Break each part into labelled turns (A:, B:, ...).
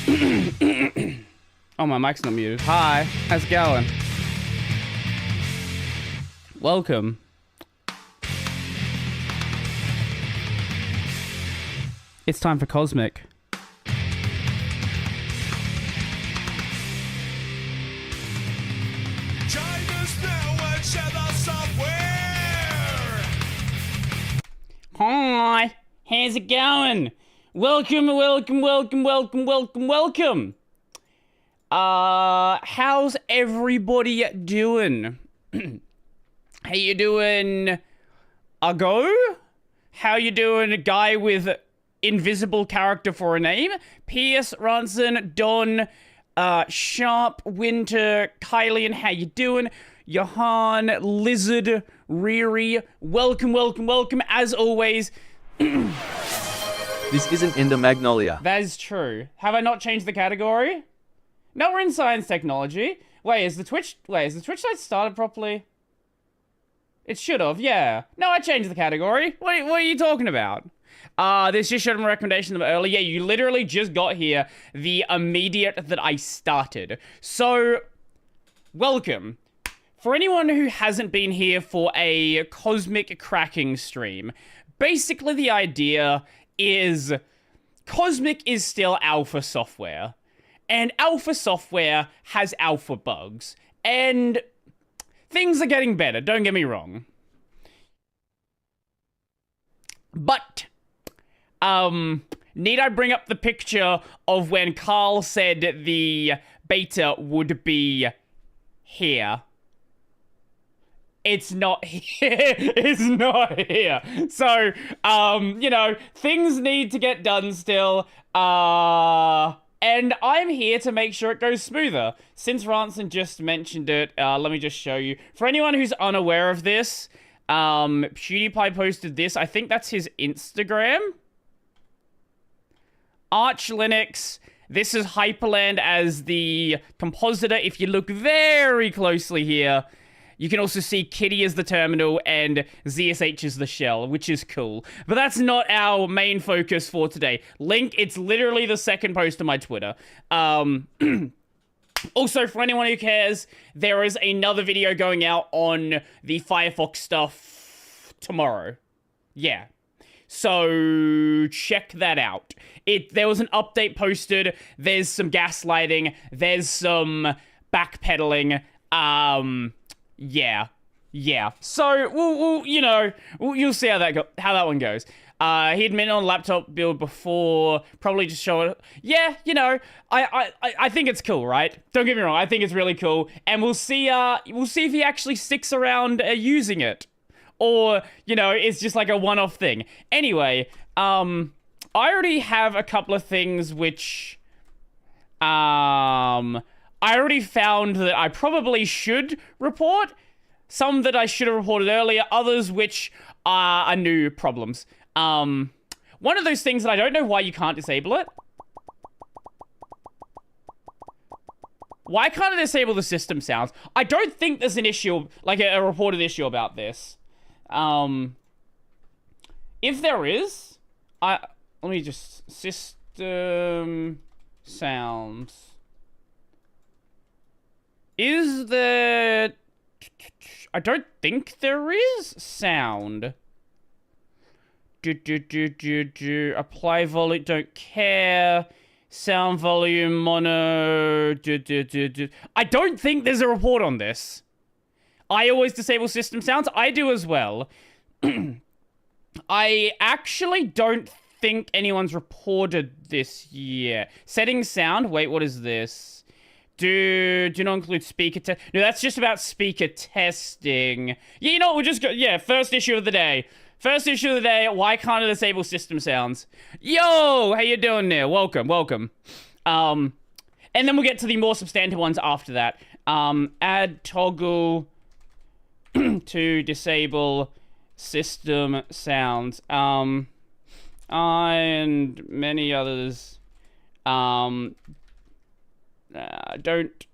A: Oh, my mic's not muted. Hi, how's it going? Welcome. It's time for Cosmic. Hi, how's it going? Welcome, welcome, welcome, welcome, welcome, welcome. How's everybody doing? How you doing, Ago? How you doing, a guy with invisible character for a name? Pierce, Ronson, Don, Sharp, Winter, Kylian, how you doing? Johan, Lizard, Riri, welcome, welcome, welcome, as always.
B: This isn't Ender Magnolia.
A: That is true. Have I not changed the category? No, we're in science technology. Wait, is the Twitch site started properly? It should have, yeah. No, I changed the category. What are you talking about? This just showed my recommendation of earlier. Yeah, you literally just got here the immediate that I started. So, welcome. For anyone who hasn't been here for a Cosmic cracking stream, basically the idea is Cosmic is still alpha software. And alpha software has alpha bugs. And things are getting better, don't get me wrong. But, need I bring up the picture of when Carl said the beta would be here? It's not here. It's not here. So, you know, things need to get done still. And I'm here to make sure it goes smoother. Since Ranson just mentioned it, let me just show you. For anyone who's unaware of this, PewDiePie posted this. I think that's his Instagram. Arch Linux. This is Hyperland as the compositor. If you look very closely here, you can also see Kitty as the terminal and ZSH as the shell, which is cool. But that's not our main focus for today. Link, it's literally the second post on my Twitter. Also, for anyone who cares, there is another video going out on the Firefox stuff tomorrow. Yeah. So, check that out. There was an update posted. There's some gaslighting. There's some backpedaling. Yeah. So, we'll you know, you'll see how that one goes. He admitted on laptop build before, probably just show it. Yeah, you know, I think it's cool, right? Don't get me wrong, I think it's really cool, and we'll see if he actually sticks around using it, or you know, it's just like a one-off thing. Anyway, I already have a couple of things which, I already found that I probably should report. Some that I should have reported earlier, others which are new problems. One of those things that I don't know why you can't disable it. Why can't I disable the system sounds? I don't think there's an issue, like a reported issue about this. If there is, let me just, system sounds. Is there... I don't think there is sound. Apply volume, don't care. Sound volume, mono. I don't think there's a report on this. I always disable system sounds. I do as well. I actually don't think anyone's reported this yet. Settings sound. Wait, what is this? Do not include speaker test. No, that's just about speaker testing. Yeah, you know what? We'll just go. Yeah, first issue of the day. First issue of the day. Why can't I disable system sounds? Yo, how you doing there? Welcome, welcome. And then we'll get to the more substantive ones after that. Add toggle to disable system sounds. And many others. Don't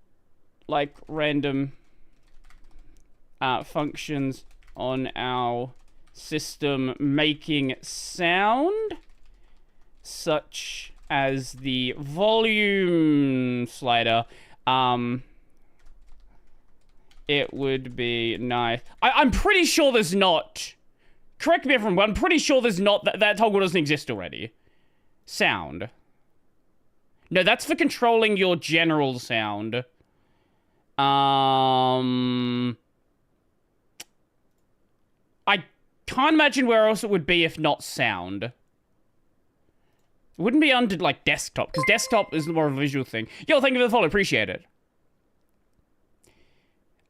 A: like random functions on our system making sound such as the volume slider, it would be nice. I'm pretty sure there's not. Correct me if I'm wrong, I'm pretty sure there's not, that toggle doesn't exist already. Sound. No, that's for controlling your general sound. I can't imagine where else it would be if not sound. It wouldn't be under, like, desktop, because desktop is more of a visual thing. Yo, thank you for the follow, appreciate it.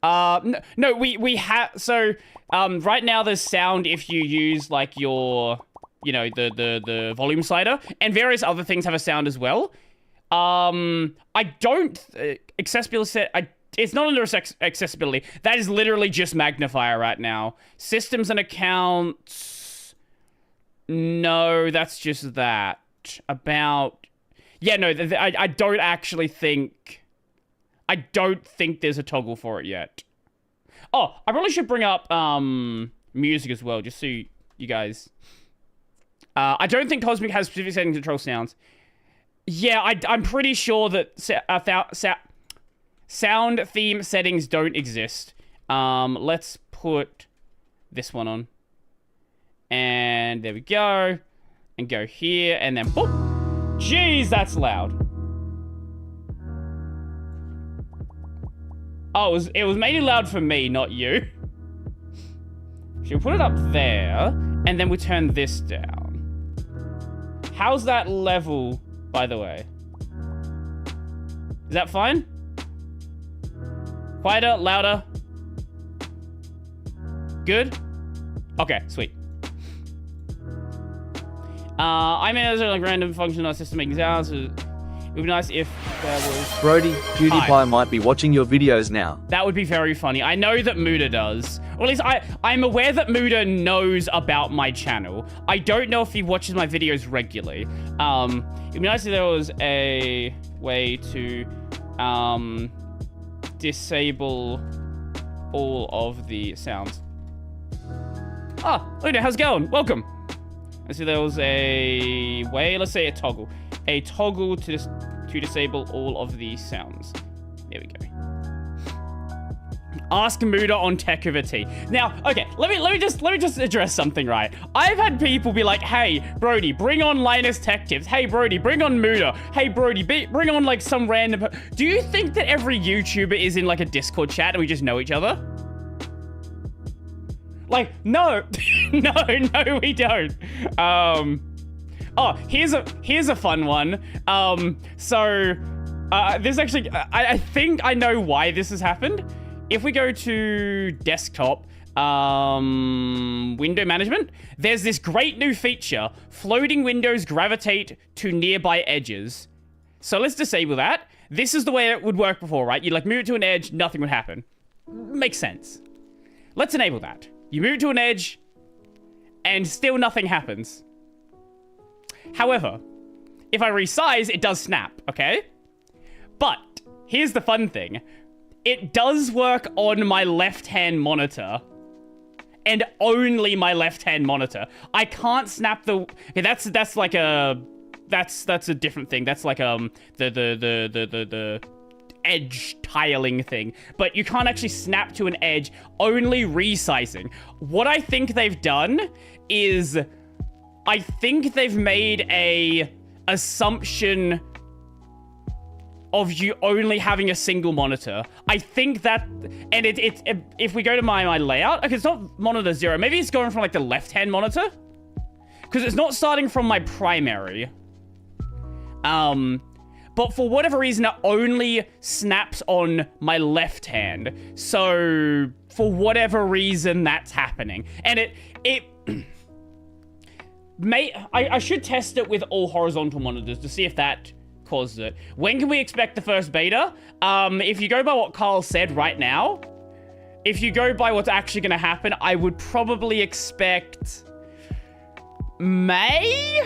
A: No, we have, so, right now there's sound if you use, like, your, you know, the volume slider, and various other things have a sound as well. I don't, accessibility set, it's not under accessibility. That is literally just Magnifier right now. Systems and accounts, no, that's just that. About, yeah, no, I don't actually think, I don't think there's a toggle for it yet. Oh, I probably should bring up music as well, just so you guys. I don't think Cosmic has specific settings to control sounds. Yeah, I'm pretty sure that sound theme settings don't exist. Let's put this one on. And there we go. And go here, and then boop. Jeez, that's loud. Oh, it was mainly loud for me, not you. She'll put it up there, and then we turn this down. How's that level, by the way? Is that fine? Quieter, louder. Good? Okay, sweet. I mean, there's like random function on our system making sounds. It would be nice if there was...
B: Brodie, PewDiePie might be watching your videos now.
A: That would be very funny. I know that Muda does. Or at least I'm aware that Muda knows about my channel. I don't know if he watches my videos regularly. It'd be nice if there was a way to disable all of the sounds. Ah, Muda, how's it going? Welcome. Let's see, there was a way, let's say a toggle. A toggle to disable all of the sounds. There we go. Ask Muda on Tech Over Tea. Now, okay, let me just address something, right? I've had people be like, hey, Brodie, bring on Linus Tech Tips. Hey, Brodie, bring on Muda. Hey, Brodie, bring on like some random... Do you think that every YouTuber is in like a Discord chat and we just know each other? Like, no, no, we don't. Oh, here's a fun one. This actually, I think I know why this has happened. If we go to desktop, window management, there's this great new feature. Floating windows gravitate to nearby edges. So let's disable that. This is the way it would work before, right? You like move it to an edge, nothing would happen. Makes sense. Let's enable that. You move it to an edge, and still nothing happens. However, if I resize, it does snap, okay? But here's the fun thing. It does work on my left-hand monitor. And only my left-hand monitor. I can't snap the... Okay, that's like a... That's a different thing. That's like the edge tiling thing, but you can't actually snap to an edge, only resizing. What I think they've done is I think they've made a assumption of you only having a single monitor. I think that, and if we go to my layout, okay, it's not monitor 0. Maybe it's going from like the left-hand monitor, because it's not starting from my primary. But for whatever reason, it only snaps on my left hand. So, for whatever reason, that's happening. And I should test it with all horizontal monitors to see if that causes it. When can we expect the first beta? If you go by what Carl said right now, if you go by what's actually going to happen, I would probably expect May,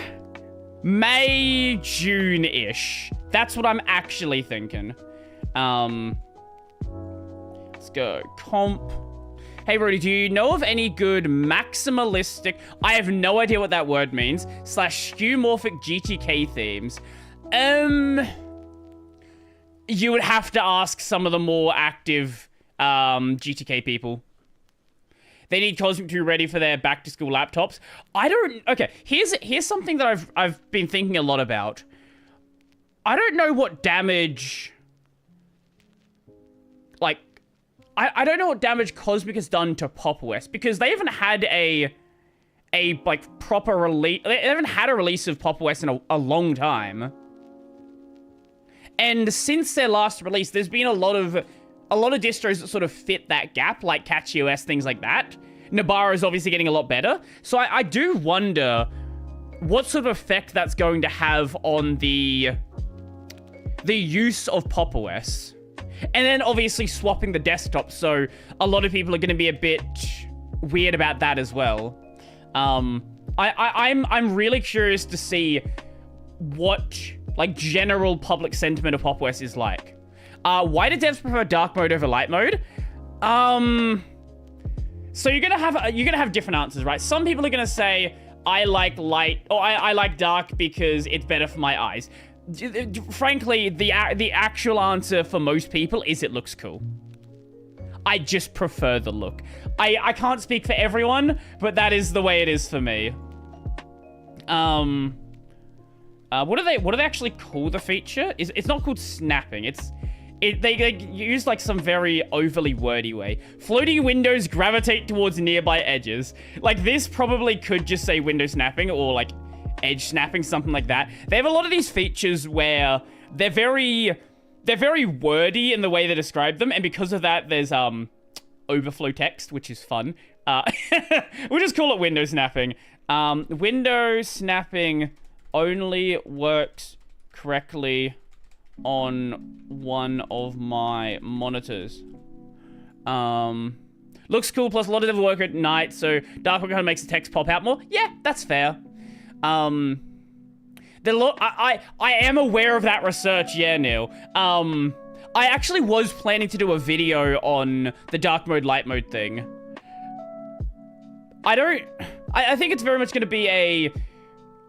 A: June-ish. That's what I'm actually thinking. Let's go. Comp. Hey, Brodie, do you know of any good maximalistic, I have no idea what that word means, / skeuomorphic GTK themes? You would have to ask some of the more active GTK people. They need Cosmic to be ready for their back-to-school laptops. I don't... Okay, here's something that I've been thinking a lot about. I don't know what damage... Like, I don't know what damage Cosmic has done to Pop! OS, because they haven't had a like, proper release... They haven't had a release of Pop! OS in a long time. And since their last release, there's been a lot of distros that sort of fit that gap, like CatchyOS, things like that. Nabara is obviously getting a lot better. So I do wonder what sort of effect that's going to have on the use of Pop! OS. And then obviously swapping the desktop, so a lot of people are going to be a bit weird about that as well. I'm really curious to see what, like, general public sentiment of Pop! OS is like. Why do devs prefer dark mode over light mode? So you're gonna have different answers, right? Some people are gonna say, I like light, or I like dark because it's better for my eyes. Frankly, the actual answer for most people is it looks cool. I just prefer the look. I can't speak for everyone, but that is the way it is for me. What do they actually call the feature? It's not called snapping. They use like some very overly wordy way. Floating windows gravitate towards nearby edges. Like, this probably could just say window snapping or like edge snapping, something like that. They have a lot of these features where they're very wordy in the way they describe them, and because of that, there's overflow text, which is fun. We'll just call it window snapping. Window snapping only works correctly on one of my monitors. Looks cool, plus a lot of them work at night, so dark mode kind of makes the text pop out more. Yeah, that's fair. I am aware of that research, yeah, Neil. I actually was planning to do a video on the dark mode, light mode thing. I think it's very much going to be a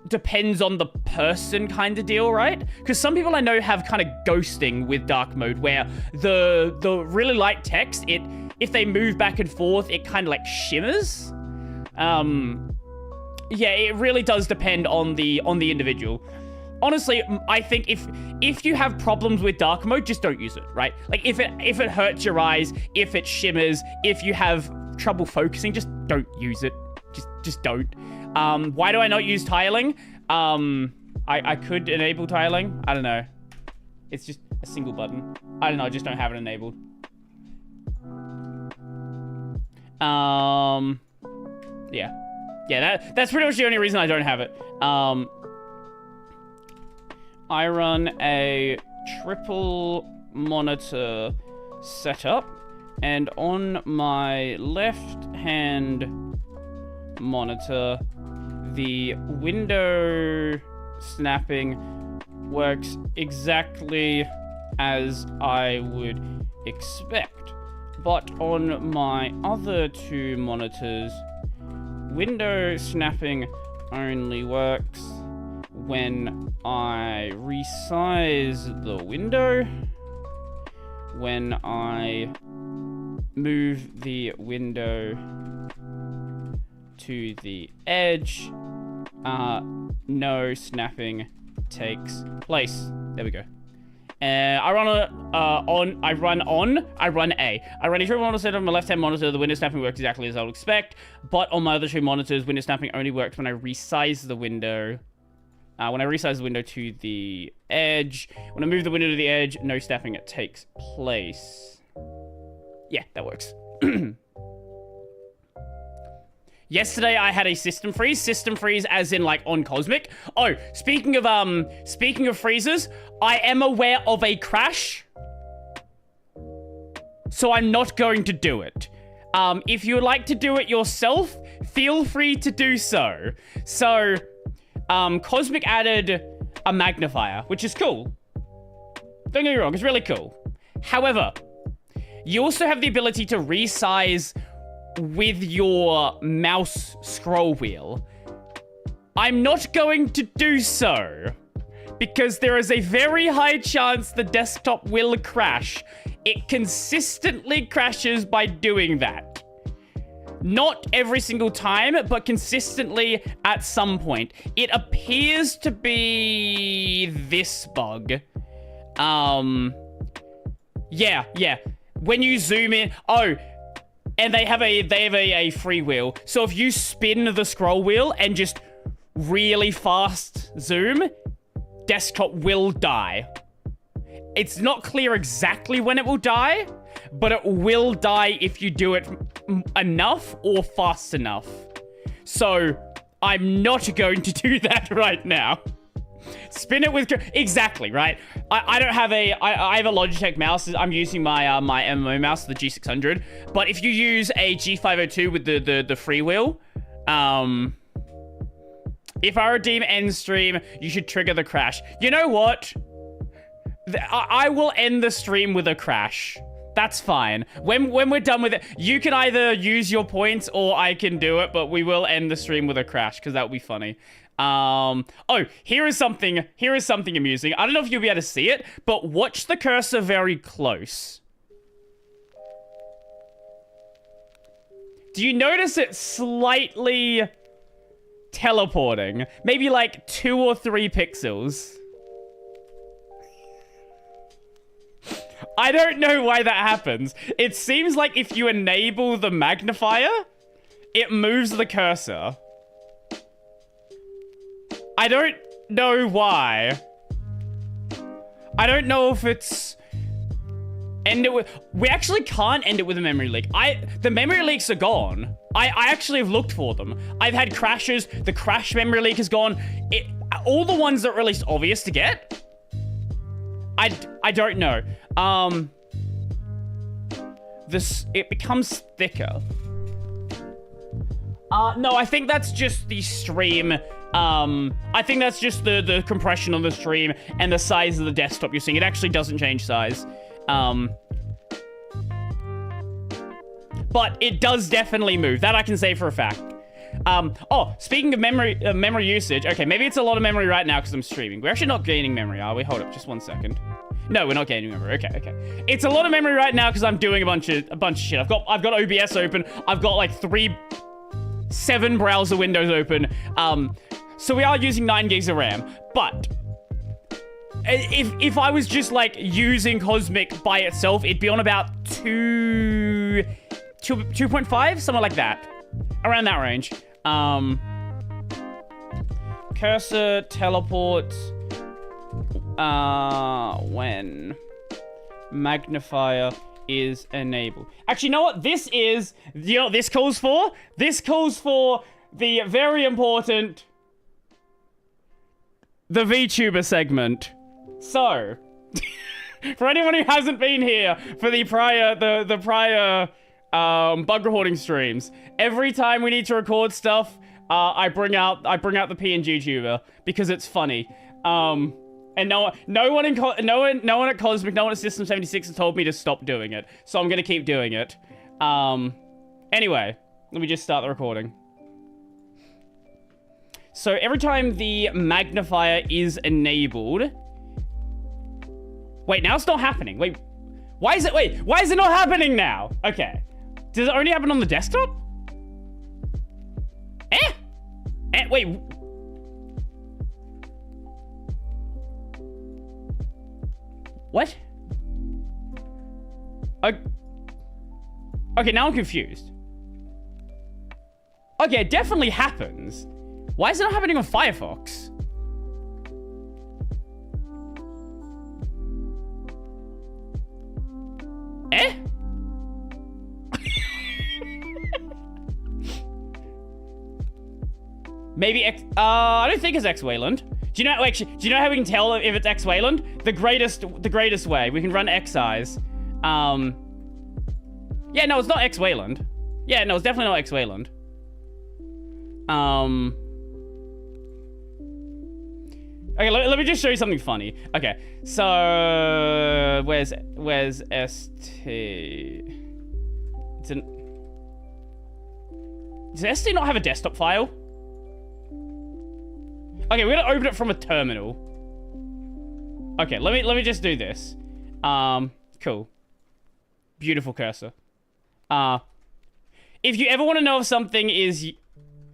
A: depends on the person kind of deal, right? Because some people I know have kind of ghosting with dark mode, where the really light text, if they move back and forth, it kind of like shimmers. Yeah, it really does depend on the individual. Honestly, I think if you have problems with dark mode, just don't use it, right? Like, if it hurts your eyes, if it shimmers, if you have trouble focusing, just don't use it. Just don't. Why do I not use tiling? I could enable tiling. I don't know. It's just a single button. I don't know. I just don't have it enabled. Yeah. Yeah, that's pretty much the only reason I don't have it. I run a triple monitor setup, and on my left-hand monitor, the window snapping works exactly as I would expect. But on my other two monitors, window snapping only works when I resize the window, when I move the window to the edge, no snapping takes place. There we go. I run a triple monitor set on my left-hand monitor. The window snapping works exactly as I would expect, but on my other two monitors, window snapping only works when I resize the window. When I resize the window to the edge. When I move the window to the edge, no snapping takes place. Yeah, that works. Yesterday, I had a system freeze. System freeze as in, like, on Cosmic. Oh, speaking of freezes, I am aware of a crash, so I'm not going to do it. If you would like to do it yourself, feel free to do so. So, Cosmic added a magnifier, which is cool. Don't get me wrong, it's really cool. However, you also have the ability to resize with your mouse scroll wheel, I'm not going to do so. Because there is a very high chance the desktop will crash. It consistently crashes by doing that. Not every single time, but consistently at some point. It appears to be this bug. Yeah. When you zoom in, and they have a free wheel. So if you spin the scroll wheel and just really fast zoom, desktop will die. It's not clear exactly when it will die, but it will die if you do it enough or fast enough. So I'm not going to do that right now. Spin it with... Exactly, right? I don't have a... I have a Logitech mouse. I'm using my my MMO mouse, the G600. But if you use a G502 with the freewheel, if I redeem end stream, you should trigger the crash. You know what? I will end the stream with a crash. That's fine. When we're done with it, you can either use your points or I can do it, but we will end the stream with a crash because that would be funny. Here is something amusing. I don't know if you'll be able to see it, but watch the cursor very close. Do you notice it slightly teleporting? Maybe like 2 or 3 pixels. I don't know why that happens. It seems like if you enable the magnifier, it moves the cursor. I don't know why. I don't know if it's... End it with... We actually can't end it with a memory leak. The memory leaks are gone. I actually have looked for them. I've had crashes. The crash memory leak is gone. All the ones that are at least obvious to get. I don't know. It becomes thicker. No, I think that's just the stream. I think that's just the compression on the stream and the size of the desktop you're seeing. It actually doesn't change size. But it does definitely move. That I can say for a fact. Speaking of memory usage. Okay, maybe it's a lot of memory right now because I'm streaming. We're actually not gaining memory, are we? Hold up, just 1 second. No, we're not gaining memory. Okay. It's a lot of memory right now because I'm doing a bunch of shit. I've got OBS open. I've got like 7 browser windows open. So we are using 9 gigs of RAM. But if I was just like using Cosmic by itself, it'd be on about 2.5, something like that. Around that range. Cursor teleport when magnifier is enabled. Actually, you know what? This is, you know what this calls for? This calls for the very important the VTuber segment. So, for anyone who hasn't been here for the prior bug reporting streams, every time we need to record stuff, I bring out the PNG tuber because it's funny. And no one at Cosmic, no one at System 76 has told me to stop doing it, so I'm gonna keep doing it. Anyway, let me just start the recording. So every time the magnifier is enabled... Wait, now it's not happening. Wait, why is it not happening now? Okay. Does it only happen on the desktop? Wait. What? Okay, now I'm confused. Okay, it definitely happens. Why is it not happening on Firefox? Maybe I don't think it's X Wayland. Do you know how we can tell if it's X Wayland? The greatest way. We can run Xeyes. Yeah, no, it's not X Wayland. Yeah, no, it's definitely not X Wayland. Okay, let me just show you something funny. Okay, so where's ST? It's an... Does ST not have a desktop file? Okay, we're gonna open it from a terminal. Okay, let me just do this. Cool. Beautiful cursor. If you ever want to know if something is,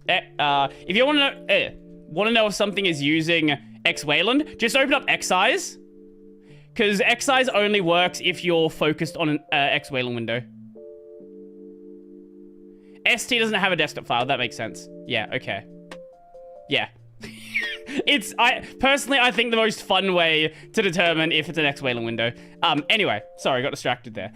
A: if you want to know if something is using X-Wayland, just open up X-Size. Because X-Size only works if you're focused on an X-Wayland window. ST doesn't have a desktop file, that makes sense. Yeah, okay. Yeah. Personally, I think the most fun way to determine if it's an X-Wayland window. Anyway, sorry, got distracted there.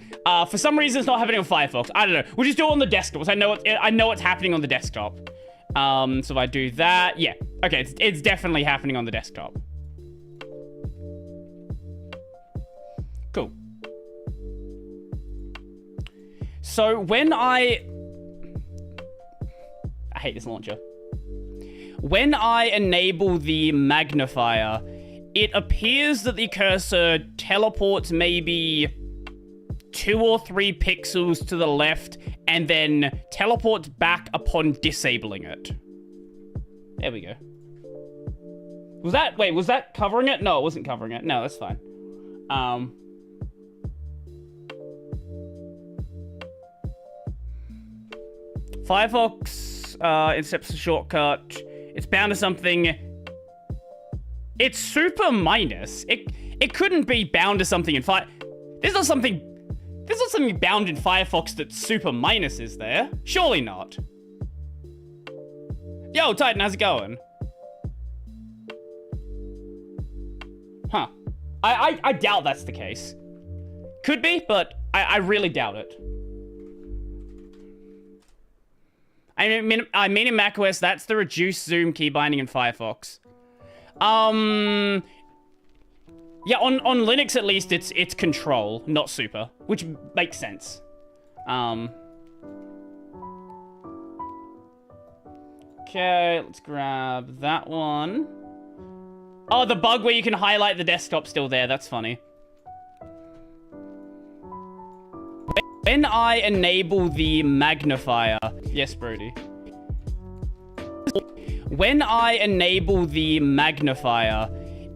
A: For some reason, it's not happening on Firefox. I don't know. We'll just do it on the desktop. So I know what's happening on the desktop. So if I do that, yeah. Okay, it's definitely happening on the desktop. Cool. So when I hate this launcher. When I enable the magnifier, it appears that the cursor teleports maybe 2 or 3 pixels to the left and then teleports back upon disabling it. There we go. Was that covering it? No, it wasn't covering it. No, that's fine. Firefox, incepts a shortcut. It's bound to something. It's super minus. It couldn't be bound to something in There's not something bound in Firefox that's super minus, is there? Surely not. Yo, Titan, how's it going? Huh. I doubt that's the case. Could be, but I really doubt it. I mean in macOS, that's the reduced zoom key binding in Firefox. Yeah, on Linux at least, it's control, not super, which makes sense. Okay, let's grab that one. Oh, the bug where you can highlight the desktop's still there. That's funny. When I enable the magnifier... Yes, Brodie. When I enable the magnifier,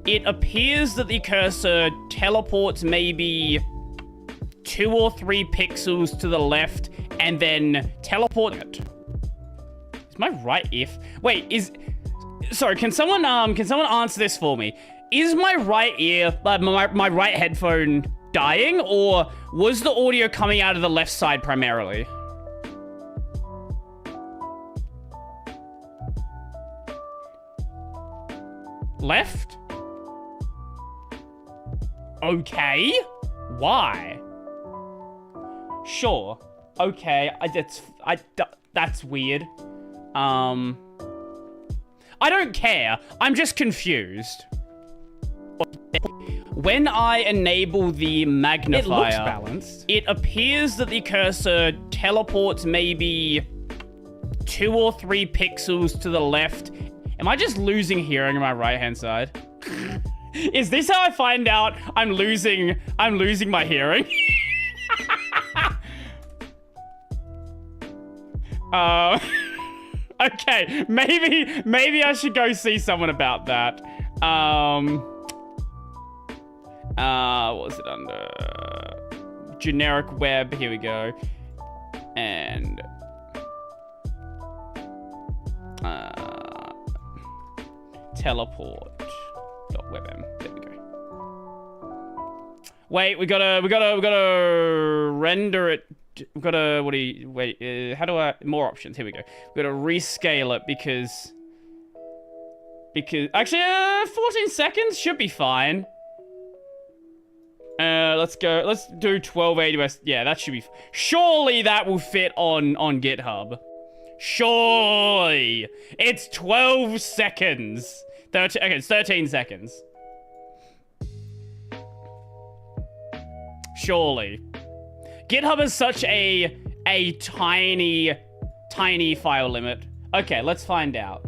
A: it appears that the cursor teleports maybe 2 or 3 pixels to the left and then teleport it. Is my right if... Wait, Sorry, can someone answer this for me? Is my right ear, my right headphone dying, or was the audio coming out of the left side primarily? Left? Okay. Why? Sure. Okay. That's weird. I don't care. I'm just confused. When I enable the magnifier, it looks balanced. It appears that the cursor teleports maybe 2 or 3 pixels to the left. Am I just losing hearing on my right-hand side? Is this how I find out I'm losing my hearing? Okay, maybe I should go see someone about that. What was it under? Generic web, here we go. And teleport.webm. There we go. Wait, we gotta render it. We've gotta, how do I, more options, here we go. We've gotta rescale it because, actually, 14 seconds should be fine. Let's do 1280, yeah, that should be, surely that will fit on GitHub. Surely. It's 12 seconds. Okay, it's 13 seconds. Surely. GitHub is such a tiny file limit. Okay, let's find out.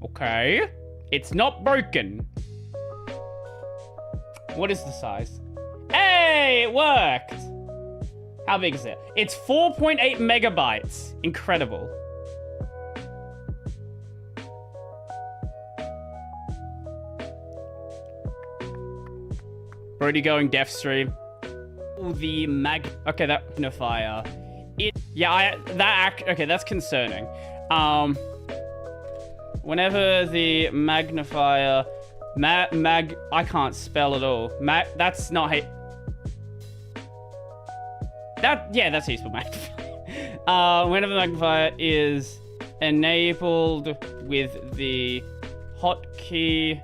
A: Okay. It's not broken. What is the size? Hey, it worked! How big is it? It's 4.8 megabytes. Incredible. Brodie going deaf stream. The okay, that magnifier. Okay, that's concerning. Whenever the magnifier, I can't spell at all. That's not that's how you spell magnifier. Whenever the magnifier is enabled with the hotkey,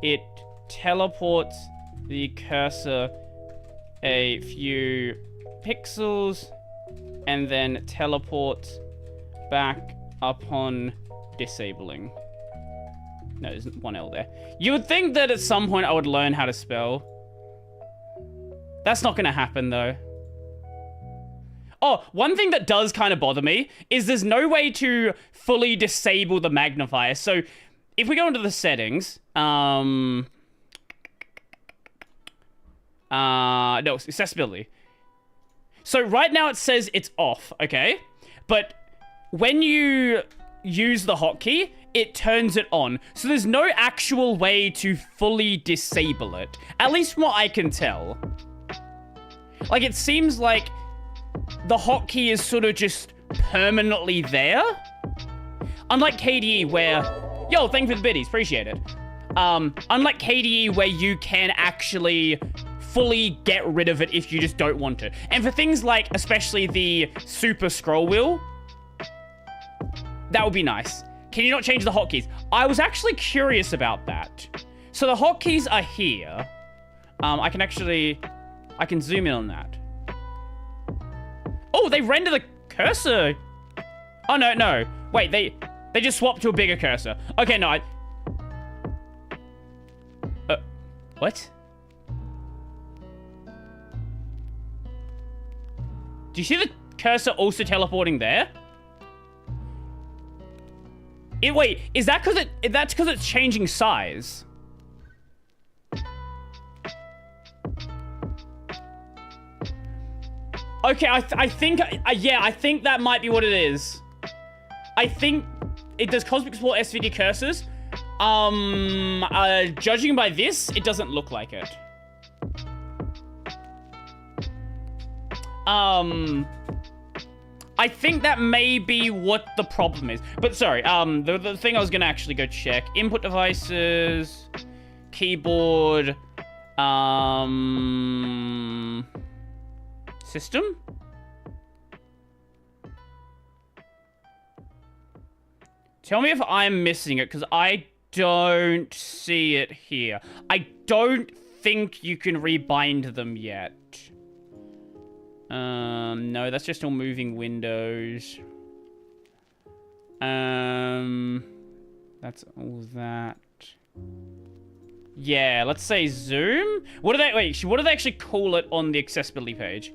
A: it teleports the cursor a few pixels and then teleports back upon disabling. No, there's one L there. You would think that at some point I would learn how to spell. That's not gonna happen though. Oh, one thing that does kind of bother me is there's no way to fully disable the magnifier. So if we go into the settings, no, accessibility. So right now it says it's off, okay? But when you use the hotkey, it turns it on. So there's no actual way to fully disable it. At least from what I can tell. Like, it seems like the hotkey is sort of just permanently there. Unlike KDE where... Yo, thank you for the biddies, appreciate it. Unlike KDE where you can actually fully get rid of it if you just don't want it. And for things like, especially the super scroll wheel, that would be nice. Can you not change the hotkeys? I was actually curious about that. So the hotkeys are here. I can zoom in on that. Oh, they render the cursor. Oh, no. Wait, they just swapped to a bigger cursor. Okay, no, what? Do you see the cursor also teleporting there? Wait, is that that's because it's changing size? Okay, I think that might be what it is. I think it does Cosmic support SVD cursors. Judging by this, it doesn't look like it. I think that may be what the problem is. But sorry, the thing I was gonna actually go check. Input devices, keyboard, system? Tell me if I'm missing it, because I don't see it here. I don't think you can rebind them yet. No, that's just all moving windows. That's all that. Yeah, let's say zoom. What do they actually call it on the accessibility page?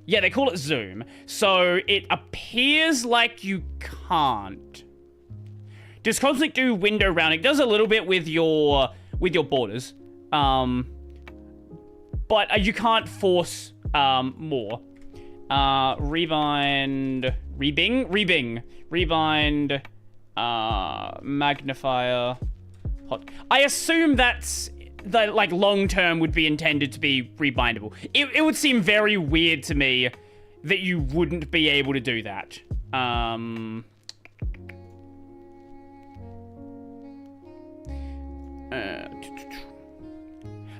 A: Yeah, they call it zoom. So it appears like you can't. Does Cosmic do window rounding? It does a little bit with your borders. But you can't force more. Rebind, magnifier, hot. I assume that's the long term would be intended to be rebindable. It would seem very weird to me that you wouldn't be able to do that.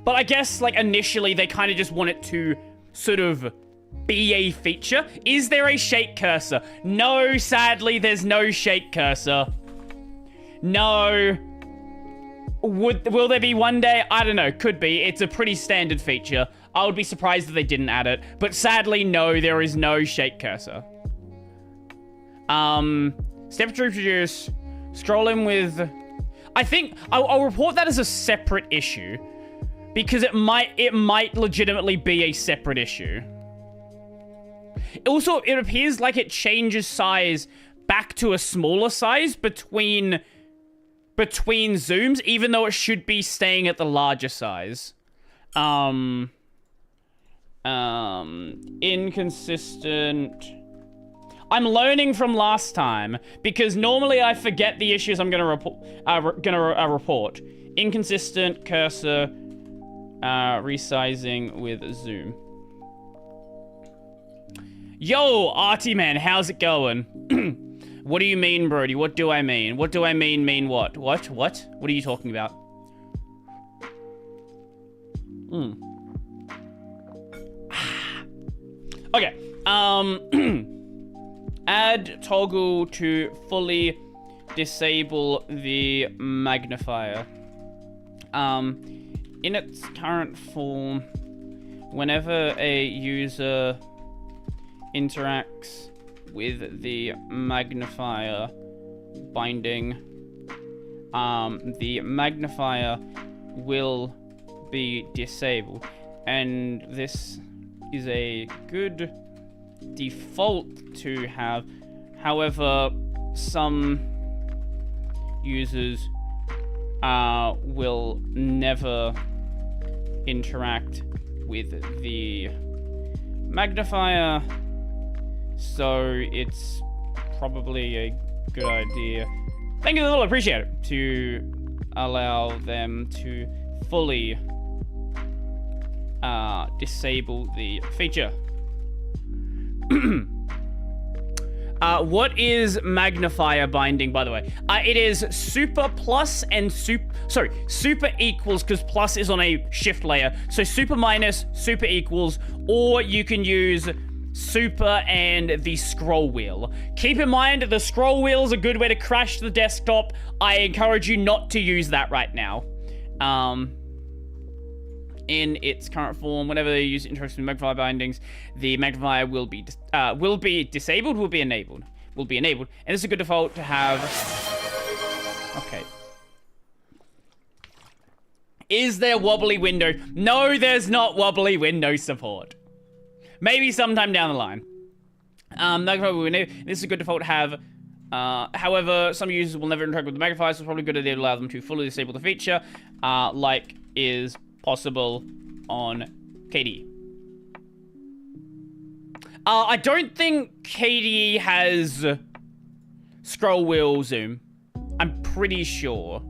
A: But I guess initially they kind of just want it to sort of be a feature. Is there a shake cursor? No, sadly, there's no shake cursor. No. Will there be one day? I don't know. Could be. It's a pretty standard feature. I would be surprised if they didn't add it. But sadly, no, there is no shake cursor. Step to reproduce. Scroll in with... I think I'll report that as a separate issue. Because it might legitimately be a separate issue. Also, it appears like it changes size back to a smaller size between between zooms, even though it should be staying at the larger size. Inconsistent. I'm learning from last time because normally I forget the issues I'm gonna report. Inconsistent cursor resizing with zoom. Yo, Artie man, how's it going? What do you mean, Brodie? What do I mean? What do I mean? Mean what? What? What? What are you talking about? Okay. Add toggle to fully disable the magnifier. In its current form, whenever a user interacts with the magnifier binding, the magnifier will be disabled, and this is a good default to have. However, some users will never interact with the magnifier, so it's probably a good idea. Thank you, I appreciate it, to allow them to fully disable the feature. What is magnifier binding, by the way? It is super plus and super equals, because plus is on a shift layer. So super minus, super equals, or you can use super and the scroll wheel. Keep in mind, the scroll wheel is a good way to crash the desktop. I encourage you not to use that right now. In its current form, whenever you use interesting magnifier bindings, the magnifier will be disabled, will be enabled. And it's a good default to have. Okay. Is there wobbly window? No, there's not wobbly window support. Maybe sometime down the line. Magnifier will be enabled. This is a good default to have. However, some users will never interact with the magnifier, so it's probably a good idea to allow them to fully disable the feature, like is possible on KDE. I don't think KDE has scroll wheel zoom. I'm pretty sure.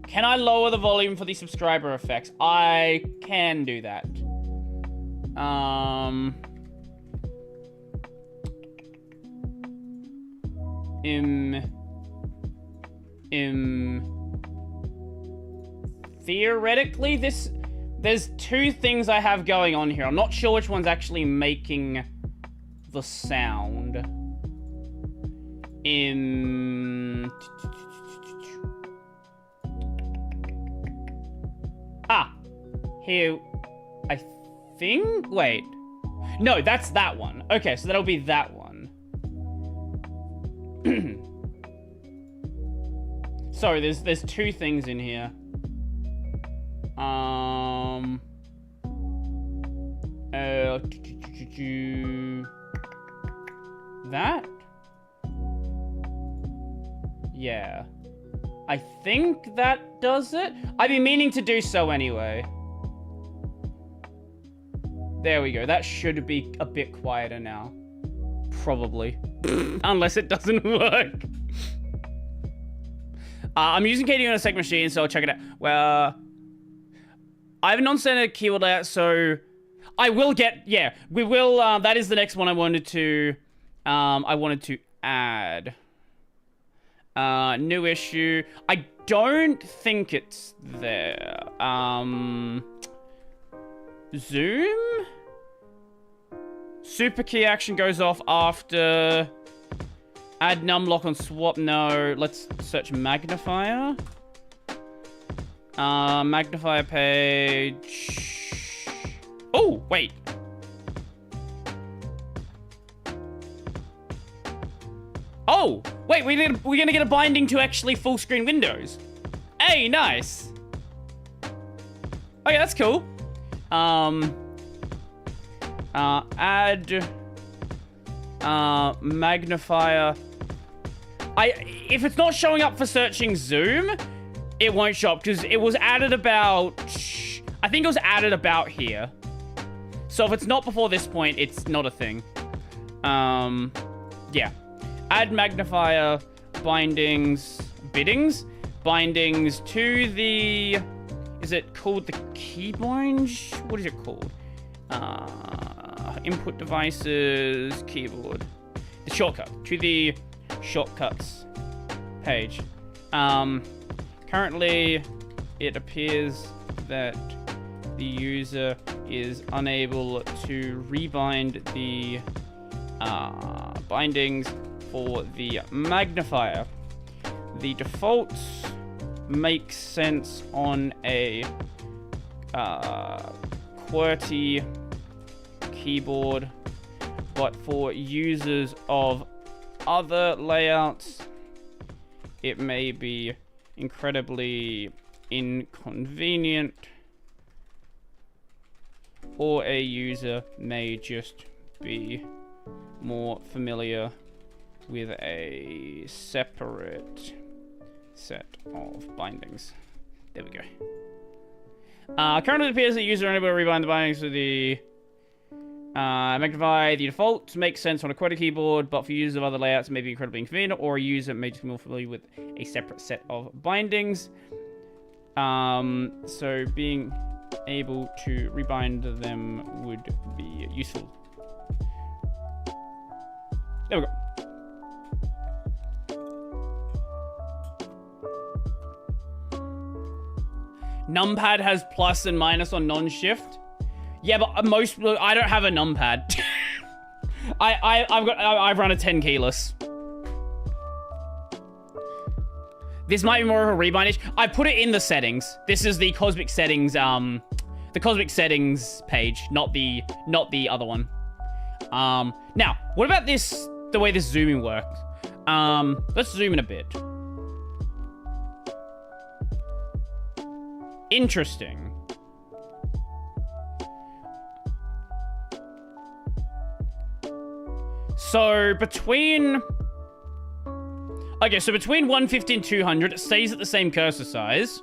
A: Can I lower the volume for the subscriber effects? I can do that. Theoretically, there's two things I have going on here. I'm not sure which one's actually making the sound. Here, I think, wait. No, that's that one. Okay, so that'll be that one. Sorry, there's two things in here. That? Yeah. I think that does it. I've been meaning to do so anyway. There we go. That should be a bit quieter now. Probably. Unless it doesn't work. I'm using KDE on a sec machine, so I'll check it out. Well, I have a non-standard keyboard layout, so I will get, yeah, we will, that is the next one I wanted to add. New issue. I don't think it's there. Zoom? Super key action goes off after. Add numlock on swap. No. Let's search magnifier. Magnifier page. Oh, wait. Oh, wait, we're gonna get a binding to actually full screen windows. Hey, nice. Okay, that's cool. Add magnifier. If it's not showing up for searching zoom, it won't show up because it was added about, I think it was added about here. So if it's not before this point, it's not a thing. Yeah. Add magnifier bindings, bindings to the, is it called the keyboard? What is it called? Input devices, keyboard. The shortcut, to the shortcuts page. Currently, it appears that the user is unable to rebind the bindings for the magnifier. The defaults make sense on a QWERTY keyboard, but for users of other layouts, it may be incredibly inconvenient, or a user may just be more familiar with a separate set of bindings. There we go. Currently it appears that users are unable to rebind the bindings to the Magnifier. The default makes sense on a QWERTY keyboard, but for users of other layouts it may be incredibly inconvenient, or a user may just be more familiar with a separate set of bindings. So being able to rebind them would be useful. There we go. Numpad has plus and minus on non-shift. Yeah, but I don't have a numpad. I've run a 10 keyless. This might be more of a rebind issue. I put it in the settings. This is the cosmic settings, the cosmic settings page, not the other one. Now, what about this, the way this zooming works? Let's zoom in a bit. Interesting. So between 150 and 200, it stays at the same cursor size.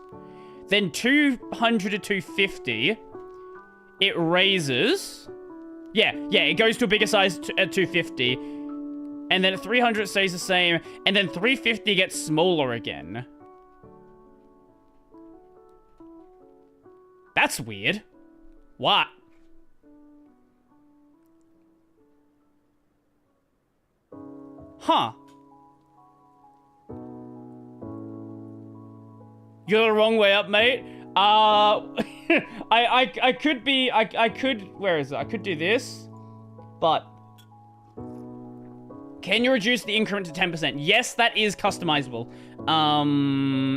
A: Then 200 to 250, it raises. Yeah, it goes to a bigger size at 250. And then at 300, it stays the same. And then 350 gets smaller again. That's weird. What? Huh. You're the wrong way up, mate. I could, where is it? I could do this, but can you reduce the increment to 10%? Yes, that is customizable.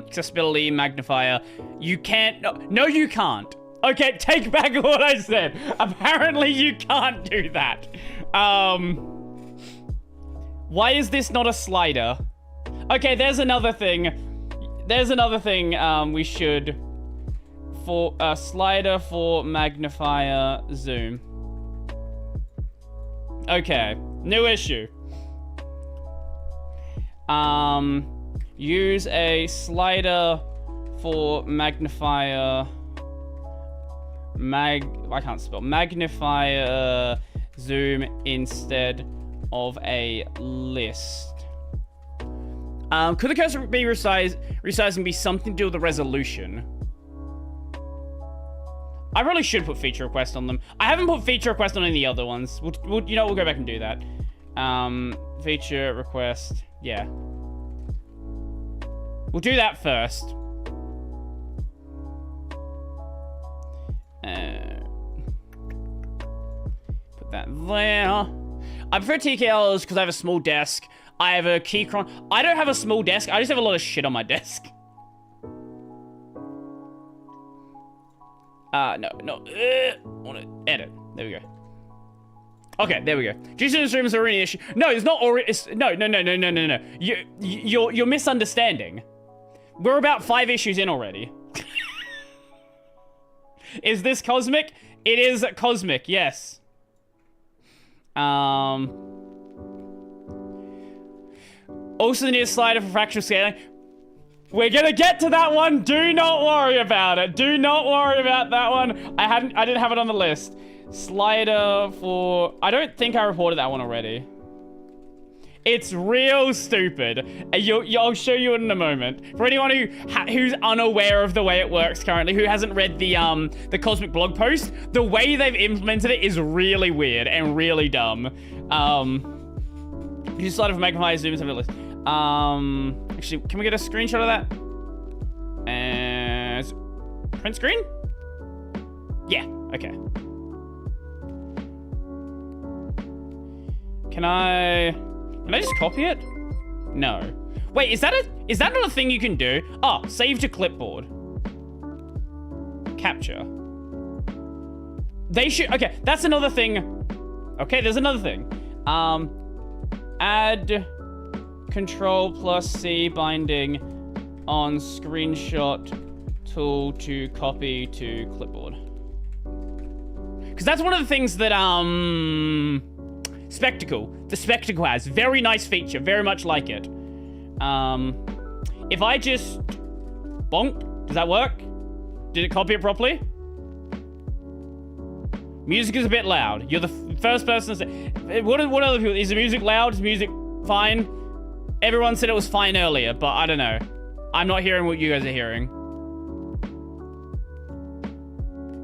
A: Accessibility, magnifier. You can't, no, you can't. Okay, take back what I said. Apparently you can't do that. Why is this not a slider? Okay, there's another thing. There's another thing we should, for a slider for magnifier zoom. Okay, new issue. Use a slider for magnifier, I can't spell, magnifier zoom instead of a list. Could the cursor be resizing be something to do with the resolution? I probably should put feature request on them. I haven't put feature request on any of the other ones. We'll go back and do that. Feature request, yeah. We'll do that first. Put that there. I prefer TKLs because I have a small desk. I have a keychron. I don't have a small desk. I just have a lot of shit on my desk. No. I want to edit. There we go. Okay, there we go. GC stream is already an issue. No, it's not already. No. You're misunderstanding. We're about 5 issues in already. Is this cosmic? It is cosmic. Yes. Also the nearest slider for fractional scaling. We're gonna get to that one. Do not worry about it. Do not worry about that one. I didn't have it on the list. Slider for... I don't think I reported that one already. It's real stupid. I'll show you in a moment. For anyone who's unaware of the way it works currently, who hasn't read the Cosmic blog post, the way they've implemented it is really weird and really dumb. You slider for Magnifier, zoom, and list. Actually, can we get a screenshot of that? And print screen? Yeah, okay. Can I just copy it? No. Wait, is that not a thing you can do? Oh, save to clipboard. Capture. They should, okay, that's another thing. Okay, there's another thing. Add Control+C binding on screenshot tool to copy to clipboard. Because that's one of the things that, the Spectacle has. Very nice feature, very much like it. If I just bonk, does that work? Did it copy it properly? Music is a bit loud. You're the first person to say, what other people, is the music loud? Is music fine? Everyone said it was fine earlier, but I don't know. I'm not hearing what you guys are hearing.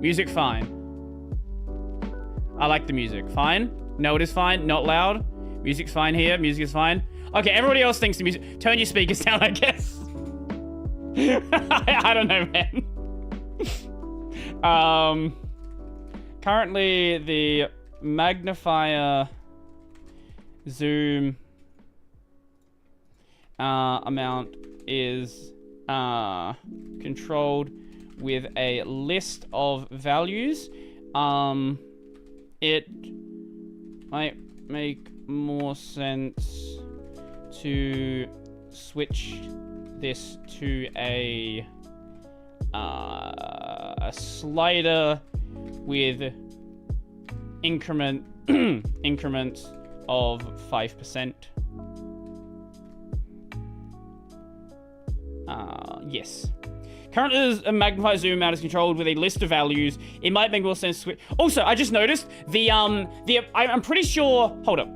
A: Music fine. I like the music. Fine? No, it is fine. Not loud. Music's fine here. Music is fine. Okay, everybody else thinks the music... Turn your speakers down, I guess. I don't know, man. Currently, the magnifier zoom amount is controlled with a list of values. It might make more sense to switch this to a slider with increments of 5%. Yes. Currently, a magnifier zoom amount is controlled with a list of values. It might make more sense to switch. Also, I just noticed I'm pretty sure. Hold up.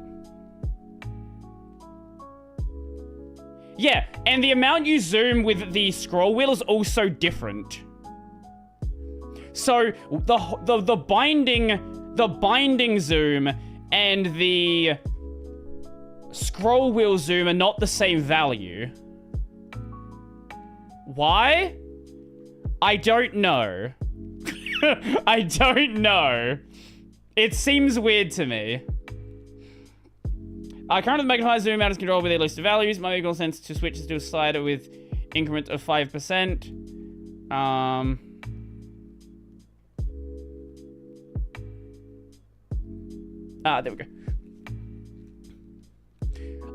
A: Yeah, and the amount you zoom with the scroll wheel is also different. So the binding zoom and the scroll wheel zoom are not the same value. Why? I don't know. I don't know. It seems weird to me. Currently, the magnifier zoom amount is controlled with a list of values. It might make more sense to switch to a slider with increment of 5%. There we go.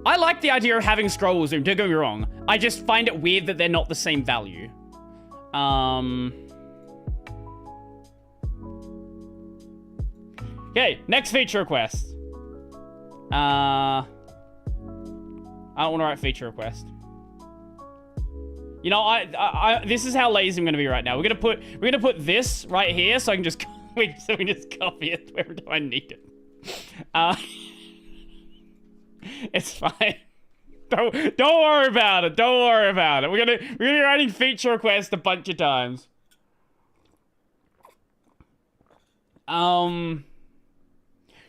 A: I like the idea of having scroll wheel zoom, don't get me wrong. I just find it weird that they're not the same value. Okay, next feature request. I don't want to write feature request. You know, this is how lazy I'm gonna be right now. We're gonna put this right here so I can just copy it wherever I need it. It's fine. Don't worry about it. Don't worry about it. We're gonna be writing feature requests a bunch of times.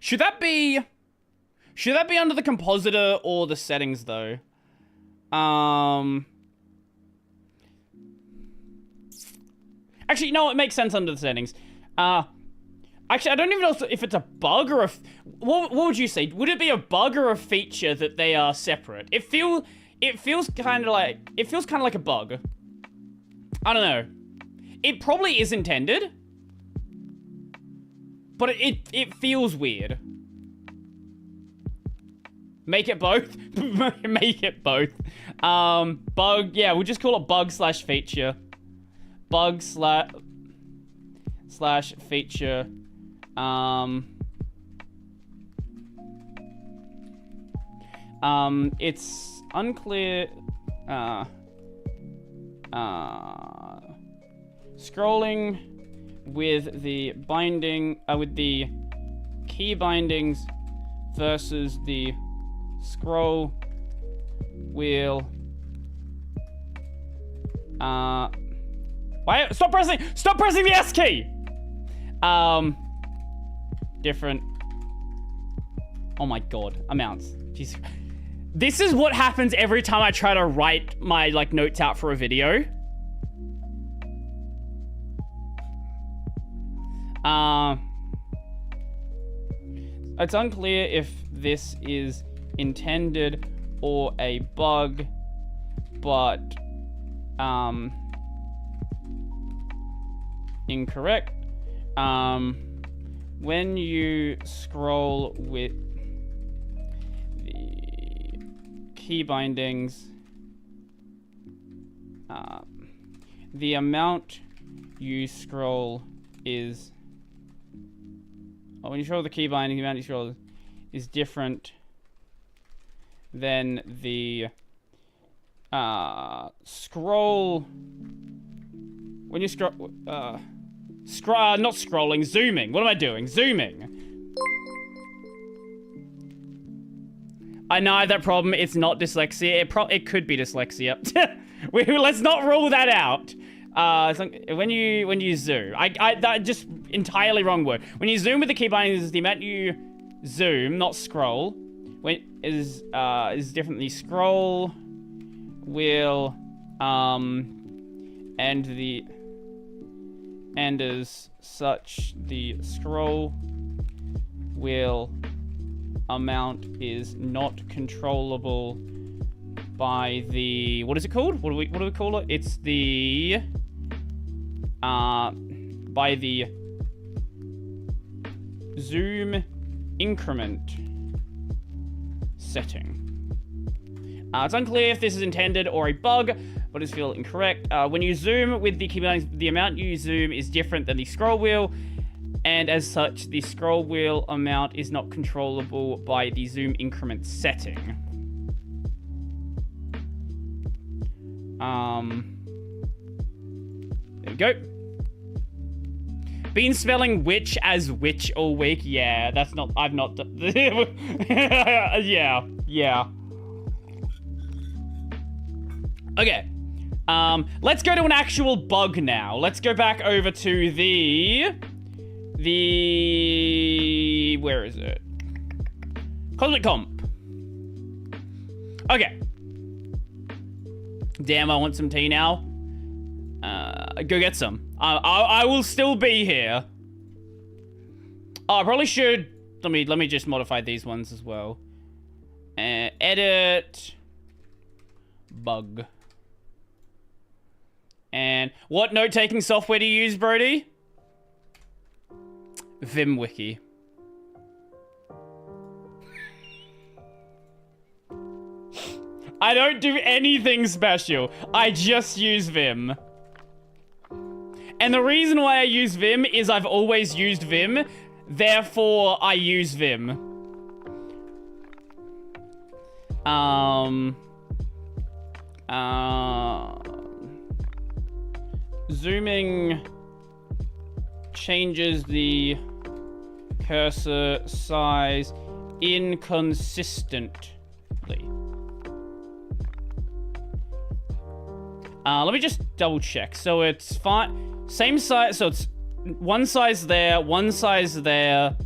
A: Should that be under the compositor or the settings though? Actually, no, it makes sense under the settings. Actually, I don't even know if it's a bug or what would you say? Would it be a bug or a feature that they are separate? It feels kind of like a bug. I don't know. It probably is intended, but it feels weird. Make it both. Make it both. Bug. Yeah, we'll just call it bug/feature. Bug/feature. It's unclear, scrolling with the binding, with the key bindings versus the scroll wheel. Why? Stop pressing the S key! Different. Oh my god, amounts. Jesus. This is what happens every time I try to write my, like, notes out for a video. It's unclear if this is intended or a bug, but, incorrect. When you scroll with the key bindings, the amount you scroll is... Oh, when you scroll the key binding, the amount you scroll is different than the scroll... When you scroll... not scrolling, zooming. What am I doing? Zooming. I know I have that problem. It's not dyslexia. It could be dyslexia. Let's not rule that out. When you zoom, that just entirely wrong word. When you zoom with the key bindings, the amount you zoom, not scroll, is different. The scroll will and as such the scroll wheel amount is not controllable by the, what is it called? What do we call it? It's the by the zoom increment setting. It's unclear if this is intended or a bug, but it's feel incorrect. When you zoom with the key bindings, the amount you zoom is different than the scroll wheel, and as such, the scroll wheel amount is not controllable by the zoom increment setting. There we go. Been spelling witch as witch all week. Yeah, that's not, I've not done. Yeah. Okay. Let's go to an actual bug now. Let's go back over to where is it? Cosmic Comp. Okay. Damn, I want some tea now. Go get some. I will still be here. Oh, I probably should. Let me just modify these ones as well. Edit. Bug. And what note-taking software do you use, Brodie? VimWiki. I don't do anything special. I just use Vim. And the reason why I use Vim is I've always used Vim. Therefore, I use Vim. Zooming changes the cursor size inconsistently. Let me just double check. So it's fine. Same size. So it's one size there, one size there.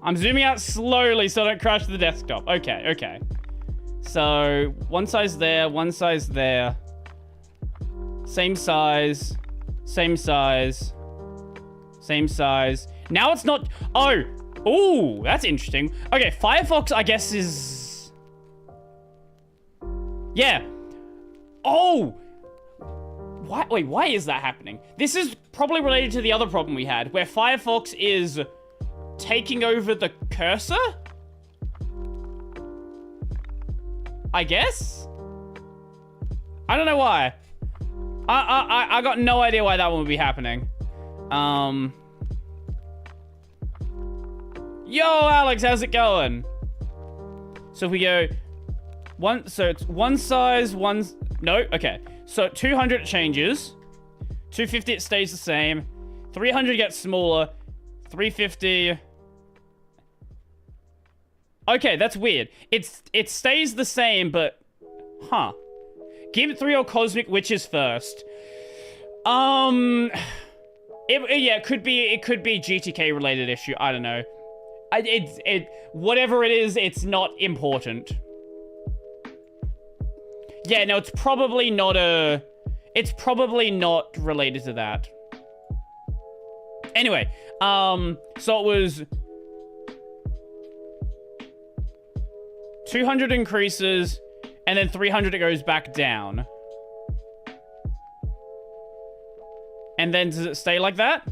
A: I'm zooming out slowly so I don't crash the desktop. Okay. So one size there, one size there. Same size. Same size. Same size. Now it's not... Oh! Ooh, that's interesting. Okay, Firefox, I guess, is... Yeah. Oh! Wait, why is that happening? This is probably related to the other problem we had, where Firefox is taking over the cursor? I guess? I don't know why. I got no idea why that one would be happening. Yo, Alex, how's it going? So if we go so it's one size, no, okay. So 200 it changes. 250 it stays the same. 300 gets smaller. 350. Okay, that's weird. It stays the same, but huh. Give 3 or Cosmic Witches first. Yeah, it could be GTK related issue. I don't know. Whatever it is, it's not important. Yeah, no, it's probably not related to that. Anyway, so it was 200 increases, and then 300 it goes back down. And then does it stay like that?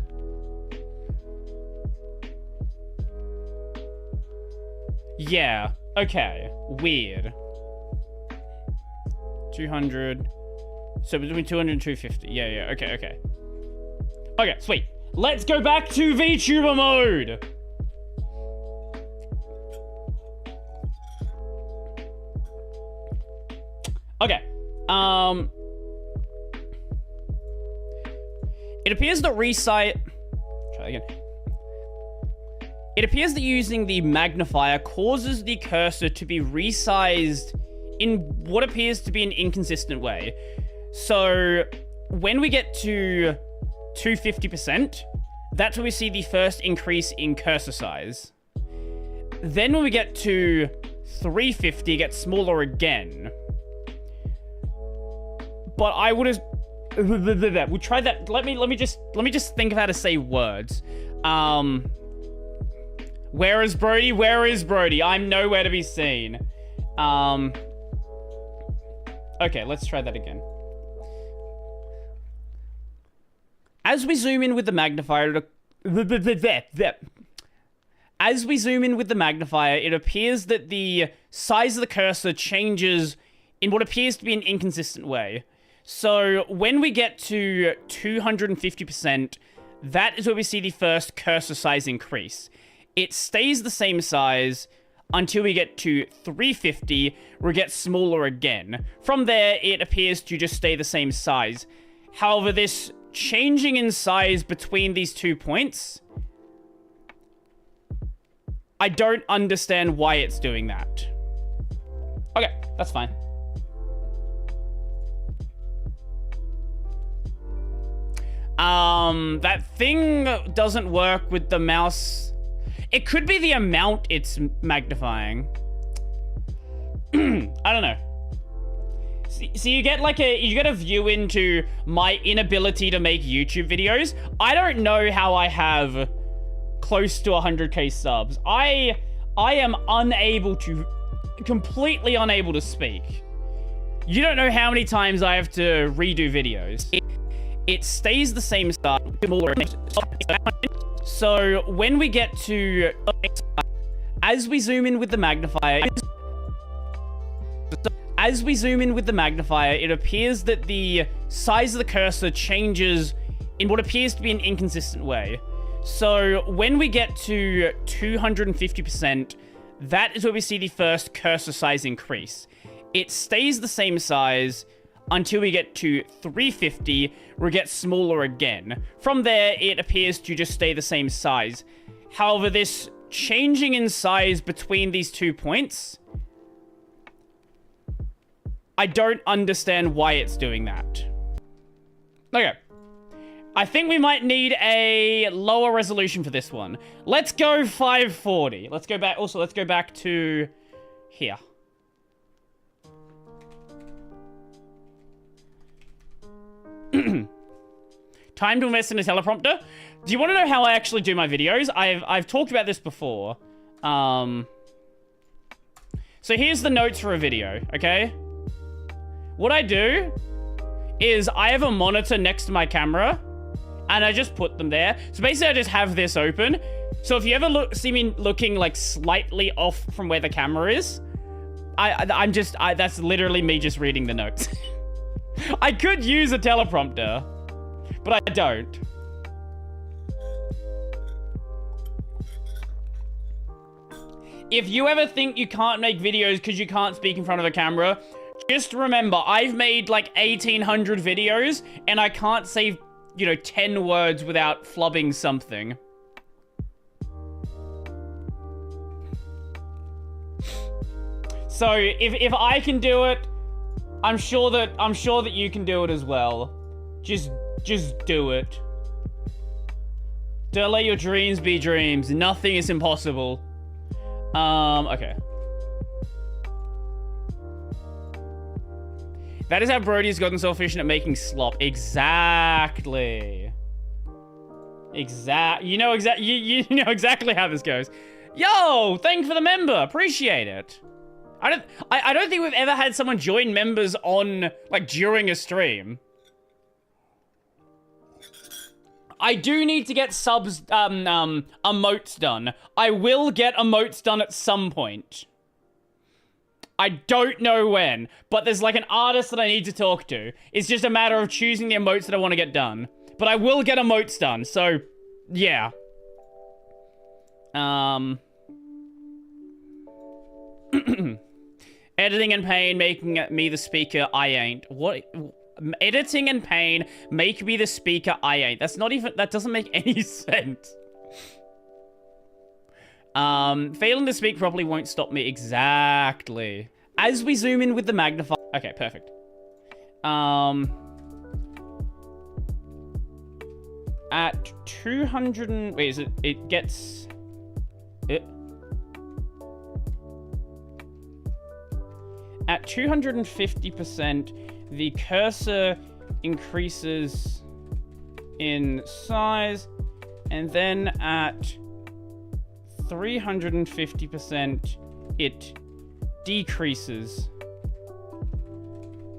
A: Yeah, okay, weird. 200, so between 200 and 250, yeah, okay. Okay, sweet. Let's go back to VTuber mode. Okay, it appears that try that again. It appears that using the magnifier causes the cursor to be resized in what appears to be an inconsistent way. So when we get to 250%, that's when we see the first increase in cursor size. Then when we get to 350, it gets smaller again. But I would have... We'll try that. Let me just think of how to say words. Where is Brodie? Where is Brodie? I'm nowhere to be seen. Okay, let's try that again. As we zoom in with the magnifier, it appears that the size of the cursor changes in what appears to be an inconsistent way. So when we get to 250%, that is where we see the first cursor size increase. It stays the same size until we get to 350, where it gets smaller again. From there, it appears to just stay the same size. However, this changing in size between these 2 points, I don't understand why it's doing that. Okay, that's fine. That thing doesn't work with the mouse. It could be the amount it's magnifying. I don't know. So you get like you get a view into my inability to make YouTube videos. I don't know how I have close to 100k subs. I am completely unable to speak. You don't know how many times I have to redo videos. It stays the same size. So when we get to, as we zoom in with the magnifier, it appears that the size of the cursor changes in what appears to be an inconsistent way. So when we get to 250%, that is where we see the first cursor size increase. It stays the same size until we get to 350, where it gets smaller again. From there, it appears to just stay the same size. However, this changing in size between these 2 points, I don't understand why it's doing that. Okay. I think we might need a lower resolution for this one. Let's go 540. Let's go back. Also, let's go back to here. Time to invest in a teleprompter. Do you want to know how I actually do my videos? I've talked about this before. So here's the notes for a video, okay? What I do is I have a monitor next to my camera, and I just put them there. So basically, I just have this open. So if you ever see me looking like slightly off from where the camera is, that's literally me just reading the notes. I could use a teleprompter, but I don't. if you ever think you can't make videos because you can't speak in front of a camera, just remember, I've made like 1,800 videos, and I can't say, you know, 10 words without flubbing something. So if I can do it, I'm sure that you can do it as well. Just do it. Don't let your dreams be dreams. Nothing is impossible. Okay. That is how Brodie has gotten so efficient at making slop. Exactly. You know exactly how this goes. Yo, thank you for the member. Appreciate it. I don't think we've ever had someone join members on, like, during a stream. I do need to get subs, emotes done. I will get emotes done at some point. I don't know when, but there's like an artist that I need to talk to. It's just a matter of choosing the emotes that I want to get done. But I will get emotes done, so, yeah. Editing and pain, making me the speaker, I ain't. What? Editing and pain, make me the speaker, I ain't. That's not even, that doesn't make any sense. Failing to speak properly won't stop me. Exactly. As we zoom in with the magnifier. Okay, perfect. At 200 and... Wait, is it... It gets... It... At 250%, the cursor increases in size, and then at 350%, it decreases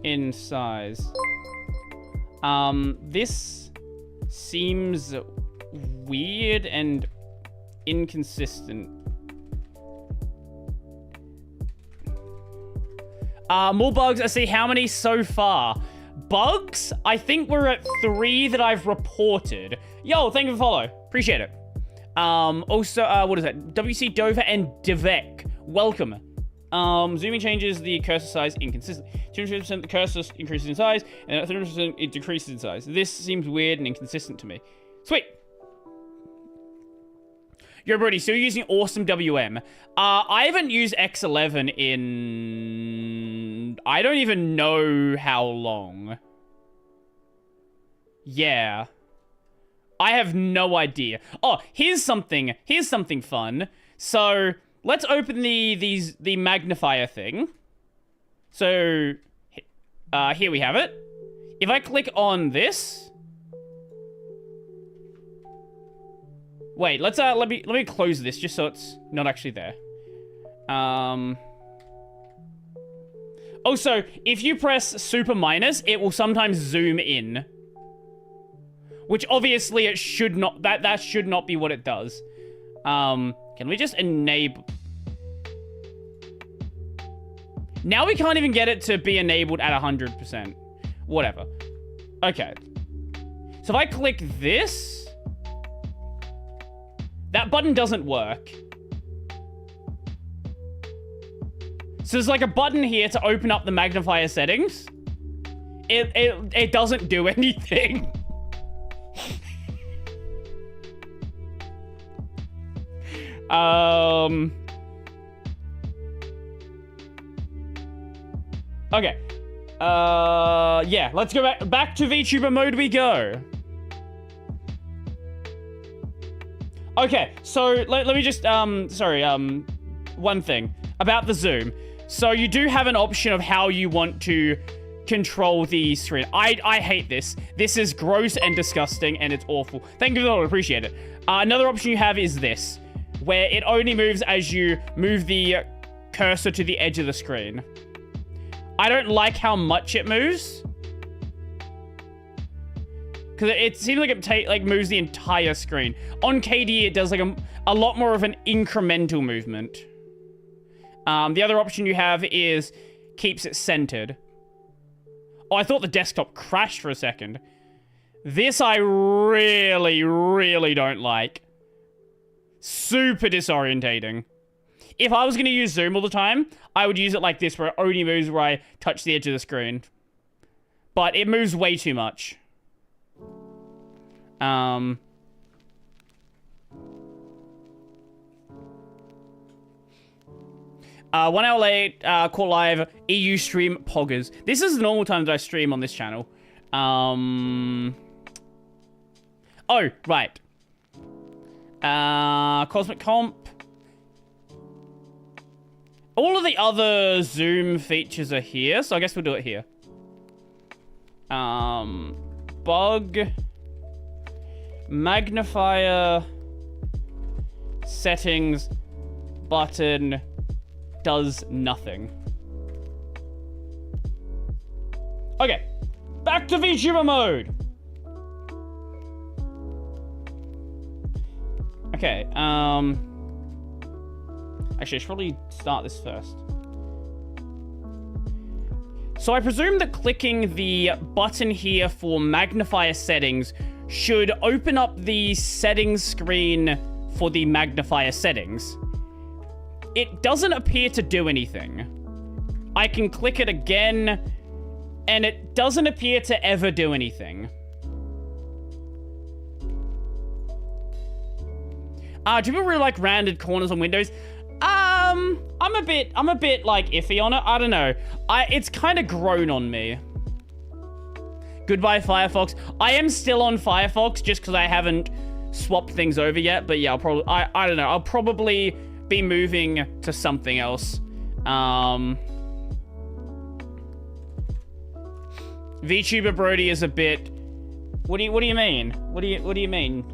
A: in size. This seems weird and inconsistent. More bugs. I see. How many so far? Bugs? I think we're at 3 that I've reported. Yo, thank you for follow. Appreciate it. Also, what is that? WC Dover and Devek. Welcome. Zooming changes the cursor size inconsistent. 250% the cursor increases in size, and at 300% it decreases in size. This seems weird and inconsistent to me. Sweet. Yo, Brodie, still using Awesome WM. I haven't used X11 in... I don't even know how long. Yeah. I have no idea. Oh, here's something fun. So, let's open the magnifier thing. So, here we have it. If I click on this... Wait, let me close this just so it's not actually there. Also, if you press super minus, it will sometimes zoom in. Which obviously it should not, that should not be what it does. Can we just enable... Now we can't even get it to be enabled at 100%. Whatever. Okay. So if I click this... That button doesn't work. So there's like a button here to open up the magnifier settings. It doesn't do anything. Okay. Yeah, let's go back to VTuber mode we go. Okay, so let me just, one thing about the zoom. So you do have an option of how you want to control the screen. I hate this. This is gross and disgusting, and it's awful. Thank you for that, appreciate it. Another option you have is this, where it only moves as you move the cursor to the edge of the screen. I don't like how much it moves. Because it seems like it moves the entire screen. On KDE, it does like a lot more of an incremental movement. The other option you have is keeps it centered. Oh, I thought the desktop crashed for a second. This I really, really don't like. Super disorientating. If I was going to use zoom all the time, I would use it like this, where it only moves where I touch the edge of the screen. But it moves way too much. 1 hour late, call live, EU stream poggers. This is the normal times I stream on this channel. Oh, right. Cosmic Comp. All of the other zoom features are here, so I guess we'll do it here. Bug. Magnifier. Settings. Button. Does nothing. Okay. Back to VTuber mode. Okay, actually, I should probably start this first. So I presume that clicking the button here for magnifier settings should open up the settings screen for the magnifier settings. It doesn't appear to do anything. I can click it again, and it doesn't appear to ever do anything. Do people really like rounded corners on Windows? I'm a bit like iffy on it. I don't know. It's kind of grown on me. Goodbye, Firefox. I am still on Firefox just because I haven't swapped things over yet. But yeah, I'll probably, I don't know. I'll probably be moving to something else. VTuber Brodie is a bit. What do you mean? What do you mean?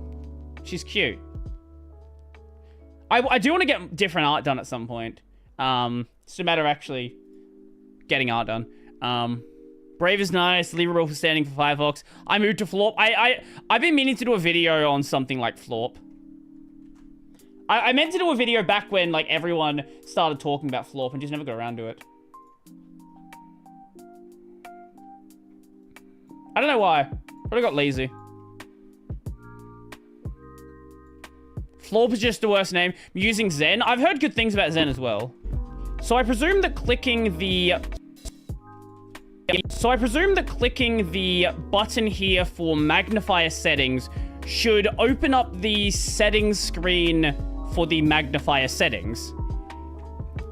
A: She's cute. I do want to get different art done at some point. It's a matter of actually getting art done. Brave is nice. Liberal for standing for Firefox. I moved to Florp. I've been meaning to do a video on something like Florp. I meant to do a video back when like everyone started talking about Florp and just never got around to it. I don't know why. Probably got lazy. Florp is just the worst name. I'm using Zen. I've heard good things about Zen as well. So I presume that clicking the button here for magnifier settings should open up the settings screen for the magnifier settings.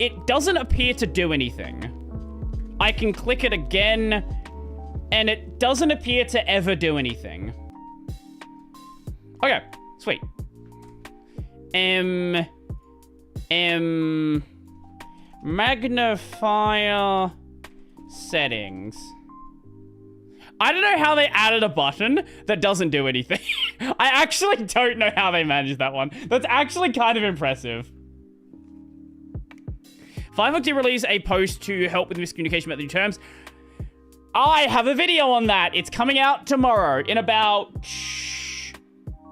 A: It doesn't appear to do anything. I can click it again, and it doesn't appear to ever do anything. Okay, sweet. Magnifier settings. I don't know how they added a button that doesn't do anything. I actually don't know how they managed that one. That's actually kind of impressive. Firefox did release a post to help with miscommunication about the new terms. I have a video on that. It's coming out tomorrow in about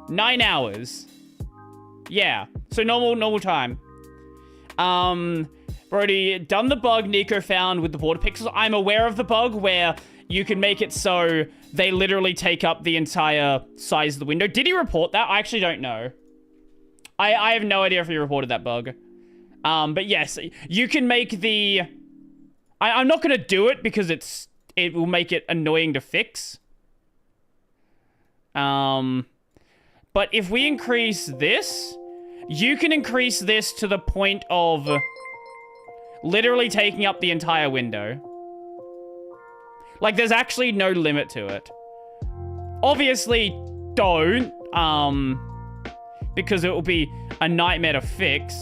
A: 9 hours. Yeah, so normal time. Brodie, done the bug Nico found with the border pixels. I'm aware of the bug where you can make it so they literally take up the entire size of the window. Did he report that? I actually don't know. I have no idea if he reported that bug. But yes, you can make the... I'm not going to do it because it will make it annoying to fix. But if we increase this, you can increase this to the point of literally taking up the entire window. Like, there's actually no limit to it. Obviously, don't, because it will be a nightmare to fix.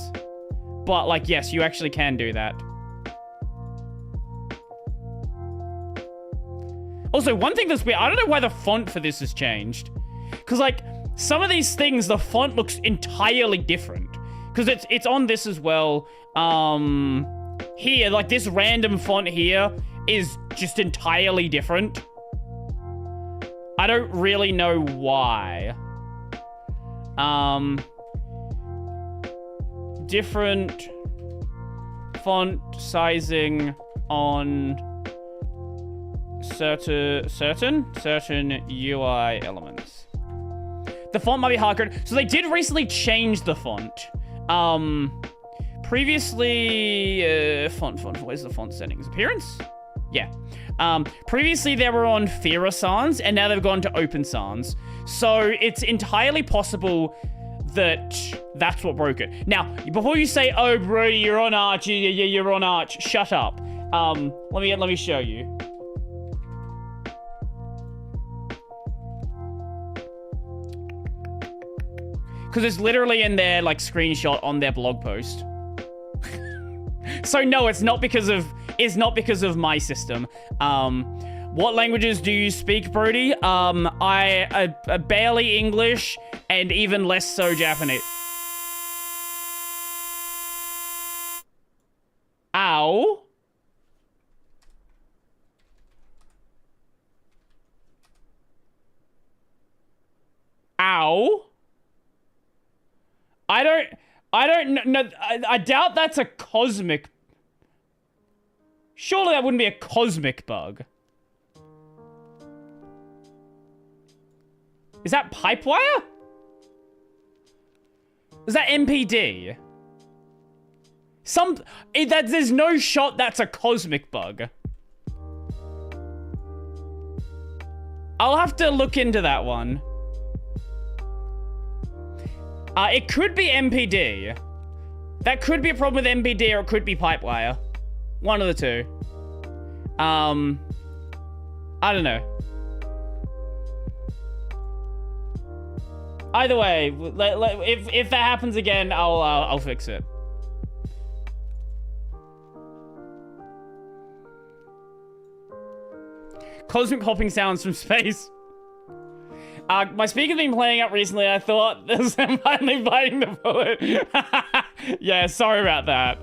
A: But, like, yes, you actually can do that. Also, one thing that's weird, I don't know why the font for this has changed. Because, like, some of these things, the font looks entirely different. Because it's on this as well. Here, like, this random font here is just entirely different. I don't really know why. Different font sizing on certain UI elements. The font might be hard coded. So they did recently change the font. previously, font, where's the font settings? Appearance? Yeah. Previously they were on Fira Sans, and now they've gone to Open Sans. So it's entirely possible that that's what broke it. Now, before you say, oh, Brodie, you're on Arch, you're on Arch, shut up. Let me show you. Because it's literally in their, like, screenshot on their blog post. So no, it's not because of my system. What languages do you speak, Brodie? I barely English and even less so Japanese. Ow. Ow. I don't know. I doubt that's a cosmic. Surely that wouldn't be a cosmic bug. Is that Pipewire? Is that MPD? There's no shot that's a cosmic bug. I'll have to look into that one. It could be MPD. That could be a problem with MPD, or it could be Pipewire. One of the two. I don't know. Either way, if that happens again, I'll fix it. Cosmic hopping sounds from space. My speaker's been playing up recently. I thought this was finally biting the bullet. Yeah, sorry about that.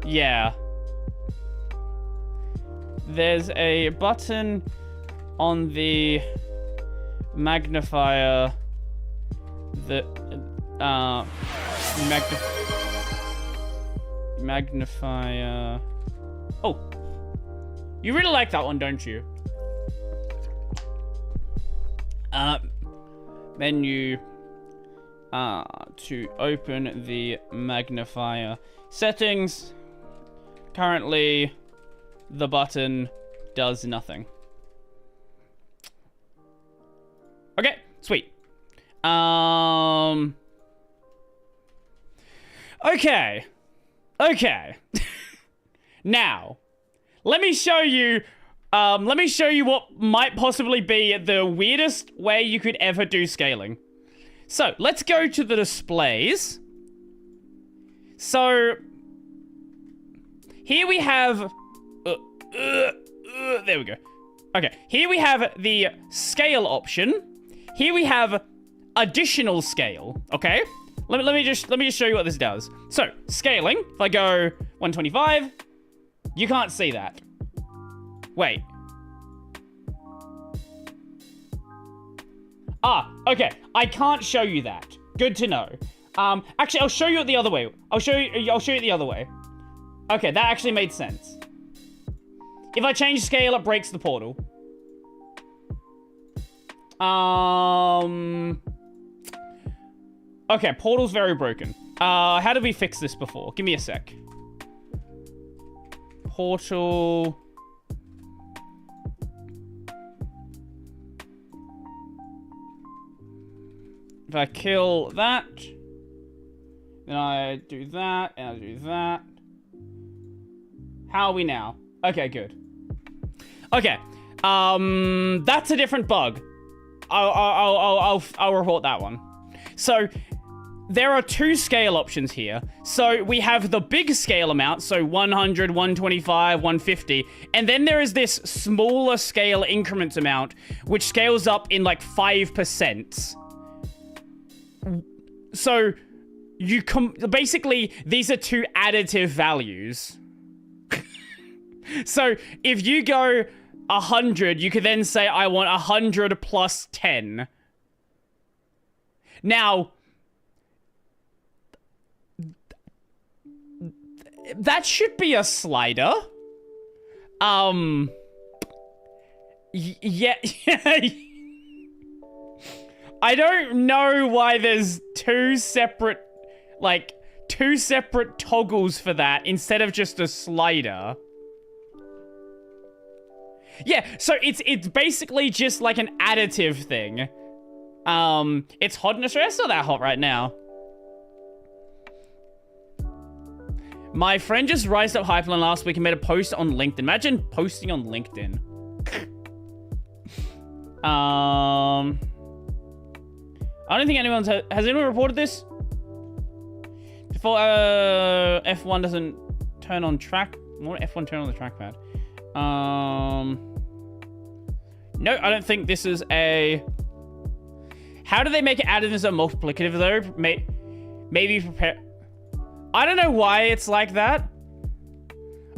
A: Yeah. There's a button on the magnifier that magnifier. Oh, you really like that one, don't you? Menu to open the magnifier settings. Currently, the button does nothing. Okay, sweet. Okay. Now, let me show you what might possibly be the weirdest way you could ever do scaling. So, let's go to the displays. So, here we have... there we go. Okay, here we have the scale option. Here we have additional scale, okay? Let me just show you what this does. So, scaling, if I go 125, you can't see that. Wait. Ah, okay. I can't show you that. Good to know. Actually, I'll show you it the other way. I'll show you it the other way. Okay, that actually made sense. If I change scale, it breaks the portal. Okay, portal's very broken. How did we fix this before? Give me a sec. Portal... If I kill that, then I do that, and I do that. How are we now? Okay, good. Okay, that's a different bug. I'll report that one. So, there are two scale options here. So, we have the big scale amount, so 100, 125, 150, and then there is this smaller scale increments amount, which scales up in like 5%. So, basically, these are two additive values. So, if you go 100, you could then say, I want 100 plus 10. Now, that should be a slider. Yeah. I don't know why there's two separate toggles for that instead of just a slider. Yeah, so it's basically just like an additive thing. It's hot in Australia. It's not that hot right now. My friend just rised up Hyperland last week and made a post on LinkedIn. Imagine posting on LinkedIn. I don't think anyone's... Has anyone reported this? Before F1 doesn't turn on track... Won't F1 turn on the trackpad? No, I don't think this is a... How do they make it additives or multiplicative though? Maybe prepare... I don't know why it's like that.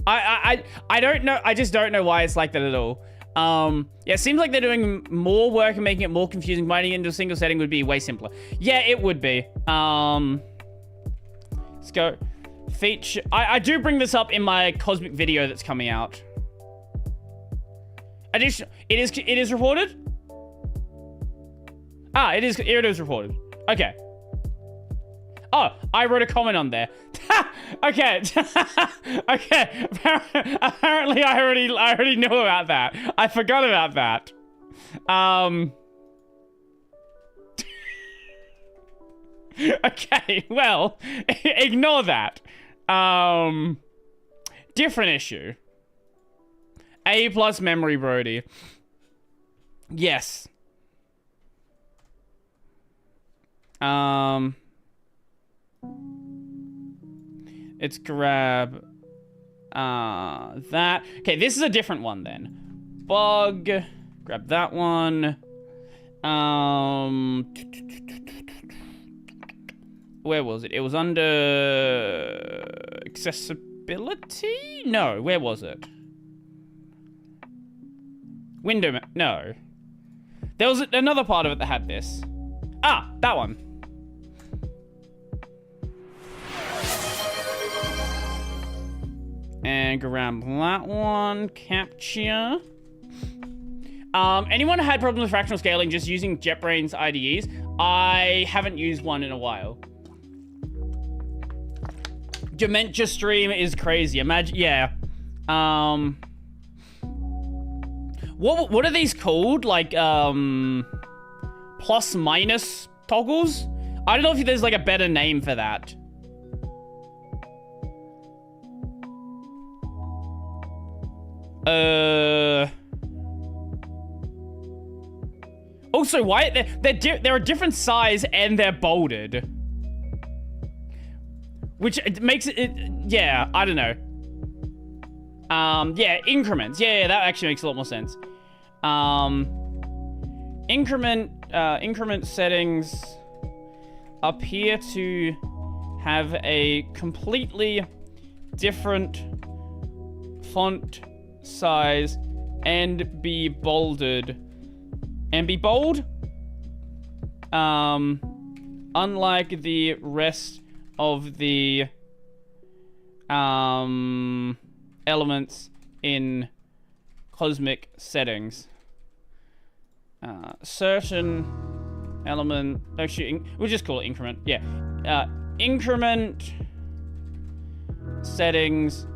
A: I don't know. I just don't know why it's like that at all. Yeah, it seems like they're doing more work and making it more confusing. Binding it into a single setting would be way simpler. Yeah, it would be. Let's go. Feature. I do bring this up in my Cosmic video that's coming out. It is reported? Ah, it is reported. Okay. Oh, I wrote a comment on there. Okay. Okay. Apparently I already knew about that. I forgot about that. Okay, well, ignore that. Different issue. A plus memory, Brodie. Yes. Let's grab that. Okay, this is a different one then. Bug. Grab that one. Where was it? It was under accessibility? No, where was it? Window. No. There was another part of it that had this. Ah, that one. And grab that one. Capture. Anyone had problems with fractional scaling just using JetBrains IDEs? I haven't used one in a while. Dementia stream is crazy. Imagine, yeah. What are these called? Like, plus minus toggles? I don't know if there's like a better name for that. Also, why they're a different size and they're bolded, which makes it yeah, I don't know. Yeah, increments. Yeah, that actually makes a lot more sense. Increment settings appear to have a completely different font size and be bolded. And be bold? Unlike the rest of the elements in Cosmic settings. Certain element, actually, we'll just call it increment. Yeah. Increment settings,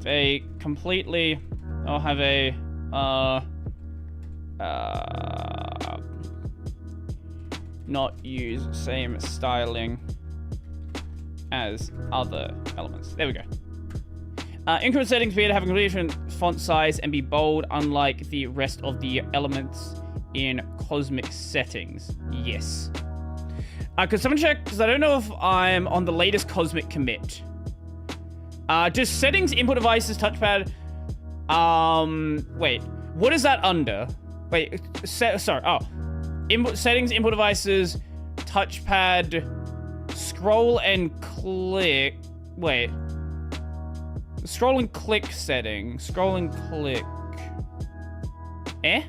A: they completely, I'll have a, not use same styling as other elements. There we go. Increment settings appear to have a completely different font size and be bold, unlike the rest of the elements in Cosmic settings. Yes. Could someone check? Because I don't know if I'm on the latest Cosmic commit. Just settings, input devices, touchpad. Wait. What is that under? Wait. Sorry. Oh. Input settings, input devices, touchpad, scroll and click. Wait. Scroll and click setting. Scroll and click. Eh?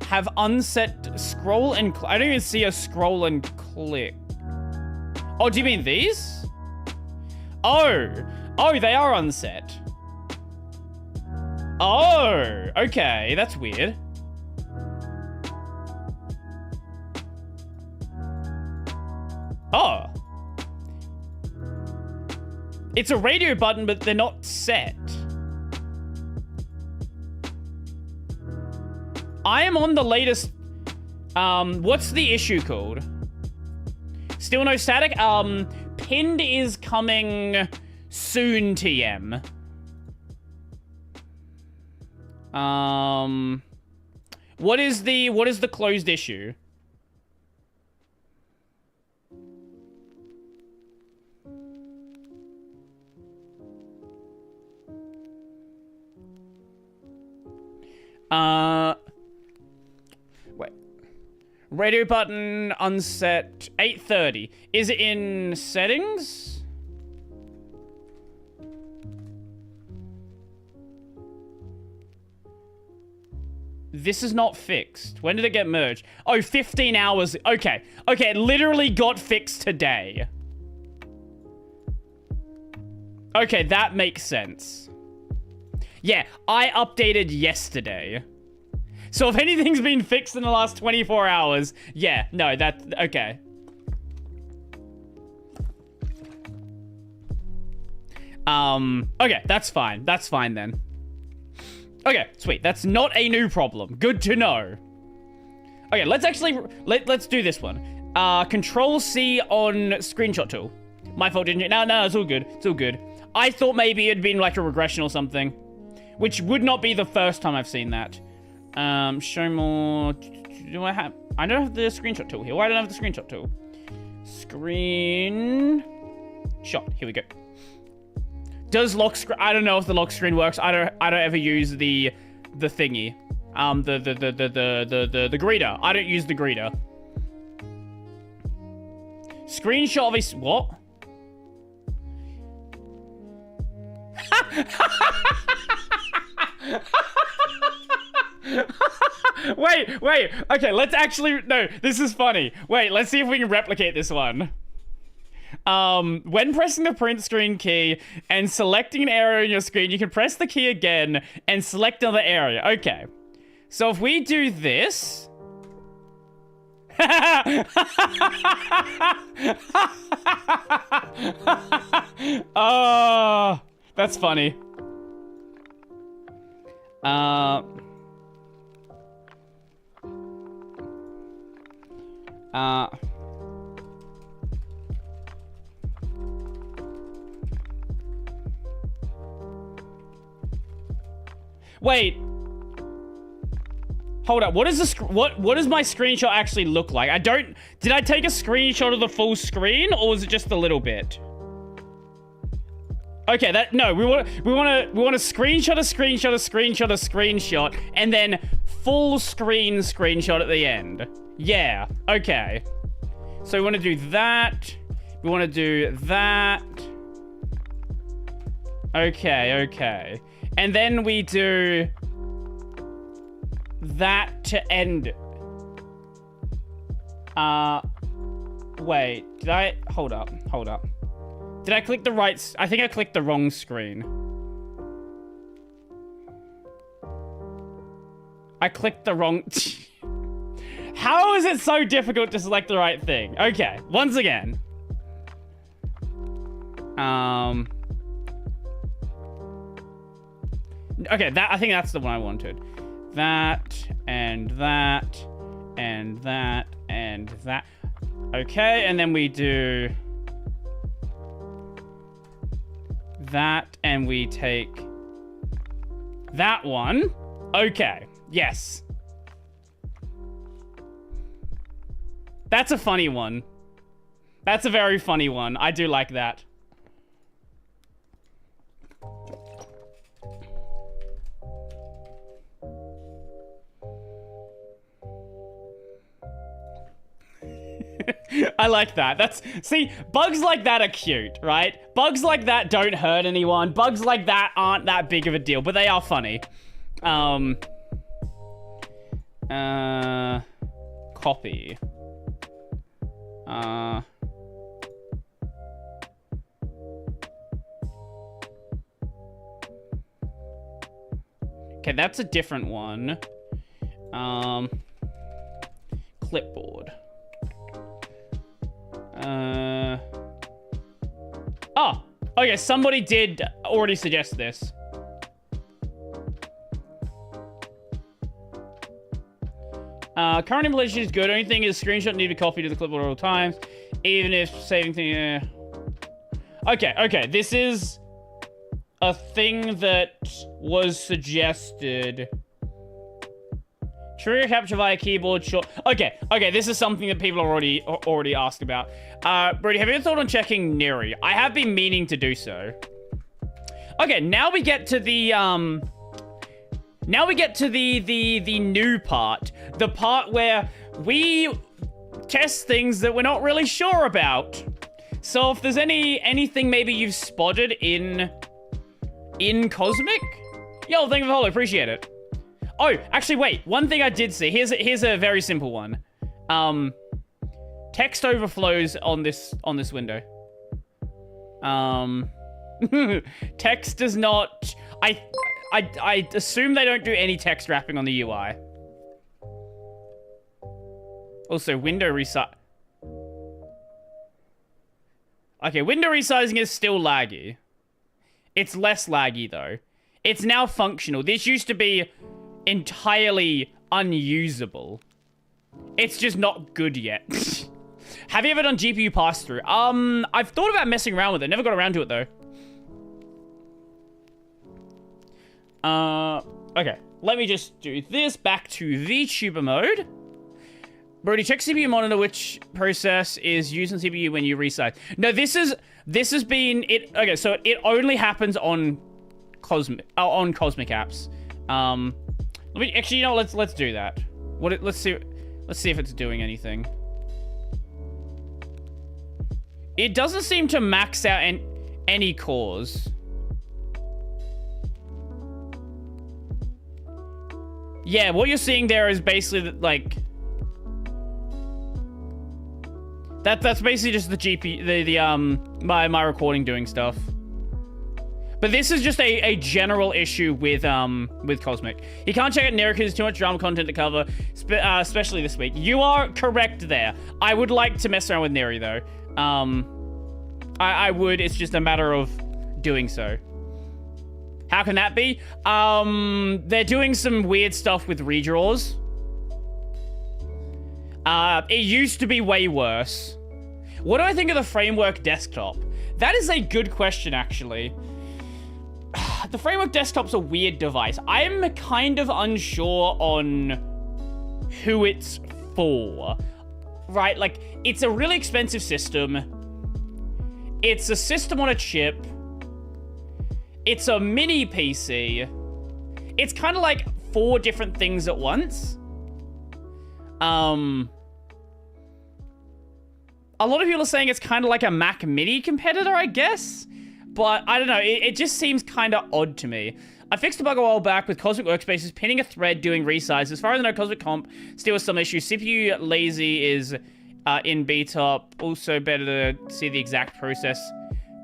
A: Have unset scroll and I don't even see a scroll and click. Oh, do you mean these? Oh. Oh, they are unset. Oh, okay. That's weird. It's a radio button, but they're not set. I am on the latest... what's the issue called? Still no static? Pinned is coming soon, TM. What is the closed issue? Wait. Radio button unset 8:30. Is it in settings? This is not fixed. When did it get merged? Oh, 15 hours. Okay. Okay, it literally got fixed today. Okay, that makes sense. Yeah, I updated yesterday. So if anything's been fixed in the last 24 hours, yeah, no, okay. Okay, that's fine. That's fine then. Okay, sweet. That's not a new problem. Good to know. Okay, let's actually, let's do this one. Control C on screenshot tool. My fault, didn't you? No, it's all good. It's all good. I thought maybe it'd been like a regression or something, which would not be the first time I've seen that. Show more. Do I don't have the screenshot tool here. Why don't I have the screenshot tool? Screen shot. Here we go. Does lock screen? I don't know if the lock screen works. I don't ever use the thingy. The greeter. I don't use the greeter. Screenshot of a what? Wait. Okay, let's actually... No, this is funny. Wait, let's see if we can replicate this one. When pressing the print screen key and selecting an area on your screen, you can press the key again and select another area. Okay. So if we do this... Oh, that's funny. Wait. Hold up. What does my screenshot actually look like? Did I take a screenshot of the full screen, or was it just a little bit? Okay, we want a screenshot, and then full screen screenshot at the end. Yeah, okay. So we want to do that. We want to do that. Okay. And then we do that to end. Wait, hold up. Did I click the right? I think I clicked the wrong screen. I clicked the wrong... How is it so difficult to select the right thing? Okay, once again. Okay, I think that's the one I wanted. That, and that, and that, and that. Okay, and then we do... that, and we take that one. Okay, yes. That's a funny one. That's a very funny one. I do like that. I like that. See, bugs like that are cute, right? Bugs like that don't hurt anyone. Bugs like that aren't that big of a deal, but they are funny. Copy. Okay, that's a different one. Clipboard. Oh, Okay, somebody did already suggest this. Current implementation is good. Only thing is screenshot need to be copied to the clipboard at all times. Even if saving thing... Okay. This is a thing that was suggested. True capture via keyboard, short... Okay, this is something that people already asked about. Brodie, have you ever thought on checking Neri? I have been meaning to do so. Okay, now we get to the, the new part. The part where we test things that we're not really sure about. So if there's anything maybe you've spotted in Cosmic, yo, thank you for the follow, appreciate it. Oh, actually, wait. One thing I did see. Here's a very simple one. Text overflows on this window. Text does not. I assume they don't do any text wrapping on the UI. Also, window resize. Okay, window resizing is still laggy. It's less laggy though. It's now functional. This used to be entirely unusable. It's just not good yet. Have you ever done GPU pass-through? I've thought about messing around with it. Never got around to it, though. Okay. Let me just do this. Back to Vtuber mode. Brodie, check CPU monitor which process is using CPU when you resize. No, this has been... Okay, so it only happens on Cosmic apps. Actually, you know, let's do that. Let's see if it's doing anything. It doesn't seem to max out any cores. Yeah, what you're seeing there is basically like that's basically just the GP my recording doing stuff. But this is just a general issue with Cosmic. You can't check out Nero because there's too much drama content to cover, especially this week. You are correct there. I would like to mess around with Neri though. I would. It's just a matter of doing so. How can that be? They're doing some weird stuff with redraws. It used to be way worse. What do I think of the Framework desktop? That is a good question, actually. The Framework desktop's a weird device. I'm kind of unsure on who it's for. Right? Like, it's a really expensive system. It's a system on a chip. It's a mini PC. It's kind of like 4 different things at once. A lot of people are saying it's kind of like a Mac Mini competitor, I guess. But I don't know. It just seems kind of odd to me. I fixed a bug a while back with Cosmic Workspaces, pinning a thread, doing resize. As far as I know, Cosmic Comp still has some issues. CPU lazy is in beta. Also better to see the exact process.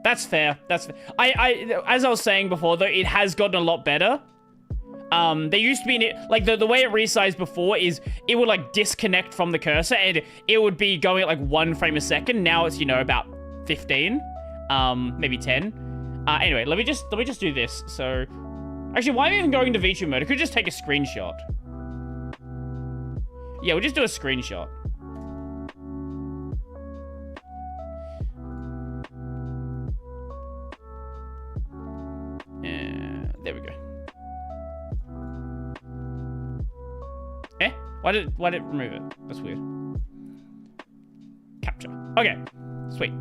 A: That's fair. That's fair. As I was saying before, though, it has gotten a lot better. There used to be, like, the way it resized before is it would, like, disconnect from the cursor and it would be going at, like, 1 frame a second. Now it's, you know, about 15, maybe 10. Anyway, let me just do this. So, actually, why am I even going to Vtuber mode? I could just take a screenshot. Yeah, we'll just do a screenshot. There we go. Why did it remove it? That's weird. Capture. Okay. Sweet.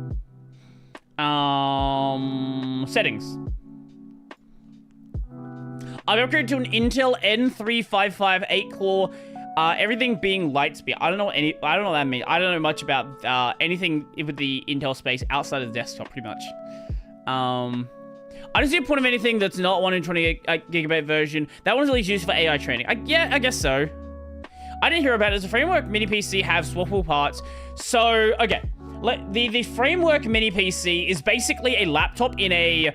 A: Settings. I've upgraded to an Intel N3558 8-core. Everything being light speed. I don't know what that means. I don't know much about anything with the Intel space outside of the desktop, pretty much. I don't see a point of anything that's not 120 gigabyte version. That one's at least used for AI training. Yeah, I guess so. I didn't hear about it. Does the Framework Mini PC have swappable parts? So, okay. The Framework Mini PC is basically a laptop in a is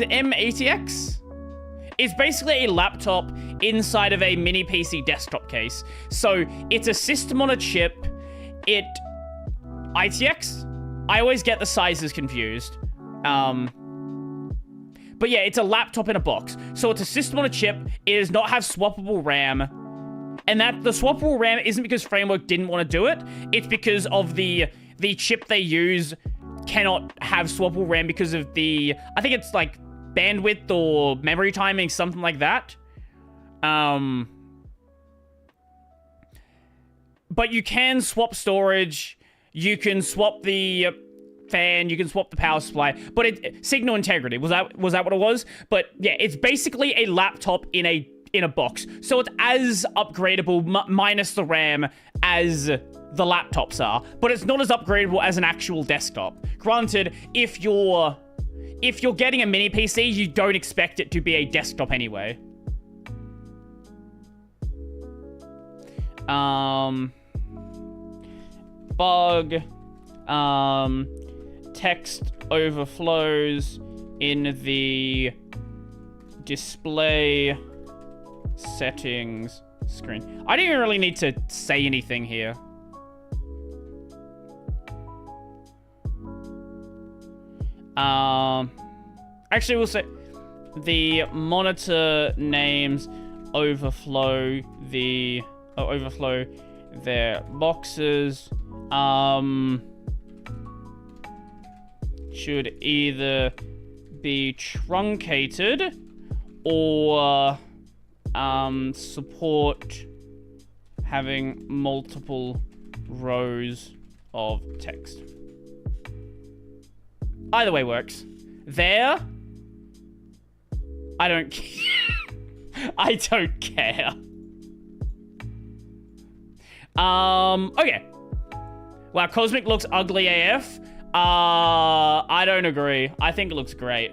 A: it M80X? It's basically a laptop inside of a mini PC desktop case. So, it's a system on a chip. ITX? I always get the sizes confused. But yeah, it's a laptop in a box. So it's a system on a chip. It does not have swappable RAM. And that the swappable RAM isn't because Framework didn't want to do it. It's because of the chip they use cannot have swappable RAM because of the, I think it's like bandwidth or memory timing, something like that. But you can swap storage. You can swap the fan, you can swap the power supply, but signal integrity, was that what it was? But yeah, it's basically a laptop in a box. So it's as upgradable minus the RAM as the laptops are, but it's not as upgradable as an actual desktop. Granted, if you're getting a mini PC, you don't expect it to be a desktop anyway. Bug. Text overflows in the display settings screen. I don't even really need to say anything here. Actually, we'll say the monitor names overflow their boxes. Should either be truncated or support having multiple rows of text. Either way works. There, I don't care. I don't care. Okay. Wow, Cosmic looks ugly AF. I don't agree. I think it looks great.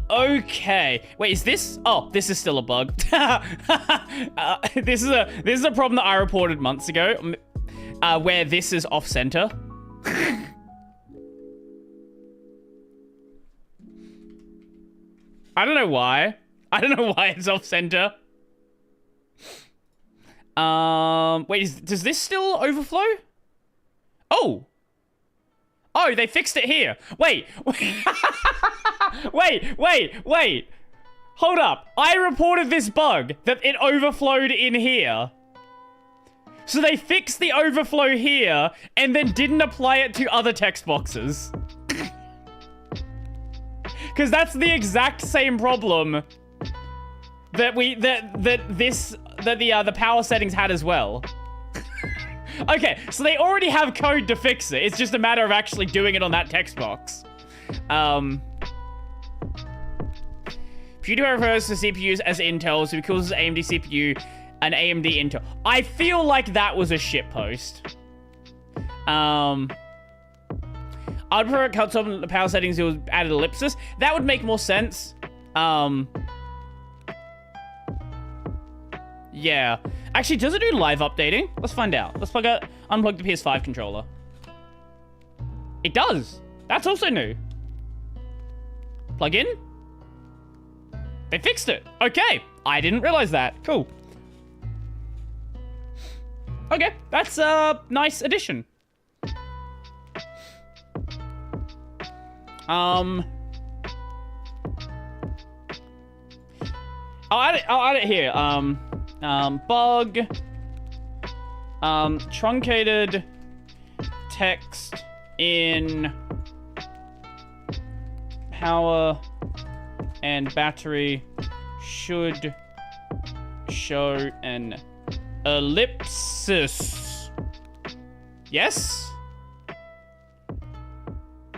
A: Okay. Wait, is this? Oh, this is still a bug. This is a problem that I reported months ago, where this is off center. I don't know why. I don't know why it's off center. Wait, does this still overflow? Oh, they fixed it here. Wait. Wait. Hold up. I reported this bug that it overflowed in here. So they fixed the overflow here and then didn't apply it to other text boxes. Because that's the exact same problem that the power settings had as well. Okay, so they already have code to fix it. It's just a matter of actually doing it on that text box. Vtuber refers to CPUs as Intel, so he calls his AMD CPU an AMD Intel. I feel like that was a shitpost. I'd prefer it cuts off the power settings, it was added ellipsis. That would make more sense. Yeah. Actually, does it do live updating? Let's find out. Let's unplug the PS5 controller. It does. That's also new. Plug in. They fixed it. Okay. I didn't realize that. Cool. Okay. That's a nice addition. I'll add it here. Bug. Truncated text in power and battery should show an ellipsis. Yes?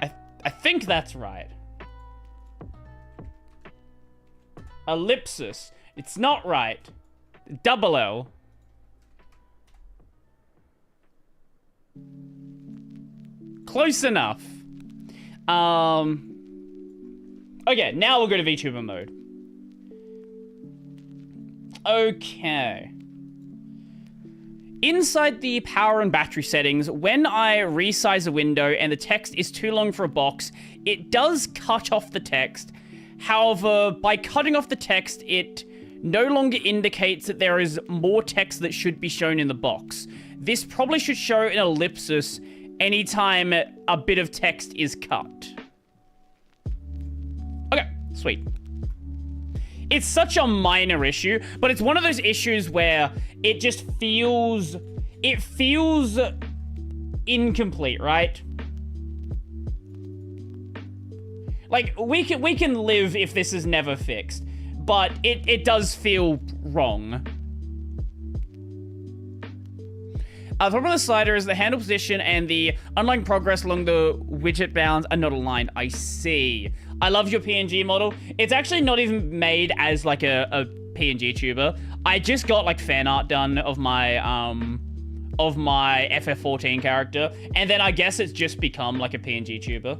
A: I think that's right. Ellipsis. It's not right. Double L. Close enough. Okay, now we'll go to VTuber mode. Okay. Inside the power and battery settings, when I resize a window and the text is too long for a box, it does cut off the text. However, by cutting off the text, it no longer indicates that there is more text that should be shown in the box. This probably should show an ellipsis anytime a bit of text is cut. Okay, sweet. It's such a minor issue, but it's one of those issues where it just feels... It feels incomplete, right? Like, we can live if this is never fixed, but it does feel wrong. The problem with the slider is the handle position and the underlying progress along the widget bounds are not aligned. I see. I love your PNG model. It's actually not even made as like a PNG tuber. I just got like fan art done of my FF14 character, and then I guess it's just become like a PNG tuber.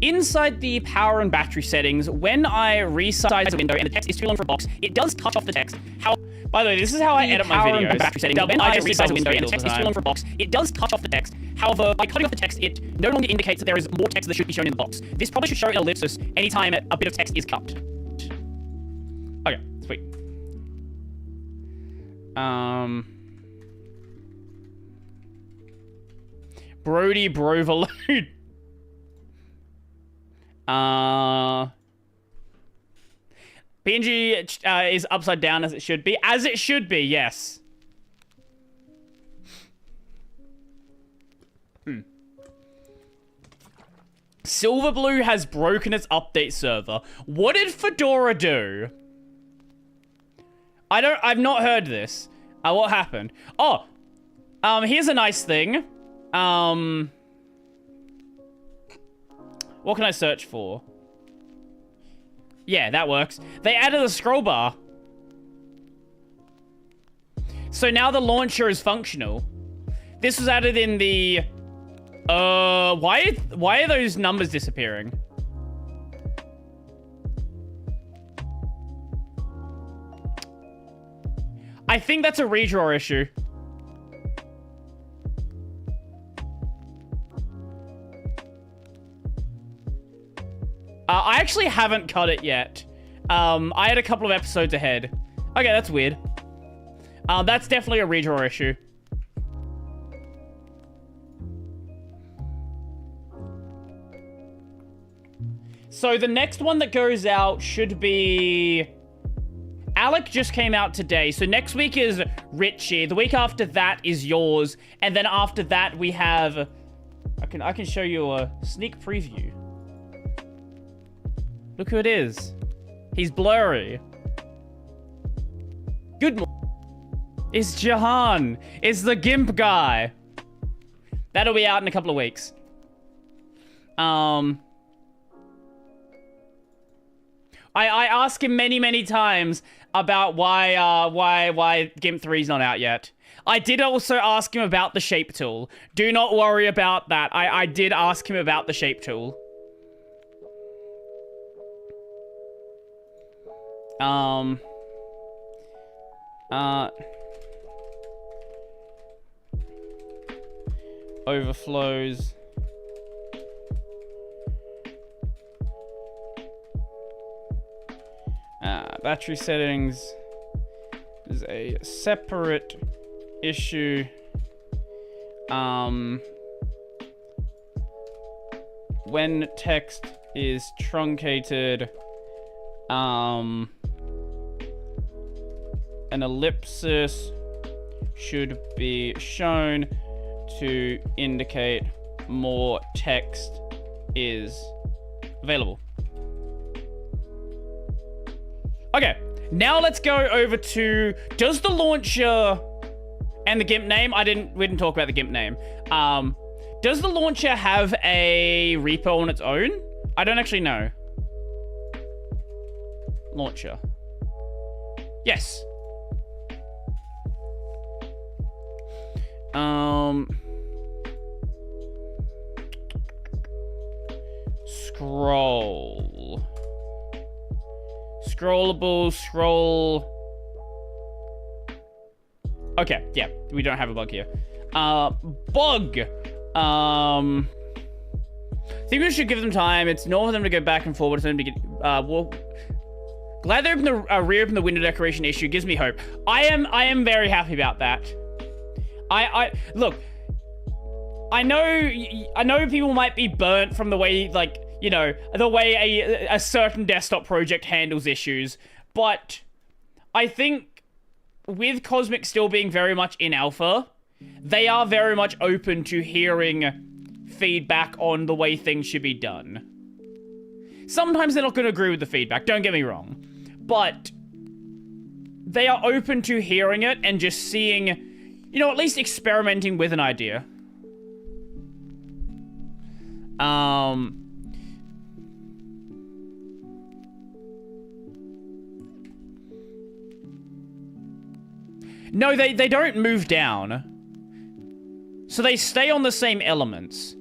A: Inside the power and battery settings, when I resize a window and the text is too long for a box, it does touch off the text. By the way, this is how I edit my videos. And battery settings, when I resize a window and the text is too long for a box, it does touch off the text. However, by cutting off the text, it no longer indicates that there is more text that should be shown in the box. This probably should show an ellipsis anytime a bit of text is cut. Okay, sweet. Brodie Broverload. PNG is upside down as it should be. As it should be, yes. Silverblue has broken its update server. What did Fedora do? I've not heard this. What happened? Oh, here's a nice thing. What can I search for? Yeah, that works. They added a scroll bar. So now the launcher is functional. This was added in the... why are those numbers disappearing? I think that's a redraw issue. I actually haven't cut it yet. I had a couple of episodes ahead. Okay, that's weird. That's definitely a redraw issue. So the next one that goes out should be... Alec just came out today. So next week is Richie. The week after that is yours. And then after that we have... I can show you a sneak preview. Look who it is. He's blurry. Good morning. It's Jahan. It's the GIMP guy. That'll be out in a couple of weeks. I ask him many times about why GIMP 3's not out yet. I did also ask him about the shape tool. Do not worry about that. I did ask him about the shape tool. Overflows. Battery settings is a separate issue. When text is truncated, an ellipsis should be shown to indicate more text is available. Okay, now let's go over to, does the launcher and the GIMP name, we didn't talk about the GIMP name. Does the launcher have a repo on its own? I don't actually know. Launcher. Yes. Scroll. Scrollable, scroll. Okay, yeah, we don't have a bug here. Bug. I think we should give them time. It's normal for them to go back and forward for them to get... glad they reopened the window decoration issue. Gives me hope. I am very happy about that. Look, I know people might be burnt from the way, like, you know, the way a certain desktop project handles issues, but I think with Cosmic still being very much in alpha, they are very much open to hearing feedback on the way things should be done. Sometimes they're not going to agree with the feedback, don't get me wrong, but they are open to hearing it and just seeing, you know, at least experimenting with an idea. No, they don't move down. So they stay on the same elements.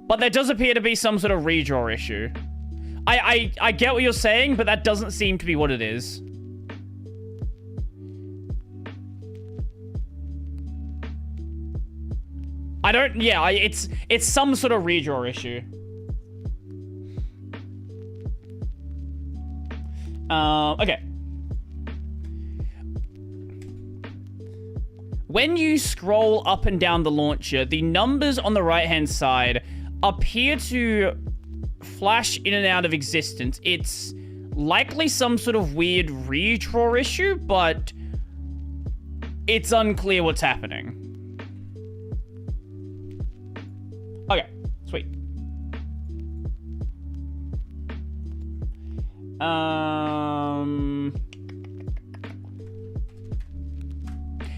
A: But there does appear to be some sort of redraw issue. I get what you're saying, but that doesn't seem to be what it is. It's some sort of redraw issue. Okay. When you scroll up and down the launcher, the numbers on the right-hand side appear to flash in and out of existence. It's likely some sort of weird redraw issue, but it's unclear what's happening. Okay, sweet.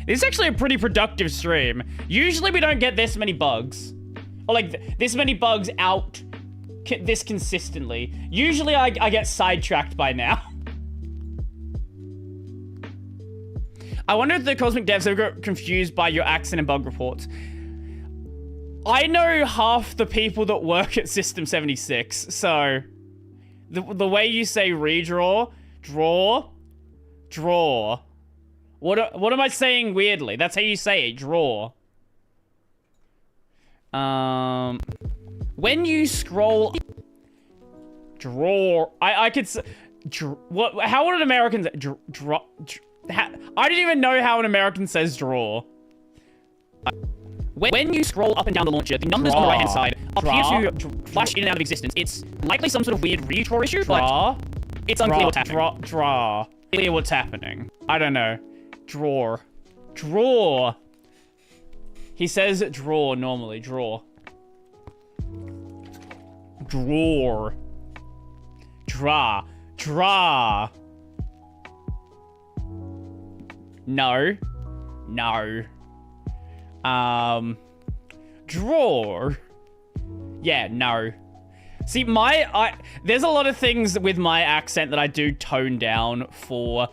A: This is actually a pretty productive stream. Usually we don't get this many bugs. Or like this many bugs out this consistently. Usually I get sidetracked by now. I wonder if the Cosmic devs ever got confused by your accent and bug reports. I know half the people that work at System 76, so the way you say redraw, draw. What am I saying weirdly? That's how you say it, draw. When you scroll, draw. I could say, what? How would an American draw? I don't even know how an American says draw. When you scroll up and down the launcher, the numbers on the right-hand side appear to flash in and out of existence. It's likely some sort of weird redraw issue, but it's unclear what's happening. Clear what's happening. I don't know. Draw. He says draw normally. Draw. No. Draw. Yeah, no. See, there's a lot of things with my accent that I do tone down for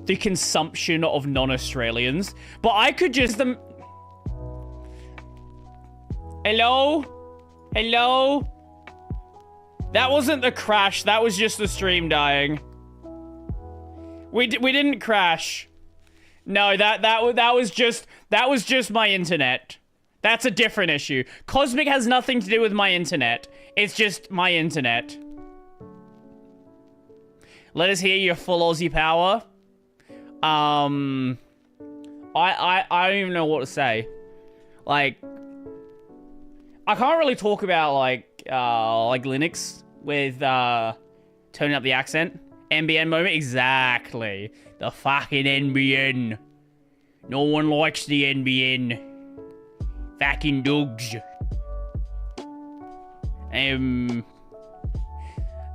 A: the consumption of non-Australians, but I could just Hello? That wasn't the crash, that was just the stream dying. We didn't crash. No, that was just my internet. That's a different issue. Cosmic has nothing to do with my internet. It's just my internet. Let us hear your full Aussie power. I don't even know what to say. Like, I can't really talk about like Linux with turning up the accent. NBN moment, exactly. The fucking NBN. No one likes the NBN. Fucking dogs.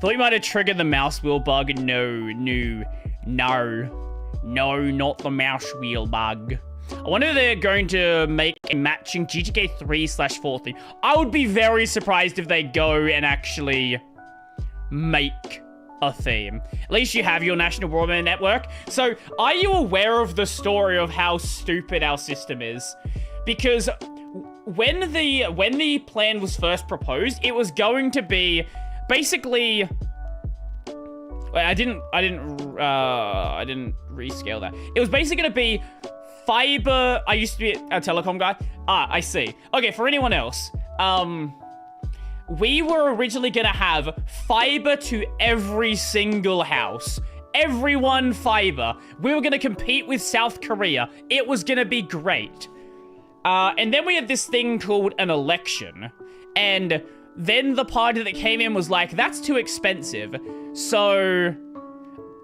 A: Thought you might have triggered the mouse wheel bug. No, not the mouse wheel bug. I wonder if they're going to make a matching GTK 3/4 thing. I would be very surprised if they go and actually make a theme. At least you have your national broadband network. So, are you aware of the story of how stupid our system is? Because when the plan was first proposed, it was going to be basically. Wait, I didn't rescale that. It was basically going to be fiber. I used to be a telecom guy. Ah, I see. Okay, for anyone else, we were originally gonna have fiber to every single house. Everyone fiber. We were gonna compete with South Korea. It was gonna be great. And then we had this thing called an election. And then the party that came in was like, that's too expensive. So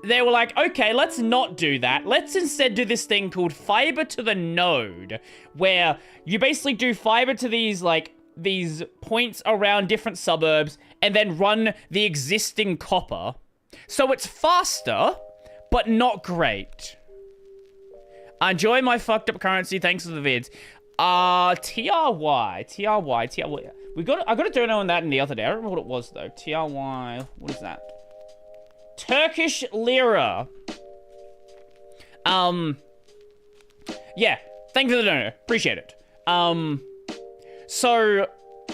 A: they were like, okay, let's not do that. Let's instead do this thing called fiber to the node, where you basically do fiber to these, like, these points around different suburbs and then run the existing copper. So it's faster, but not great. Enjoy my fucked up currency. Thanks for the vids. TRY. I got a dono on that in the other day. I don't remember what it was though. TRY. What is that? Turkish lira. Yeah. Thank you for the dono. Appreciate it. So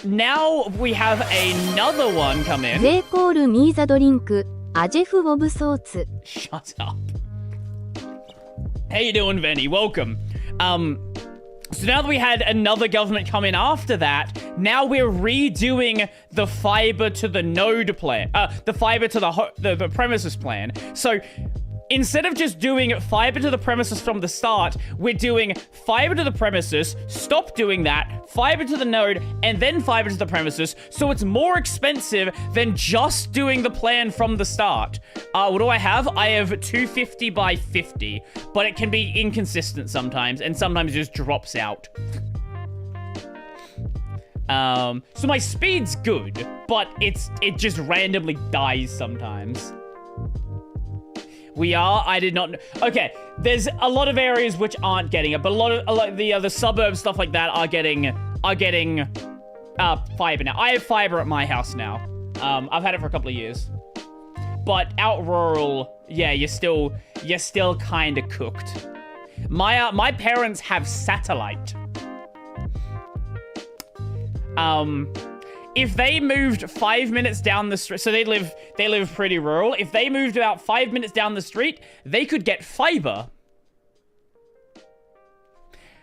A: now we have another one come in.
C: They call me the drink, a Jeff of sorts.
A: Shut up. How you doing, Venny? Welcome. So now that we had another government come in after that, now we're redoing the fiber to the node plan, the fiber to the premises plan. So instead of just doing fiber to the premises from the start, we're doing fiber to the premises, stop doing that, fiber to the node, and then fiber to the premises. So it's more expensive than just doing the plan from the start. What do I have? I have 250 by 50, but it can be inconsistent sometimes, and sometimes it just drops out. So my speed's good, but it just randomly dies sometimes. I did not know. Okay, there's a lot of areas which aren't getting it, but a lot of the other suburbs, stuff like that, are getting fiber now. I have fiber at my house now. I've had it for a couple of years. But out rural, yeah, you're still kind of cooked. My parents have satellite. If they moved 5 minutes down the street, so they live pretty rural. If they moved about 5 minutes down the street, they could get fiber.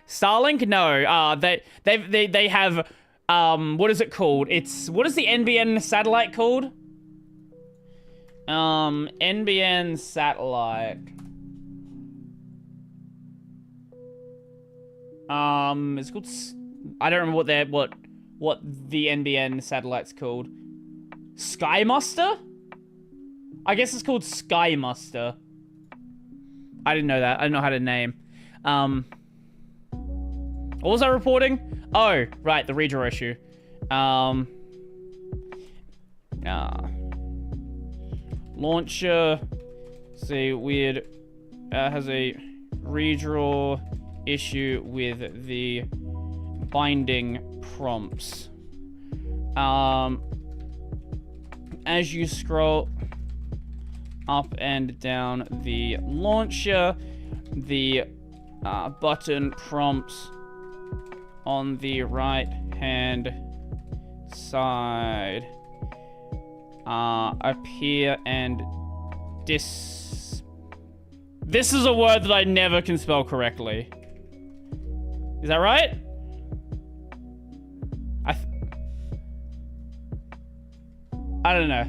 A: Starlink? No. They have, what is it called? What is the NBN satellite called? NBN satellite. It's called, I don't remember what the NBN satellite's called. Sky Muster? I guess it's called Sky Muster. I didn't know that. I don't know how to name. What was I reporting? Oh, right, the redraw issue. Launcher. See, weird. Has a redraw issue with the binding prompts. As you scroll up and down the launcher, the button prompts on the right hand side appear and this is a word that I never can spell correctly. Is that right? I don't know.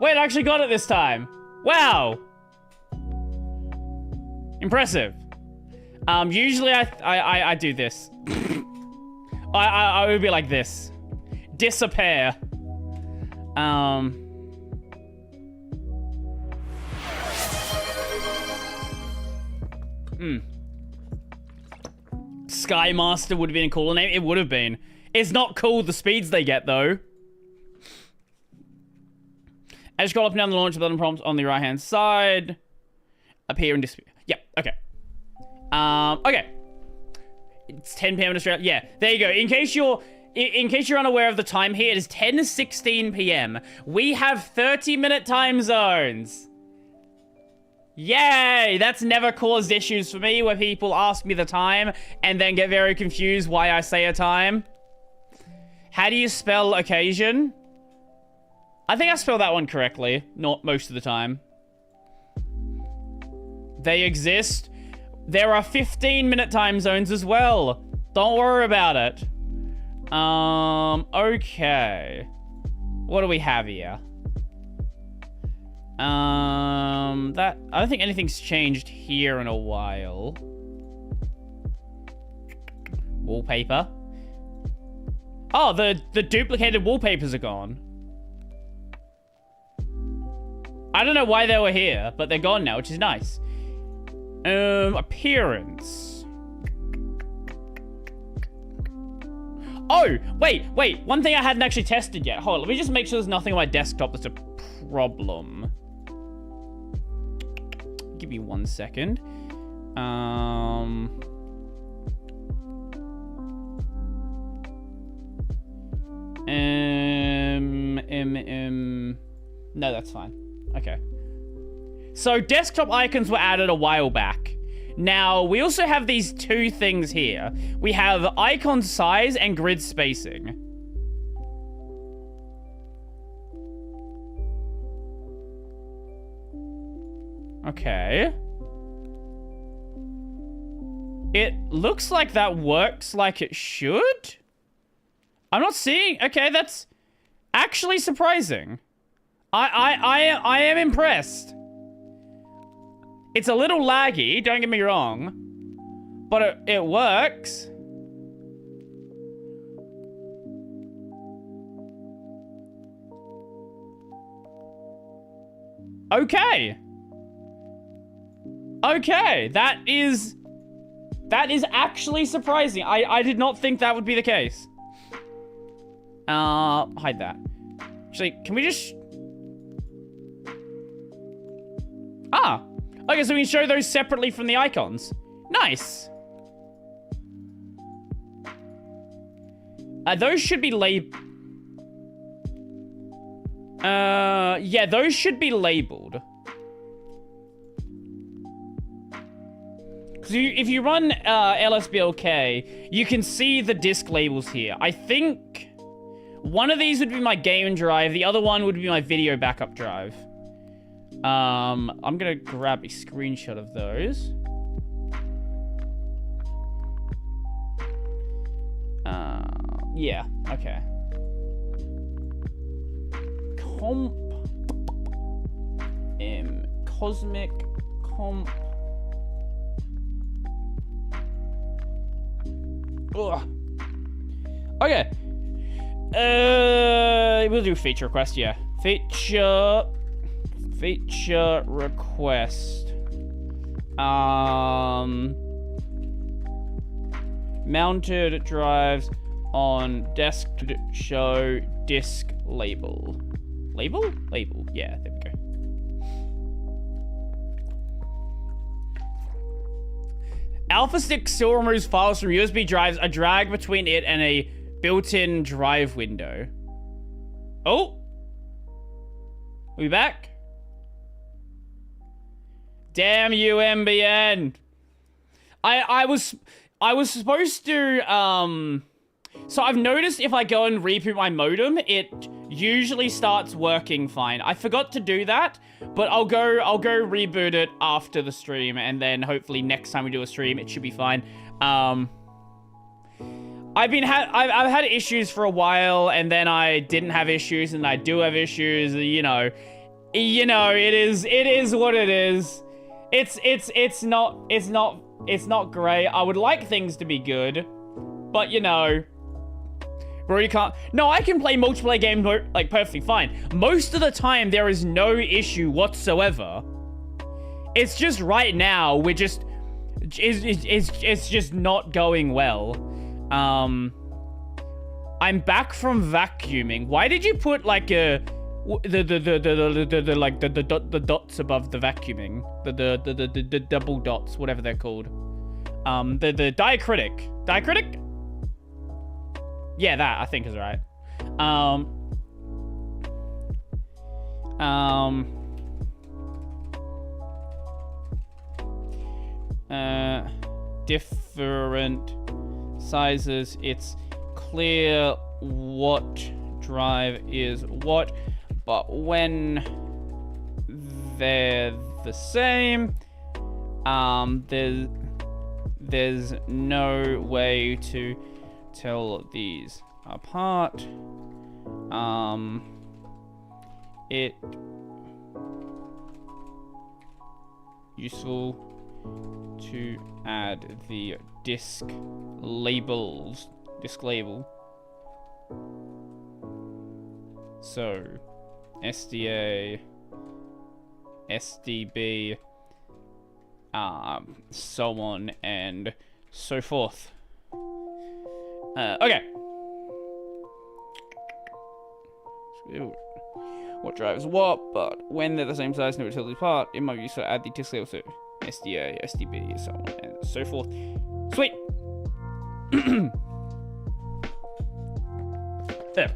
A: Wait, I actually got it this time. Wow. Impressive. Usually I do this. I would be like this. Disappear. Sky Master would have been a cooler name. It would have been. It's not cool the speeds they get though. As you scroll up and down the launcher button prompts on the right hand side, appear and disappear. Yep. Okay. Okay. It's 10 p.m. in Australia. Yeah. There you go. In case you're unaware of the time here, it is 10:16 p.m. We have 30-minute time zones. Yay! That's never caused issues for me where people ask me the time and then get very confused why I say a time. How do you spell occasion? I think I spelled that one correctly. Not most of the time. They exist. There are 15-minute time zones as well. Don't worry about it. Okay. What do we have here? I don't think anything's changed here in a while. Wallpaper. Oh, the duplicated wallpapers are gone. I don't know why they were here, but they're gone now, which is nice. Appearance. Oh, wait. One thing I hadn't actually tested yet. Hold on, let me just make sure there's nothing on my desktop that's a problem. Give me 1 second. No, that's fine. Okay. So desktop icons were added a while back. Now, we also have these two things here. We have icon size and grid spacing. Okay. It looks like that works like it should. I'm not seeing... Okay, that's actually surprising. I am impressed. It's a little laggy, don't get me wrong. But it works. Okay. Okay, that is actually surprising. I did not think that would be the case. Hide that. Actually, can we just... Ah! Okay, so we can show those separately from the icons. Nice! Those should be yeah, those should be labeled. So if you run LSBLK, you can see the disk labels here. I think one of these would be my game drive. The other one would be my video backup drive. I'm gonna grab a screenshot of those. Yeah, okay. Cosmic comp. Ugh. Okay. We'll do feature request, yeah. Feature request. Mounted drives on desk to show disk label. Label? Label. Yeah, there we go. AlphaStick still removes files from USB drives, a drag between it and a built-in drive window. Oh! We back? Damn you, MBN! I was supposed to, so I've noticed if I go and reboot my modem, it usually starts working fine. I forgot to do that, but I'll go reboot it after the stream, and then hopefully next time we do a stream, it should be fine. I've had issues for a while, and then I didn't have issues, and I do have issues. You know, it is what it is. It's not great. I would like things to be good, but you know, Brodie can't. No, I can play multiplayer games like perfectly fine. Most of the time, there is no issue whatsoever. It's just right now we're just it's just not going well. I'm back from vacuuming. Why did you put like the dots above the vacuuming? The double dots, whatever they're called. The diacritic. Yeah, that I think is right. Different sizes. It's clear what drive is what, but when they're the same, There's no way to tell these apart. It useful to add the disk label. So SDA, SDB, so on and so forth. Okay. What drives what, but when they're the same size, no utility part, it might be useful to add the disk label to SDA, SDB, so on and so forth. Sweet. There.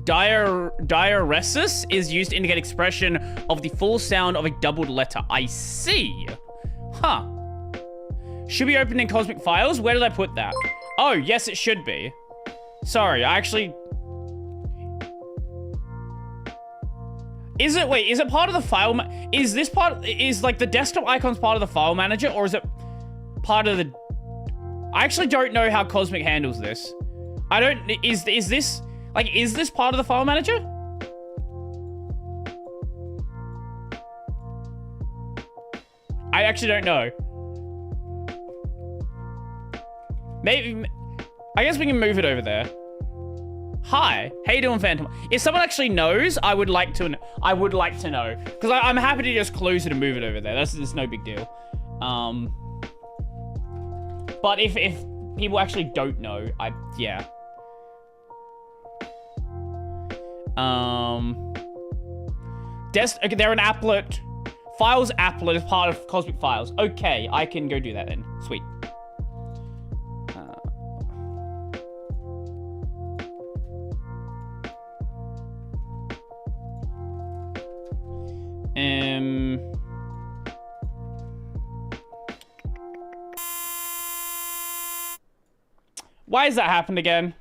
A: Diaresis is used to indicate expression of the full sound of a doubled letter. I see. Huh. Should be opened in Cosmic Files? Where did I put that? Oh, yes, it should be. Sorry, I actually... Is it, wait, is it part of the file, is this part, is like the desktop icons part of the file manager, or is it part of the, I actually don't know how Cosmic handles this. I don't, is this, like, is this part of the file manager? I actually don't know. Maybe, I guess we can move it over there. Hi, how you doing, Phantom? If someone actually knows, I would like to know. Because I'm happy to just close it and move it over there. That's no big deal. But if people actually don't know, yeah. Okay, they're an applet. Files applet is part of Cosmic Files. Okay, I can go do that then. Sweet. Why has that happened again?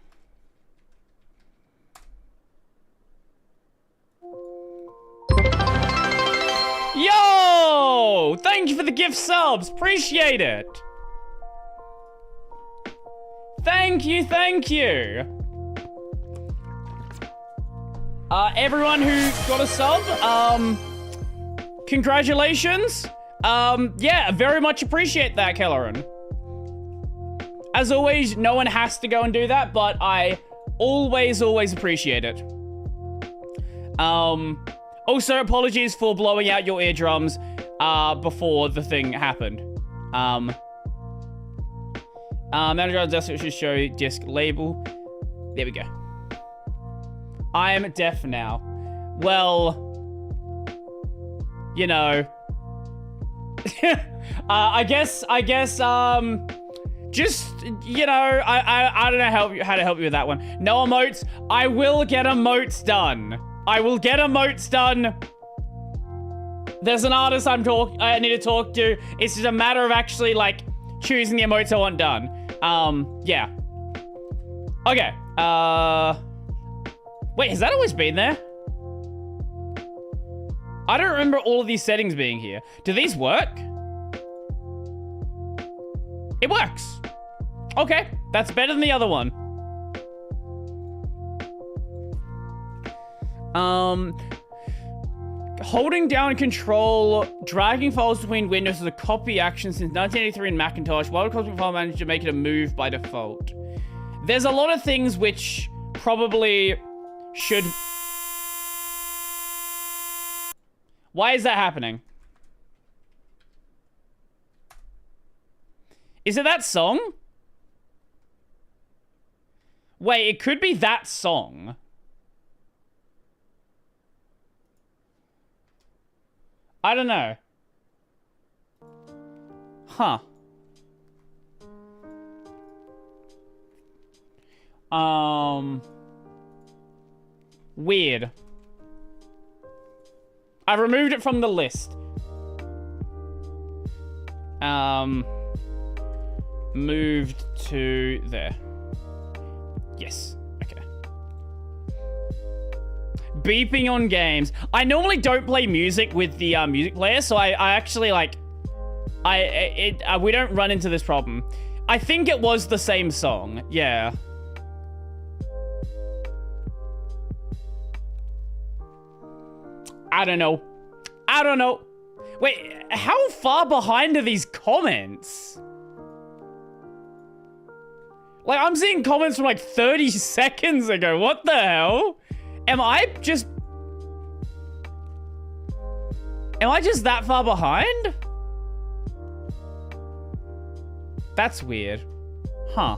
A: Yo! Thank you for the gift subs. Appreciate it. Thank you, thank you. Everyone who got a sub, congratulations. Yeah, very much appreciate that, Kelleran. As always, no one has to go and do that, but I always appreciate it. Also, apologies for blowing out your eardrums before the thing happened. Manager on desktop should show disk label. There we go. I am deaf now. Well, you know. I guess, just, you know, I don't know how to help you with that one. No emotes. I will get emotes done. I will get emotes done. There's an artist I need to talk to. It's just a matter of actually, like, choosing the emotes I want done. Yeah. Okay. Wait, has that always been there? I don't remember all of these settings being here. Do these work? It works. Okay, that's better than the other one. Holding down control, dragging files between windows is a copy action since 1983 in Macintosh. Why would Cosmic File Manager make it a move by default? There's a lot of things which probably should... Why is that happening? Is it that song? Wait, it could be that song. I don't know. Huh. Weird. I've removed it from the list. Moved to there. Yes. Okay. Beeping on games. I normally don't play music with the music player, so I actually like... we don't run into this problem. I think it was the same song. Yeah. I don't know. I don't know. Wait, how far behind are these comments? Like, I'm seeing comments from like 30 seconds ago. What the hell? Am I just that far behind? That's weird. Huh.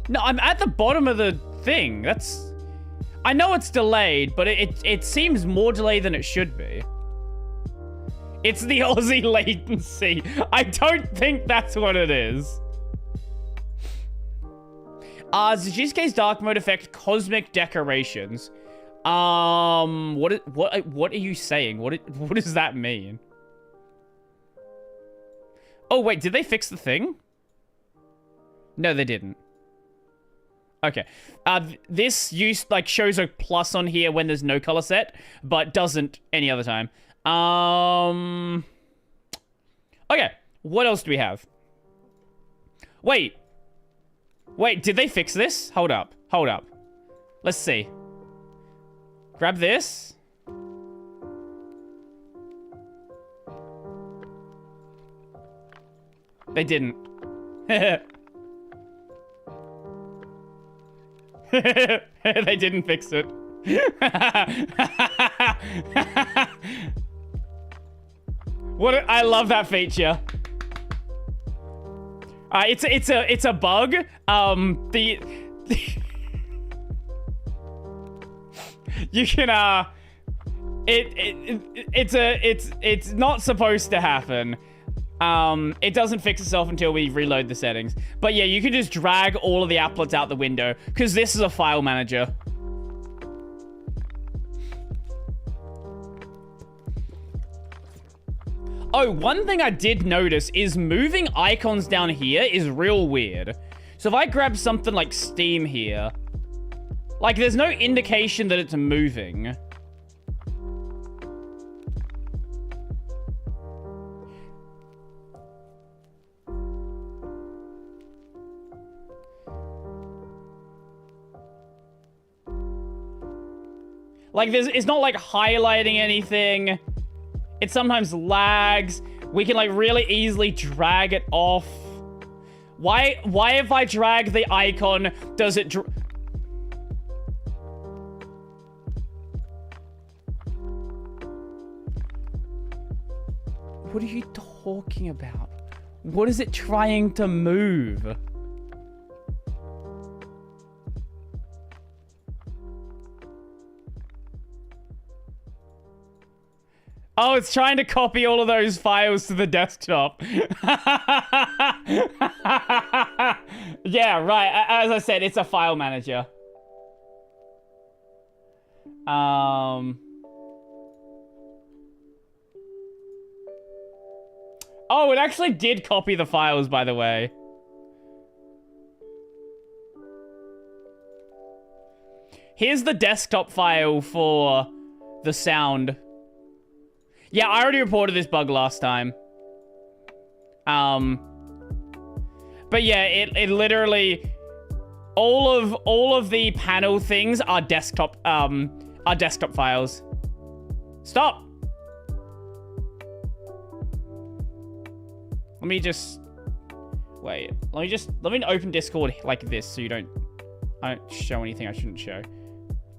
A: No, I'm at the bottom of the thing. That's... I know it's delayed, but it seems more delayed than it should be. It's the Aussie latency. I don't think that's what it is. Does the GSK's dark mode affect cosmic decorations? What are you saying? What does that mean? Oh, wait, did they fix the thing? No, they didn't. Okay. This shows a plus on here when there's no color set, but doesn't any other time. Okay. What else do we have? Wait, did they fix this? Hold up. Let's see. Grab this. They didn't. They didn't fix it. I love that feature. It's a bug. You can it's not supposed to happen. It doesn't fix itself until we reload the settings. But yeah, you can just drag all of the applets out the window because this is a file manager. Oh, one thing I did notice is moving icons down here is real weird. So if I grab something like Steam here, like there's no indication that it's moving. Like it's not like highlighting anything. It sometimes lags. We can like really easily drag it off. Why if I drag the icon, does it What are you talking about? What is it trying to move? Oh, it's trying to copy all of those files to the desktop. Yeah, right. As I said, it's a file manager. Oh, it actually did copy the files, by the way. Here's the desktop file for the sound. Yeah, I already reported this bug last time. But yeah, it literally all of the panel things are desktop files. Stop. Let me open Discord like this so I don't show anything I shouldn't show.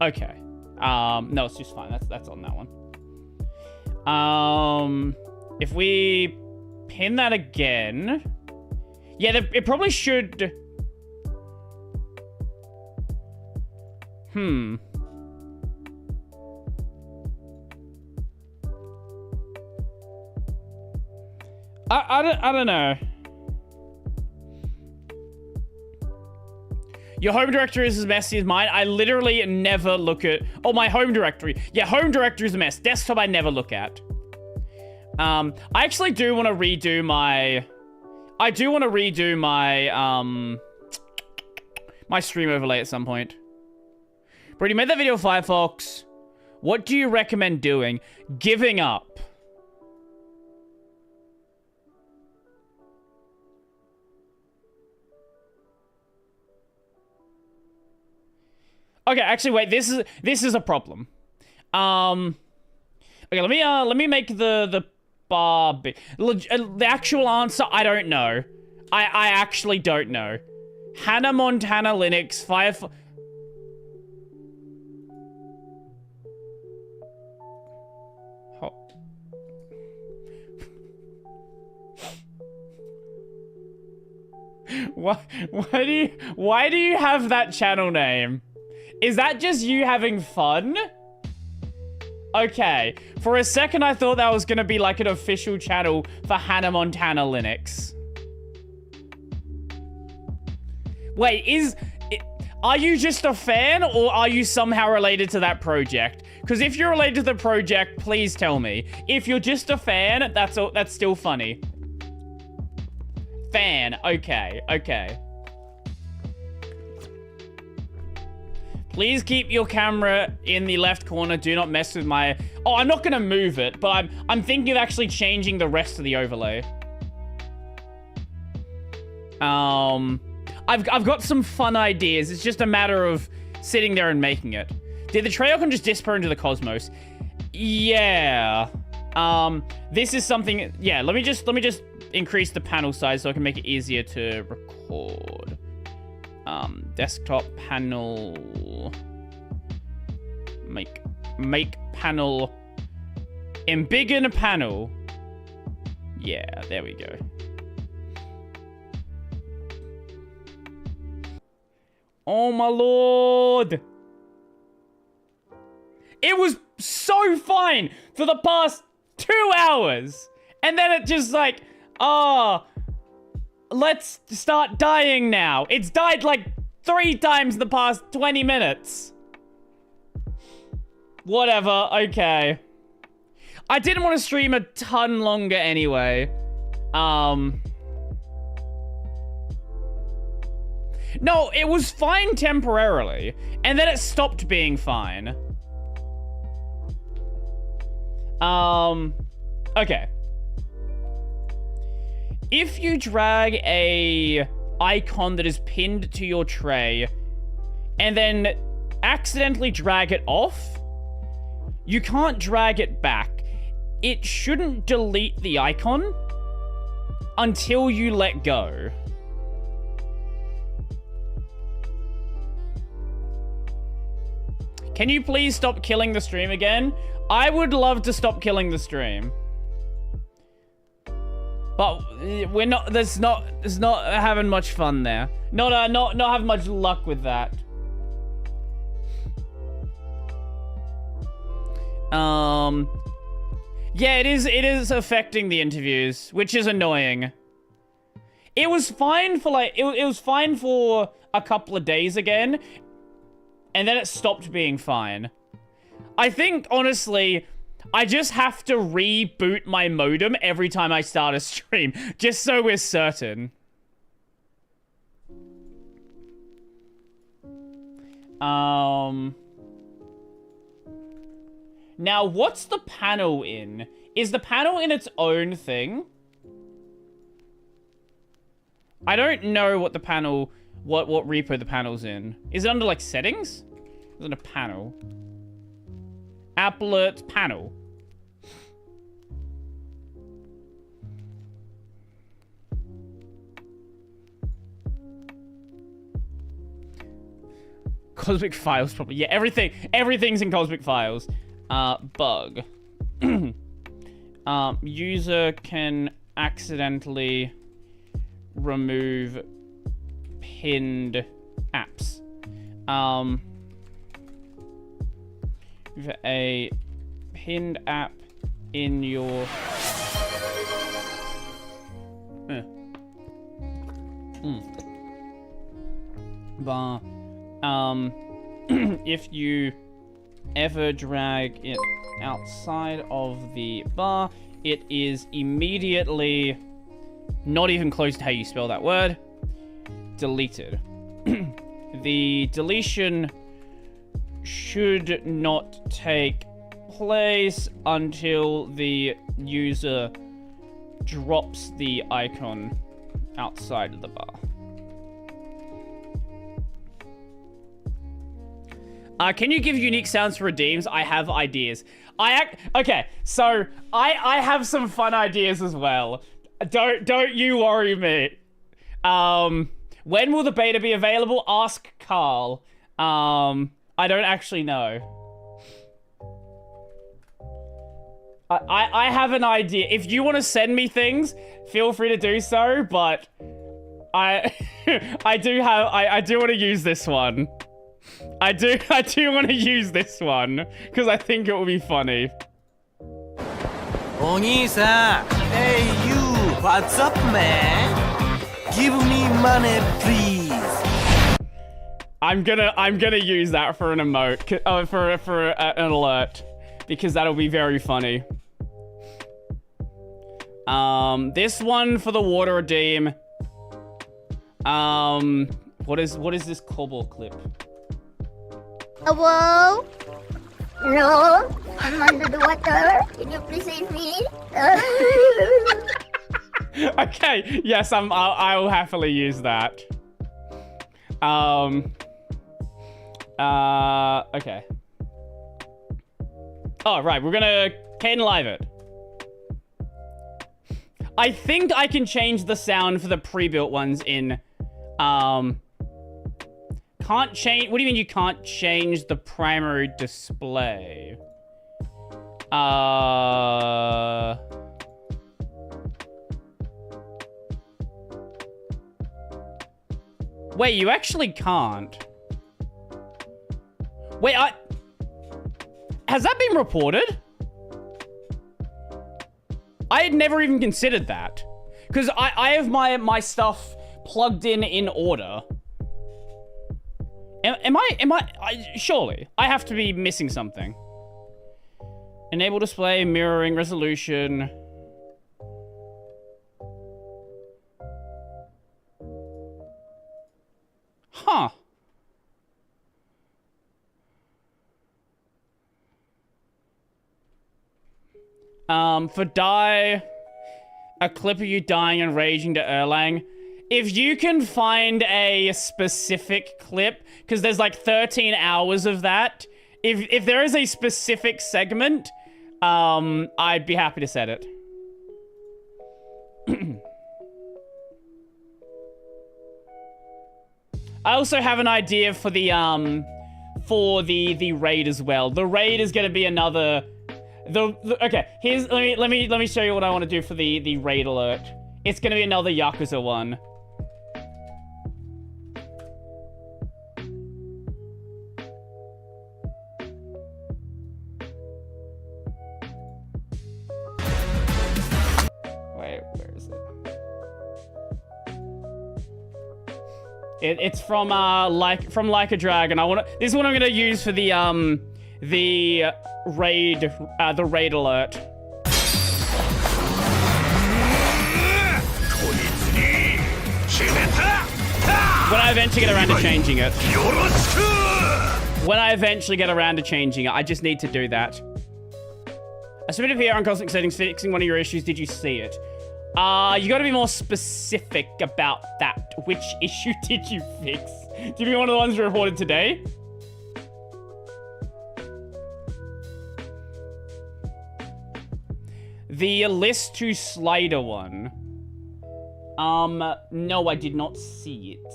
A: Okay. No, it's just fine. That's on that one. If we pin that again, yeah, it probably should. I don't know. Your home directory is as messy as mine. I literally never look at... Oh, my home directory. Yeah, home directory is a mess. Desktop I never look at. I actually do want to redo my... my stream overlay at some point. Brodie made that video, Firefox. What do you recommend doing? Giving up. Okay, actually, wait. This is a problem. Okay, let me make the bar big. The actual answer, I don't know. I actually don't know. Hannah Montana Linux Firefox. Why do you have that channel name? Is that just you having fun? Okay. For a second, I thought that was gonna be like an official channel for Hannah Montana Linux. Wait, are you just a fan, or are you somehow related to that project? Because if you're related to the project, please tell me. If you're just a fan, that's still funny. Fan, okay. Please keep your camera in the left corner. Do not mess with my... Oh, I'm not gonna move it, but I'm thinking of actually changing the rest of the overlay. I've got some fun ideas. It's just a matter of sitting there and making it. Did the Treyarch just disappear into the cosmos? Yeah. This is something... Yeah, let me just increase the panel size so I can make it easier to record. Desktop panel, make panel, embiggen panel. Yeah, there we go. Oh my lord. It was so fine for the past 2 hours. And then it just like, let's start dying now. It's died like 3 times in the past 20 minutes. Whatever, okay. I didn't want to stream a ton longer anyway. No, it was fine temporarily. And then it stopped being fine. Okay. If you drag a icon that is pinned to your tray and then accidentally drag it off, you can't drag it back. It shouldn't delete the icon until you let go. Can you please stop killing the stream again? I would love to stop killing the stream. But we're not. There's not having much fun there. Not having much luck with that. Yeah, it is affecting the interviews, which is annoying. It was fine for like it was fine for a couple of days again, and then it stopped being fine. I think honestly, I just have to reboot my modem every time I start a stream, just so we're certain. Now, what's the panel in? Is the panel in its own thing? I don't know what the panel, what repo the panel's in. Is it under, like, settings? Is it a panel? Applet panel. Cosmic Files, probably. Yeah, everything's in Cosmic Files. Bug. User can accidentally remove pinned apps. A pinned app in your bar. If you ever drag it outside of the bar, it is immediately not even close to how you spell that word. Deleted. The deletion should not take place until the user drops the icon outside of the bar. Can you give unique sounds for redeems? I have ideas. Okay, so I have some fun ideas as well. Don't you worry me. When will the beta be available? Ask Carl. I don't actually know. I have an idea. If you want to send me things, feel free to do so, but I do want to use this one. I do want to use this one because I think it will be funny.
D: Onii-san, hey you, what's up, man? Give me money, please.
A: I'm gonna use that for an emote, for an alert, because that'll be very funny. This one for the water redeem. What is this cobble clip?
E: Hello? No, I'm under the water. Can you please save me?
A: Okay, yes, I will happily use that. Okay. Oh, right, we're gonna Caden Live it. I think I can change the sound for the pre-built ones in, can't change, what do you mean you can't change the primary display? Wait, you actually can't. Wait, has that been reported? I had never even considered that. Because I have my stuff plugged in order. Am I surely, I have to be missing something. Enable display, mirroring, resolution. Huh. For die, a clip of you dying and raging to Erlang. If you can find a specific clip, because there's like 13 hours of that. If there is a specific segment, I'd be happy to set it. I also have an idea for the raid as well. The raid is going to be another. Okay, here's let me show you what I want to do for the raid alert. It's going to be another Yakuza one. Wait, where is it? It's from Like a Dragon. This is what I'm gonna use for the raid alert. When I eventually get around to changing it. When I eventually get around to changing it, I just need to do that. I submitted here on Cosmic Settings fixing one of your issues. Did you see it? You gotta be more specific about that. Which issue did you fix? Do you mean one of the ones you reported today? The list to slider one. No, I did not see it.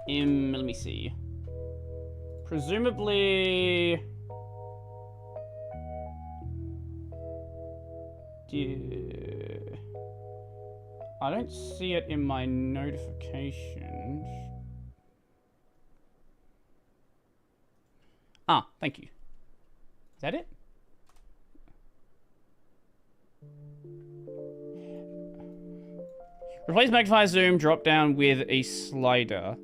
A: Let me see. Presumably... I don't see it in my notifications. Ah, thank you. Is that it? Replace Magnifier Zoom drop down with a slider.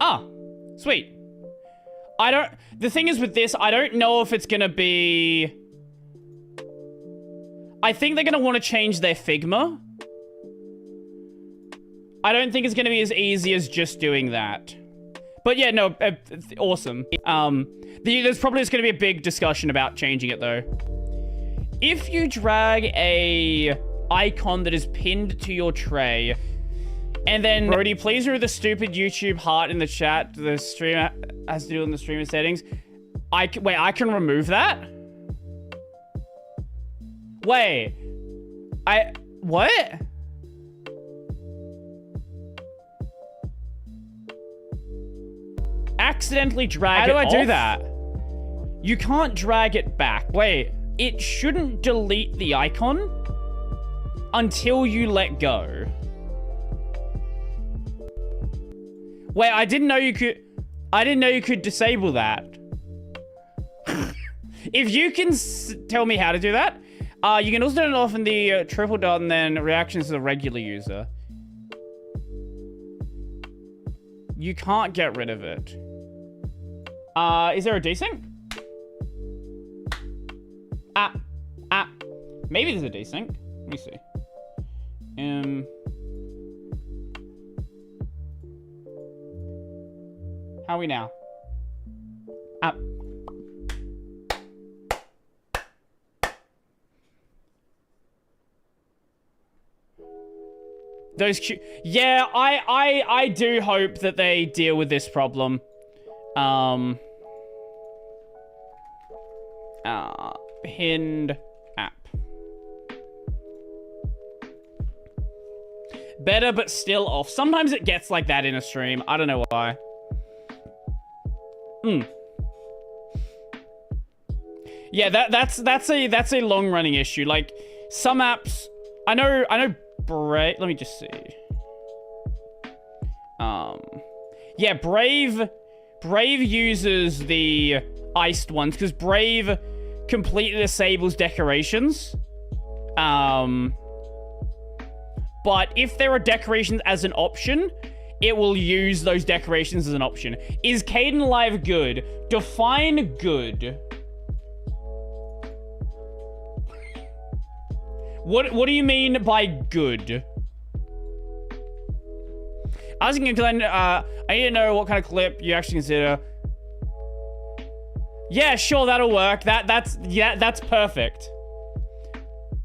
A: Ah, sweet. The thing is with this, I don't know if it's gonna be... I think they're gonna want to change their Figma. I don't think it's gonna be as easy as just doing that. But yeah, no, awesome. There's probably just going to be a big discussion about changing it though. If you drag a icon that is pinned to your tray, and then Brodie, please remove the stupid YouTube heart in the chat. The streamer has to do in the streamer settings. Wait, I can remove that? Wait, what? Accidentally drag it off? How do I do that? You can't drag it back. Wait, it shouldn't delete the icon until you let go. Wait, I didn't know you could disable that. If you can tell me how to do that, you can also turn it off in the triple dot and then reactions to the regular user. You can't get rid of it. Is there a desync? Maybe there's a desync. Let me see. How are we now? Yeah, I do hope that they deal with this problem. Pinned app. Better, but still off. Sometimes it gets like that in a stream. I don't know why. Yeah, that's a long running issue. Like some apps, I know Brave, let me just see. Yeah, Brave uses the iced ones because Brave completely disables decorations. But if there are decorations as an option, it will use those decorations as an option. Is Caden Live good? Define good. What do you mean by good? I was thinking, because I need to know what kind of clip you actually consider. Yeah, sure, that'll work. That's perfect.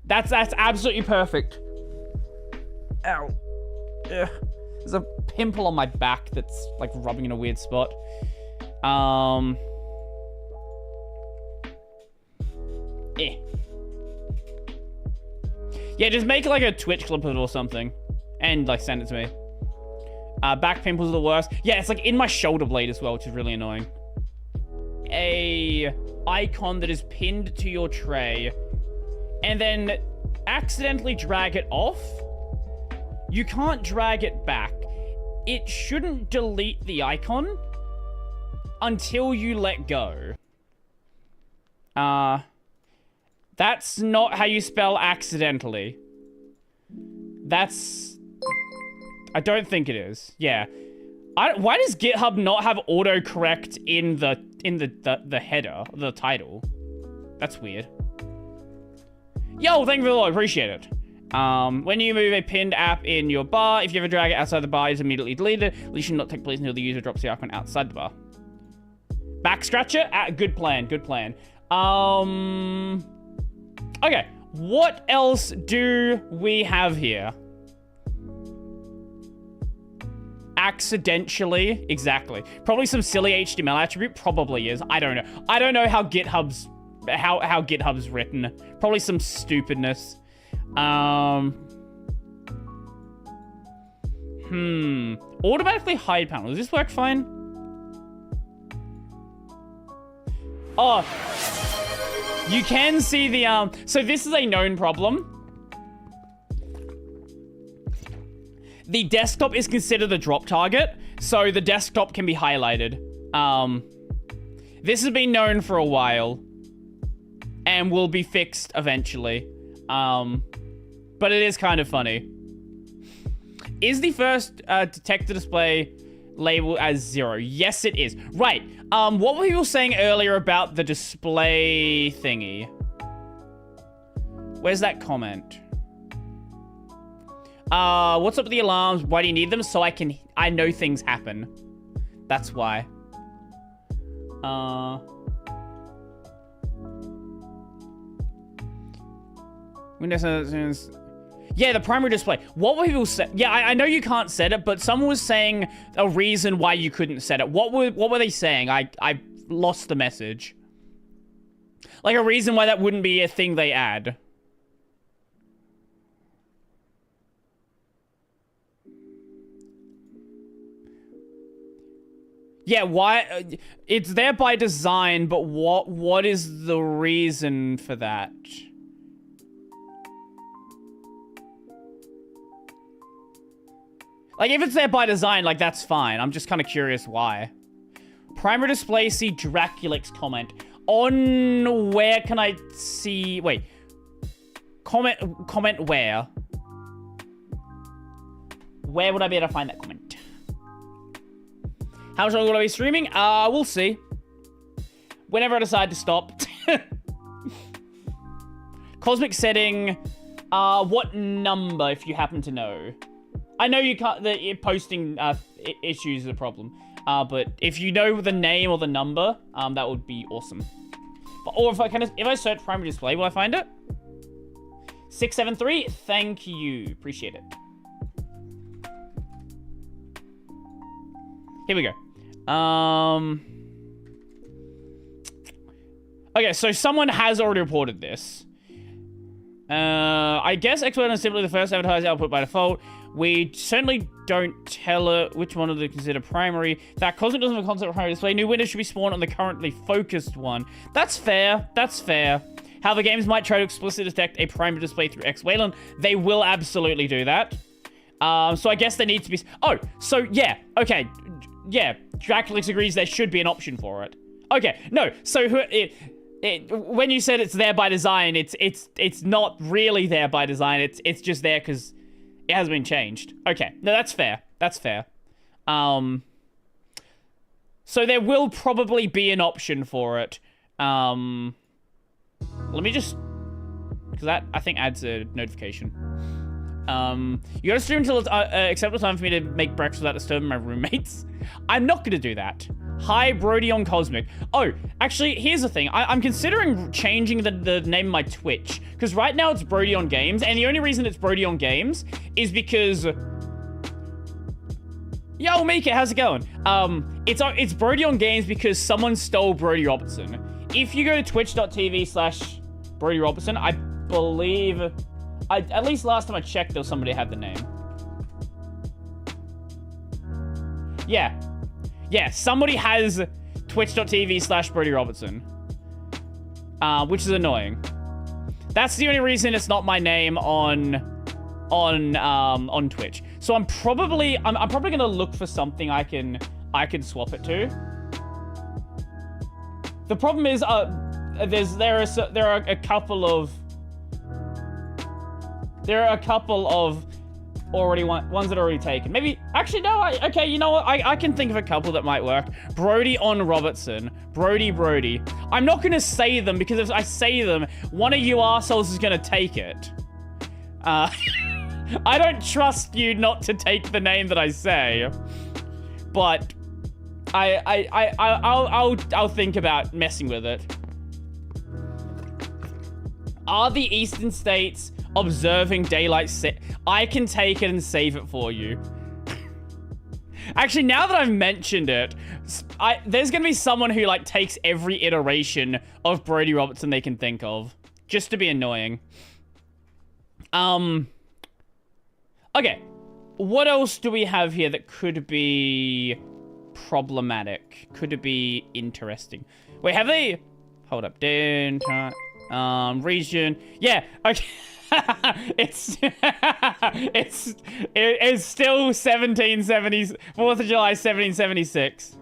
A: That's absolutely perfect. Ow. Ugh. There's a pimple on my back that's like rubbing in a weird spot. Yeah, just make like a Twitch clip of it or something. And like send it to me. Back pimples are the worst. Yeah, it's like in my shoulder blade as well, which is really annoying. A icon that is pinned to your tray and then accidentally drag it off. You can't drag it back. It shouldn't delete the icon until you let go. That's not how you spell accidentally. I don't think it is. Yeah. Why does GitHub not have autocorrect in the header, the title? That's weird. Yo, thank you for the Lord, appreciate it. When you move a pinned app in your bar, if you ever drag it outside the bar, it's immediately deleted. It should not take place until the user drops the icon outside the bar. Back scratcher? Good plan, good plan. Okay, what else do we have here? Accidentally, exactly. Probably some silly HTML attribute, probably is. I don't know. I don't know how GitHub's written. Probably some stupidness. Automatically hide panel. Does this work fine? Oh, you can see the, so this is a known problem. The desktop is considered a drop target, so the desktop can be highlighted. This has been known for a while and will be fixed eventually. But it is kind of funny. Is the first detector display labeled as 0? Yes, it is. Right. What were people saying earlier about the display thingy? Where's that comment? What's up with the alarms? Why do you need them? So I know things happen. That's why. Windows. Yeah, the primary display. What were people say? Yeah, I know you can't set it, but someone was saying a reason why you couldn't set it. What were they saying? I lost the message. Like a reason why that wouldn't be a thing they add. Yeah, why? It's there by design, but what is the reason for that? Like, if it's there by design, like, that's fine. I'm just kind of curious why. Primary display, see Draculix comment. On where can I see... Wait. Comment where? Where would I be able to find that comment? How much longer will I be streaming? We'll see. Whenever I decide to stop. Cosmic setting. What number, if you happen to know? I know you can't... posting issues is a problem. But if you know the name or the number, that would be awesome. Or if I search primary display, will I find it? 673. Thank you. Appreciate it. Here we go. Okay, so someone has already reported this. I guess Xword is simply the first advertising output by default. We certainly don't tell it which one of them consider primary. That Cosmic doesn't have a concept of primary display. New windows should be spawned on the currently focused one. That's fair. That's fair. How the games might try to explicitly detect a primary display through Xwayland. They will absolutely do that. So I guess there needs to be... Oh, so yeah. Okay. Yeah. Draculix agrees there should be an option for it. Okay. No. So when you said it's there by design, it's not really there by design. It's just there because it hasn't been changed. Okay. No, that's fair. That's fair. So there will probably be an option for it. Let me just... Because that, I think, adds a notification. You gotta stream until it's acceptable time for me to make breakfast without disturbing my roommates. I'm not gonna do that. Hi, Brodie on Cosmic. Oh, actually, here's the thing. I'm considering changing the name of my Twitch. Because right now it's Brodie on Games. And the only reason it's Brodie on Games is because... Yo, Mika, how's it going? It's Brodie on Games because someone stole Brodie Robertson. If you go to twitch.tv/Brodie Robertson, I believe... at least last time I checked, there was somebody who had the name. Yeah. Yeah, somebody has twitch.tv/Brodie Robertson. Which is annoying. That's the only reason it's not my name on Twitch. So I'm probably gonna look for something I can swap it to. The problem is there are a couple of ones that are already taken. Maybe, actually, no, okay, you know what? I can think of a couple that might work. Brodie on Robertson. Brodie. I'm not going to say them, because if I say them, one of you arseholes is going to take it. I don't trust you not to take the name that I say. But, I'll think about messing with it. Are the Eastern States observing daylight set? I can take it and save it for you. Actually, now that I've mentioned it, there's gonna be someone who like takes every iteration of Brodie Robertson they can think of, just to be annoying. Okay, what else do we have here that could be problematic? Could it be interesting? Wait, have they? Hold up, region. Yeah, okay. It's still 1770s, 4th of July 1776.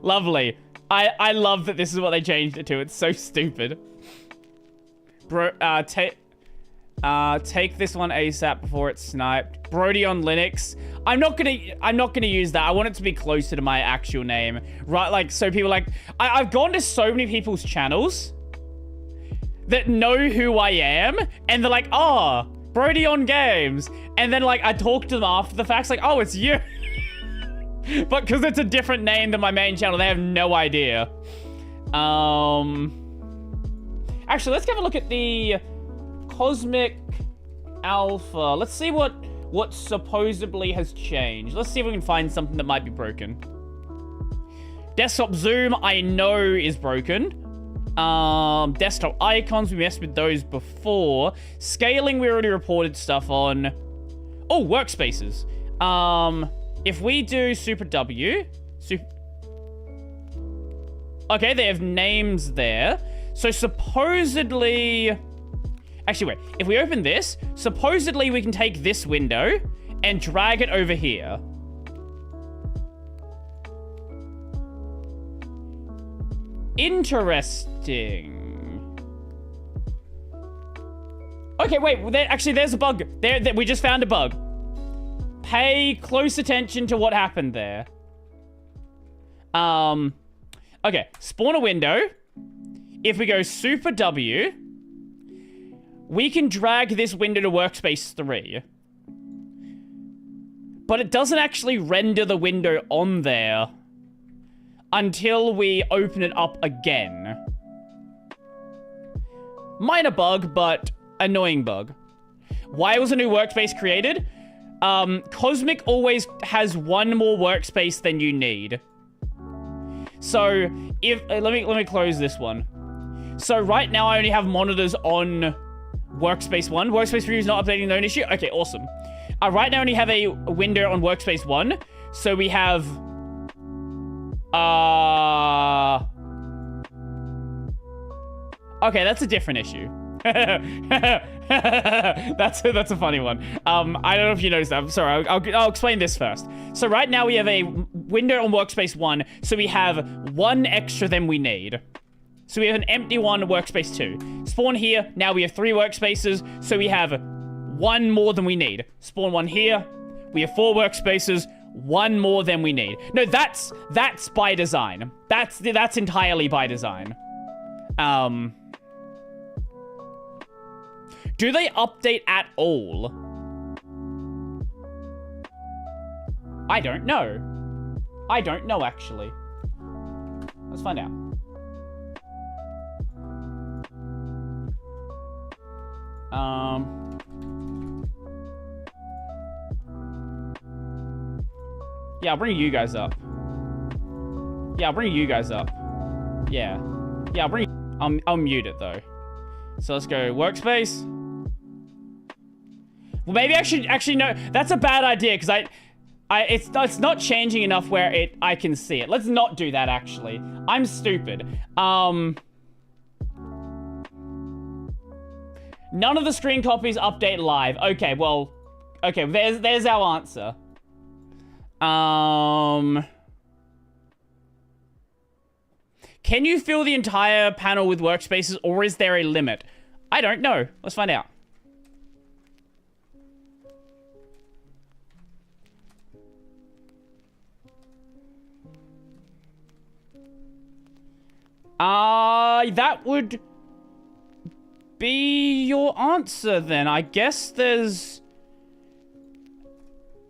A: Lovely. I love that this is what they changed it to. It's so stupid. Bro, take this one ASAP before it's sniped. Brodie on Linux. I'm not gonna use that. I want it to be closer to my actual name, right? Like, so people like I've gone to so many people's channels that know who I am, and they're like, oh, Brodie on Games. And then, like, I talk to them after the fact, like, oh, it's you. But because it's a different name than my main channel, they have no idea. Actually, let's have a look at the Cosmic Alpha. Let's see what supposedly has changed. Let's see if we can find something that might be broken. Desktop zoom, I know is broken. Desktop icons, we messed with those before. Scaling, we already reported stuff on. Oh, workspaces. If we do Super W, okay, they have names there. So supposedly, actually wait, if we open this, supposedly we can take this window and drag it over here. Interesting. Okay, wait, actually there's a bug. We just found a bug. Pay close attention to what happened there. Okay, spawn a window. If we go Super W, we can drag this window to Workspace 3. But it doesn't actually render the window on there until we open it up again. Minor bug, but annoying bug. Why was a new workspace created? Cosmic always has one more workspace than you need. So, if let me close this one. So right now I only have monitors on Workspace 1. Workspace 3 is not updating, no issue. Okay, awesome. Right now I only have a window on Workspace 1. So we have... Okay, that's a different issue. That's a funny one. I don't know if you noticed that. I'm sorry. I'll explain this first. So right now we have a window on Workspace 1. So we have one extra than we need. So we have an empty one on Workspace 2. Spawn here. Now we have 3 workspaces. So we have one more than we need. Spawn one here. We have 4 workspaces. One more than we need. No, that's by design. That's entirely by design. Do they update at all? I don't know. I don't know, actually. Let's find out. Yeah, I'll bring you guys up. Yeah, I'll bring you guys up. Yeah. Yeah, I'll mute it, though. So let's go Workspace. Well, maybe I should actually no. That's a bad idea because it's not changing enough where I can see it. Let's not do that. Actually, I'm stupid. None of the screen copies update live. Okay, well, okay. There's our answer. Can you fill the entire panel with workspaces, or is there a limit? I don't know. Let's find out. That would be your answer then. I guess there's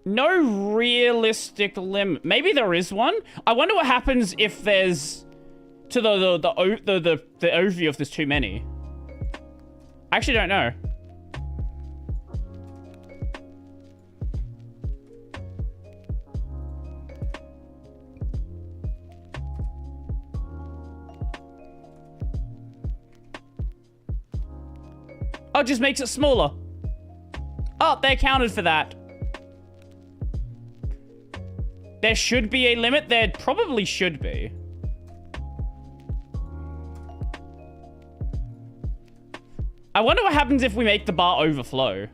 A: no realistic limit. Maybe there is one. I wonder what happens if there's to the overview if there's too many. I actually don't know. Oh, it just makes it smaller. Oh, they accounted for that. There should be a limit. There probably should be. I wonder what happens if we make the bar overflow.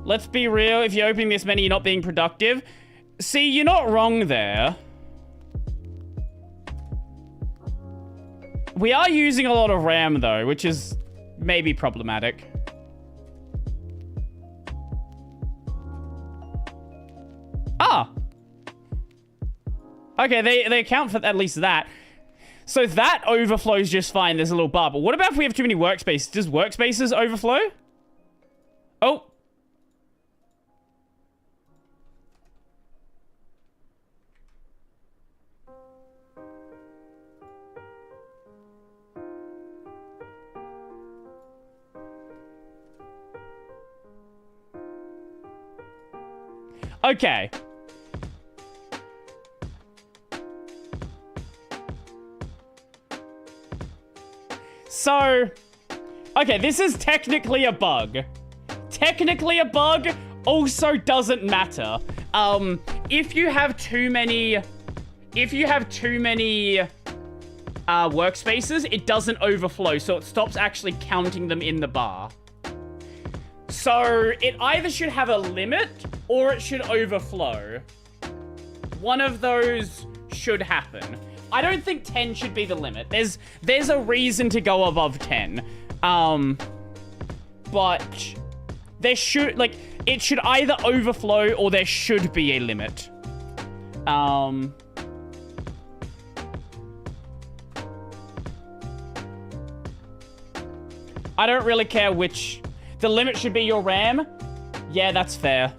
A: Let's be real, if you're opening this many, you're not being productive. See, you're not wrong there. We are using a lot of RAM, though, which is maybe problematic. Ah! Okay, they account for at least that. So that overflows just fine. There's a little bar. But what about if we have too many workspaces? Does workspaces overflow? Oh. Okay. So, okay, this is technically a bug. Technically a bug, also doesn't matter. If you have too many workspaces, it doesn't overflow, so it stops actually counting them in the bar. So it either should have a limit or it should overflow. One of those should happen. I don't think 10 should be the limit. There's a reason to go above 10. But there should, like, it should either overflow or there should be a limit. I don't really care which. The limit should be your RAM. Yeah, that's fair.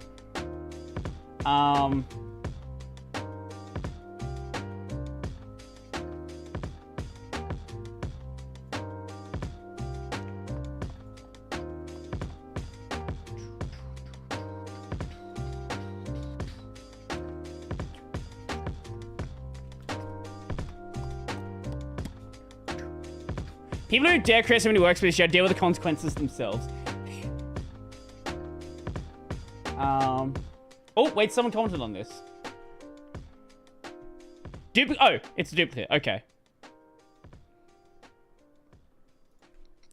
A: People who dare create so many workspaces should deal with the consequences themselves. Oh, wait, someone commented on this. Oh, it's a duplicate. Okay.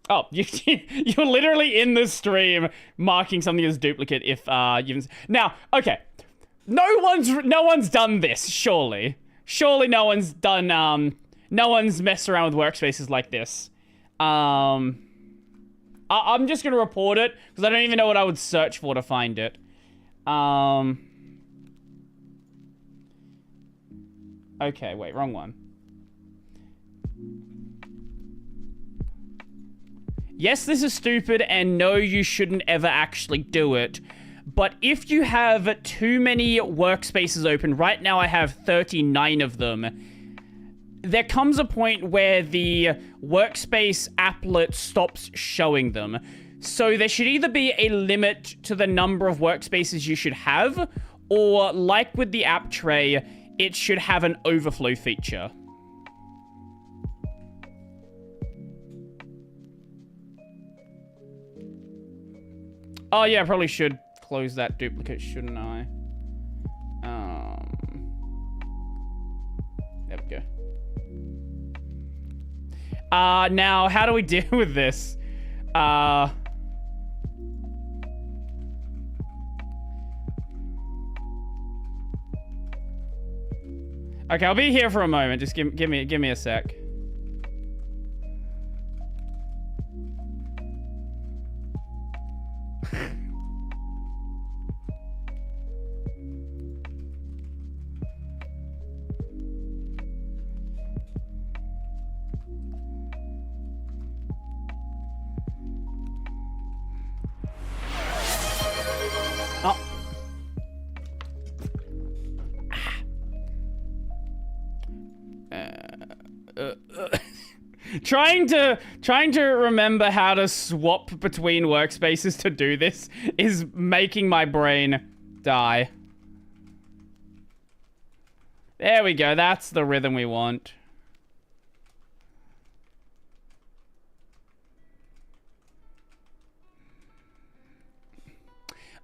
A: Oh, you're literally in the stream marking something as duplicate if you've... Now, okay. No one's done this, surely. Surely no one's done no one's messed around with workspaces like this. I'm just gonna report it because I don't even know what I would search for to find it. Okay, wait, wrong one. Yes, this is stupid, and no, you shouldn't ever actually do it. But if you have too many workspaces open, right now I have 39 of them, there comes a point where the workspace applet stops showing them. So there should either be a limit to the number of workspaces you should have, or like with the app tray, it should have an overflow feature. Oh yeah, I probably should close that duplicate, shouldn't I? There we go. Now, how do we deal with this? Okay, I'll be here for a moment. Just give me a sec. Trying to remember how to swap between workspaces to do this is making my brain die. There we go. That's the rhythm we want.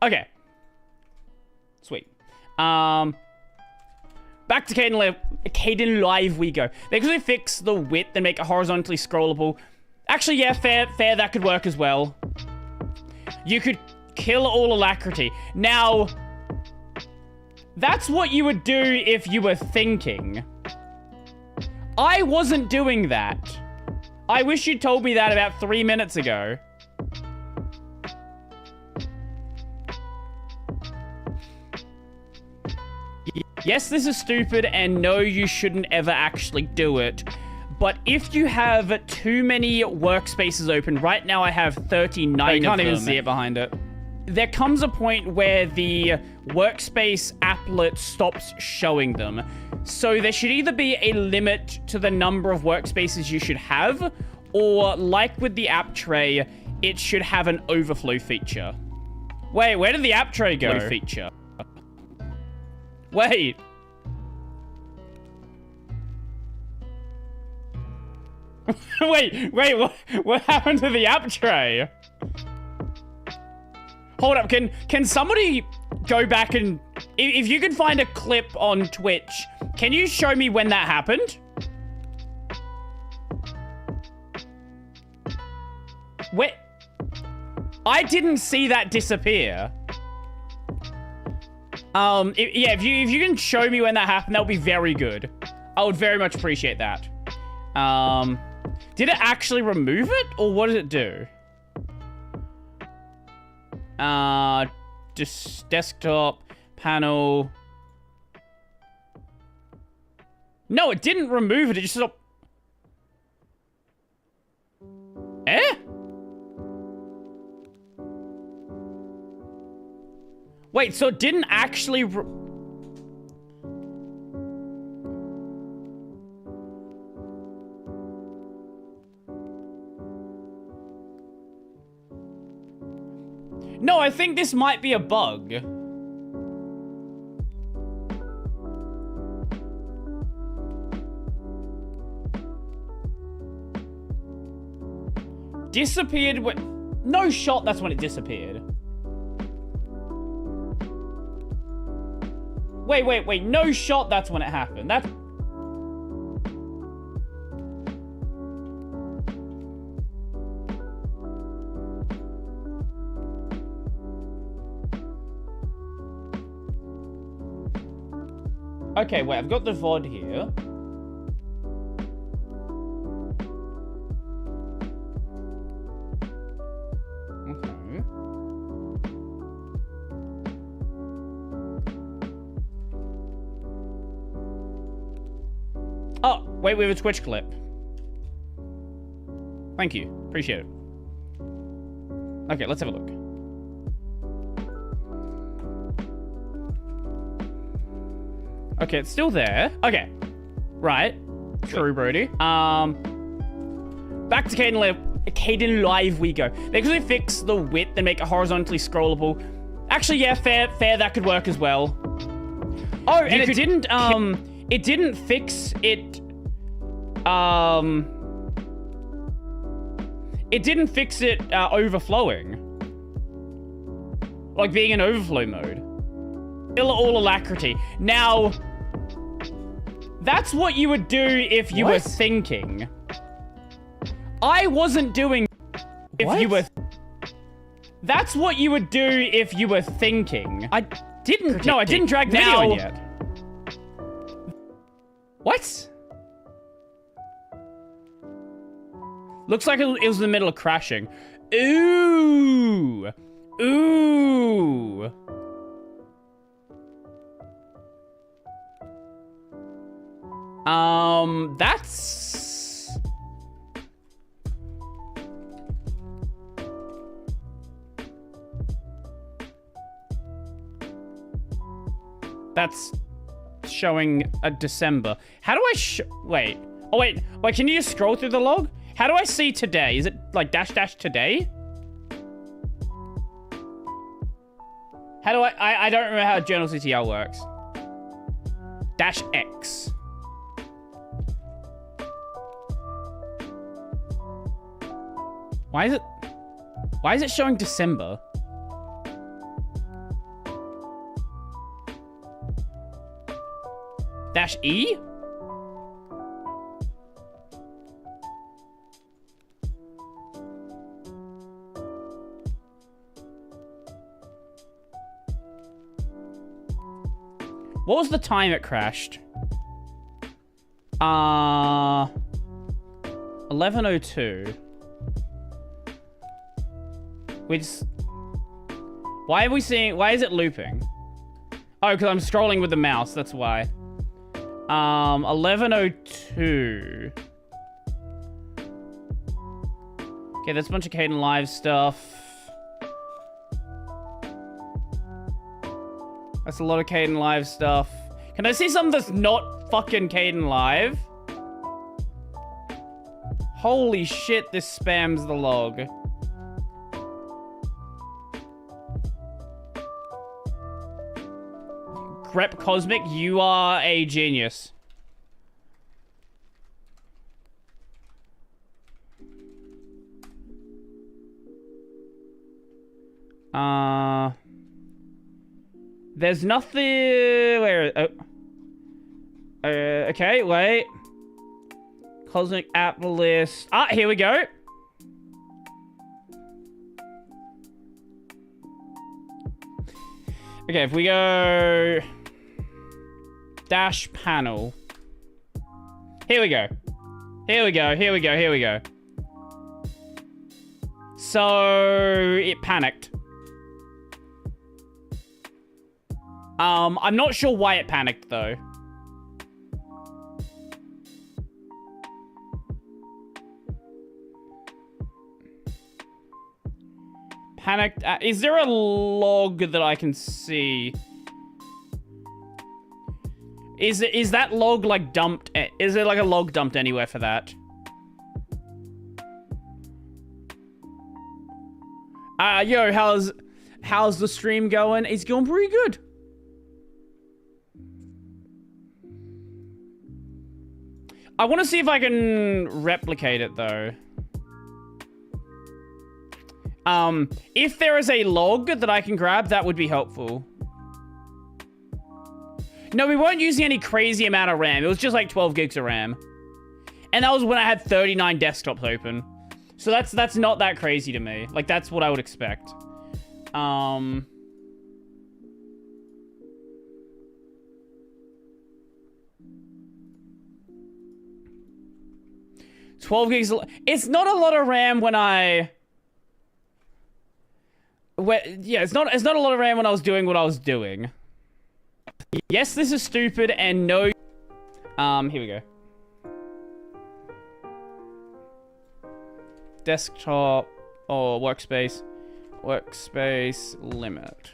A: Okay. Sweet. Back to Caden Live we go. They actually fix the width and make it horizontally scrollable. Actually, yeah, fair, that could work as well. You could kill all alacrity. Now, that's what you would do if you were thinking. I wasn't doing that. I wish you told me that about 3 minutes ago. Yes, this is stupid, and no, you shouldn't ever actually do it. But if you have too many workspaces open, right now I have 39 of them. You can't even see it behind it. There comes a point where the workspace applet stops showing them. So there should either be a limit to the number of workspaces you should have, or like with the app tray, it should have an overflow feature. Wait, where did the app tray go? Feature. Wait. wait, what happened to the app tray? Hold up, can somebody go back and... If you can find a clip on Twitch, can you show me when that happened? Wait. I didn't see that disappear. If you can show me when that happened, that would be very good. I would very much appreciate that. Did it actually remove it, or what did it do? Just desktop, panel. No, it didn't remove it, it just sort of... Eh? Wait, so it didn't actually... No, I think this might be a bug. Disappeared when... No shot, that's when it disappeared. Wait, no shot, that's when it happened. That's... Okay, wait, I've got the VOD here. Okay. Oh, wait, we have a Twitch clip. Thank you. Appreciate it. Okay, let's have a look. Okay, it's still there. Okay. Right. True, Brodie. Back to Caden Live we go. They actually fix the width and make it horizontally scrollable. Actually, yeah, fair, that could work as well. Oh, and it didn't fix it, it didn't fix it, overflowing. Like being in overflow mode. Still all alacrity. Now... That's what you would do if you were thinking. I wasn't doing if you were... That's what you would do if you were thinking. I didn't... No, I didn't drag the video in yet. What? Looks like it was in the middle of crashing. Ooh. Ooh. That's showing a December. How do I wait. Oh, wait, can you just scroll through the log? How do I see today? Is it like -- today? How do I don't remember how Journal CTL works. -X. Why is it showing December? -E? What was the time it crashed? 11:02. Why are we seeing... Why is it looping? Oh, because I'm scrolling with the mouse. That's why. 11:02. Okay, that's a bunch of Caden Live stuff. That's a lot of Caden Live stuff. Can I see something that's not fucking Caden Live? Holy shit, this spams the log. Grep Cosmic, you are a genius. There's nothing... Where... Oh. Okay, wait. Cosmic app list. Ah, here we go. Okay, if we go... Dash panel. Here we go. Here we go, here we go, here we go. So... It panicked. I'm not sure why it panicked, though. Panicked. Is there a log that I can see? Is that log, like, dumped? Is there, like, a log dumped anywhere for that? Yo, how's the stream going? It's going pretty good. I want to see if I can replicate it, though. If there is a log that I can grab, that would be helpful. No, we weren't using any crazy amount of RAM. It was just like 12 gigs of RAM. And that was when I had 39 desktops open. So that's not that crazy to me. Like, that's what I would expect. 12 gigs. It's not a lot of RAM when I... Yeah, it's not a lot of RAM when I was doing what I was doing. Yes, this is stupid, and no... Here we go. Desktop or workspace. Workspace limit.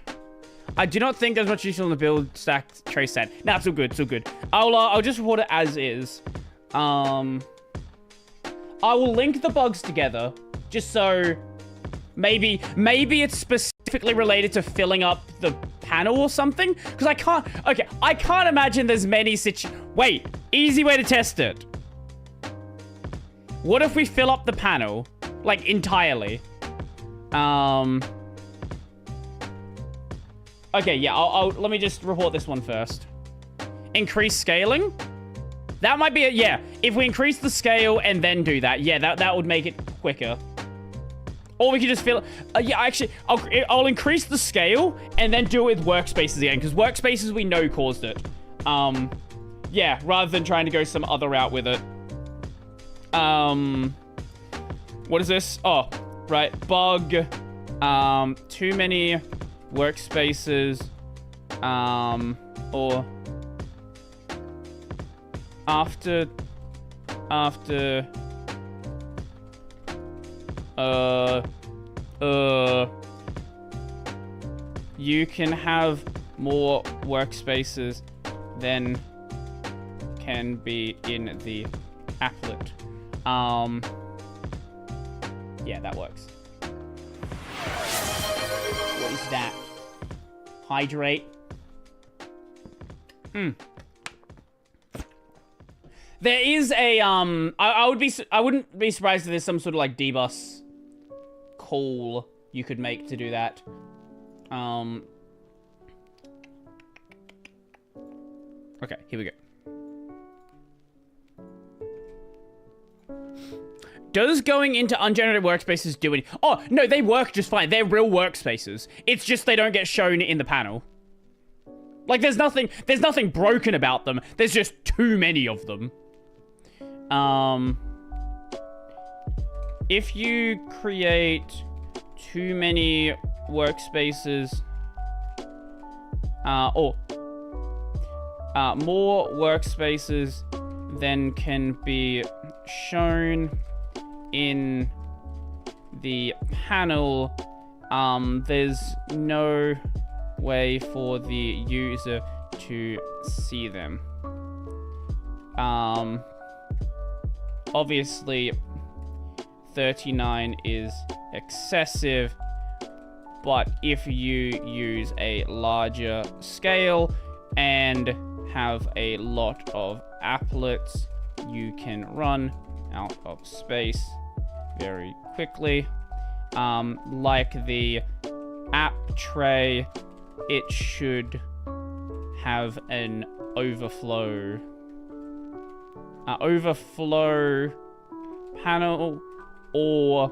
A: I do not think there's much use on the build stack trace set. Nah, it's all good, it's all good. I'll just report it as is. I will link the bugs together, just so maybe it's specifically related to filling up the panel or something. Because I can't imagine there's many Wait, easy way to test it. What if we fill up the panel, like, entirely? Okay, yeah, let me just report this one first. Increase scaling? That might be it, yeah. If we increase the scale and then do that, yeah, that would make it quicker. Or we could just fill... yeah, actually, I'll increase the scale and then do it with workspaces again, because workspaces we know caused it. Yeah, rather than trying to go some other route with it. What is this? Oh, right. Bug. Too many workspaces. Or... After... You can have more workspaces than can be in the applet. Yeah, that works. What is that? Hydrate. There is a, I wouldn't be surprised if there's some sort of, like, dbus call you could make to do that. Okay, here we go. Does going into ungenerated workspaces do any... Oh, no, they work just fine. They're real workspaces. It's just they don't get shown in the panel. Like, there's nothing broken about them. There's just too many of them. If you create too many workspaces, more workspaces than can be shown in the panel, there's no way for the user to see them. Obviously 39 is excessive, but if you use a larger scale and have a lot of applets, you can run out of space very quickly. Like the app tray, it should have an overflow panel, or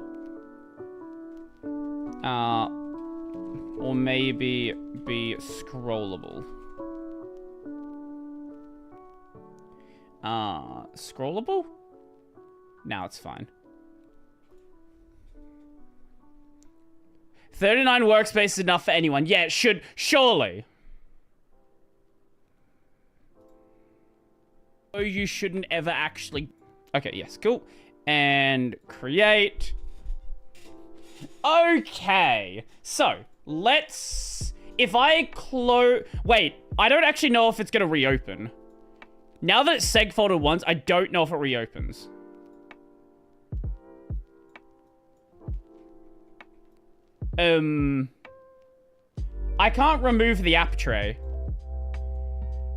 A: maybe be scrollable. Scrollable? Now it's fine. 39 workspace is enough for anyone. Yeah, it should, surely. Oh, you shouldn't ever actually... Okay, yes, cool. And create. Okay, so let's... If I close... Wait, I don't actually know if it's going to reopen. Now that it's segfolded once, I don't know if it reopens. I can't remove the app tray.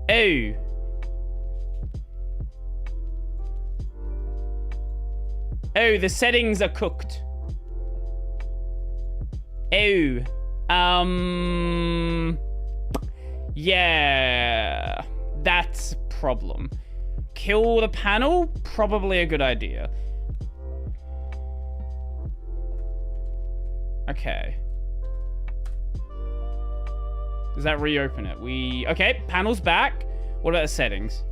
A: Oh. Oh, the settings are cooked. Oh. Yeah. That's a problem. Kill the panel? Probably a good idea. Okay. Does that reopen it? Okay, panel's back. What about the settings?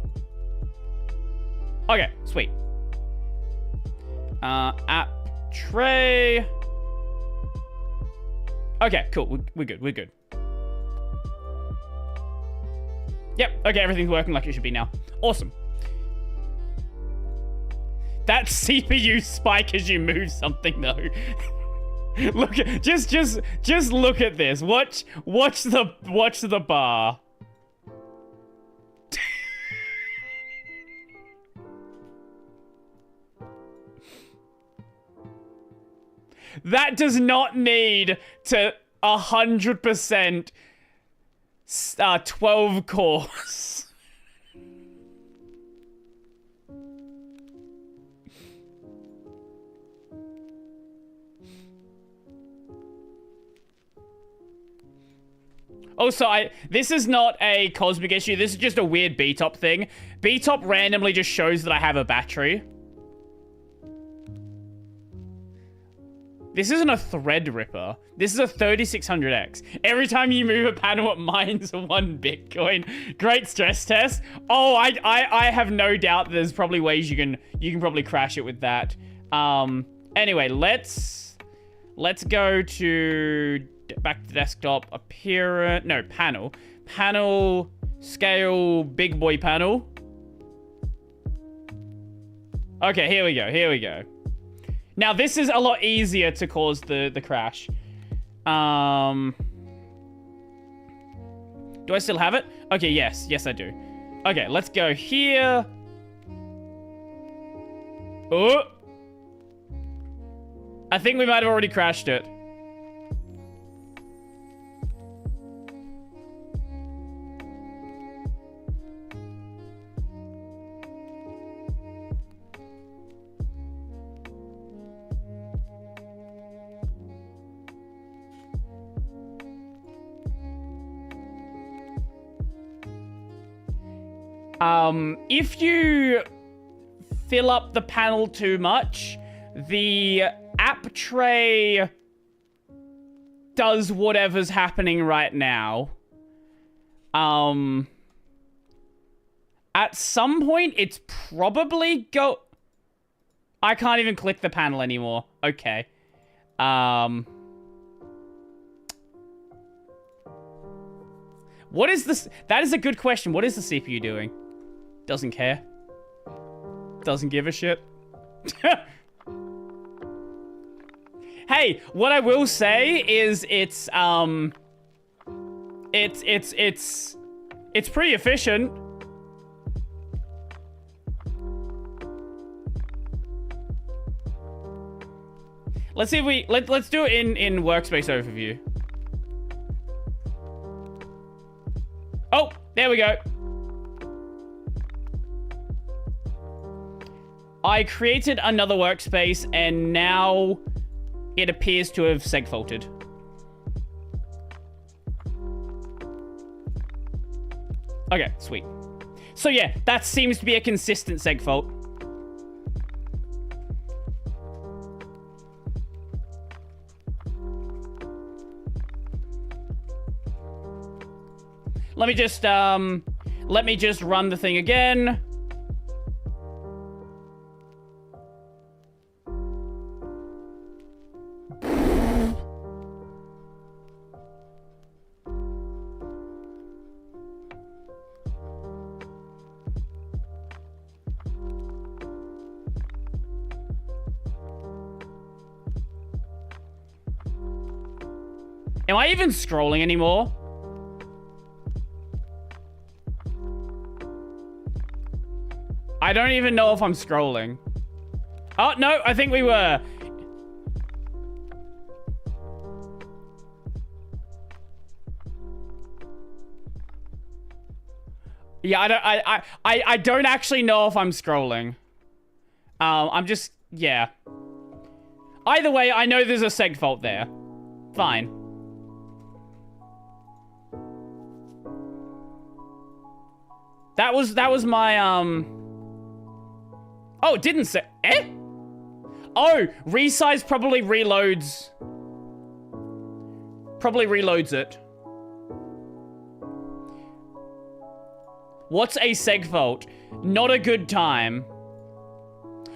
A: Okay, sweet. App tray. Okay, cool. We're good. We're good. Yep. Okay, everything's working like it should be now. Awesome. That CPU spike as you move something though. Look at just look at this. Watch the bar. That does not need to 100% 12 cores. Also, this is not a cosmic issue. This is just a weird BTOP thing. BTOP randomly just shows that I have a battery. This isn't a thread ripper. This is a 3600X. Every time you move a panel, it mines 1 Bitcoin. Great stress test. Oh, I have no doubt there's probably ways you can probably crash it with that. Anyway, let's go to back to desktop. Appearance. No, panel. Panel scale big boy panel. Okay, here we go. Here we go. Now, this is a lot easier to cause the crash. Do I still have it? Okay, yes. Yes, I do. Okay, let's go here. Oh! I think we might have already crashed it. If you fill up the panel too much, the app tray does whatever's happening right now. At some point, it's probably I can't even click the panel anymore. Okay. What is this? That is a good question. What is the CPU doing? Doesn't care. Doesn't give a shit. Hey, what I will say is it's pretty efficient. Let's see if we let's do it in workspace overview. Oh, there we go. I created another workspace and now it appears to have segfaulted. Okay, sweet. So yeah, that seems to be a consistent segfault. Let me just run the thing again. Am I even scrolling anymore? I don't even know if I'm scrolling. Oh, no, I think we were. Yeah, I don't actually know if I'm scrolling. I'm just, yeah. Either way, I know there's a segfault there. Fine. That was my, Oh, it didn't say, eh? Oh, resize probably reloads. Probably reloads it. What's a segfault? Not a good time.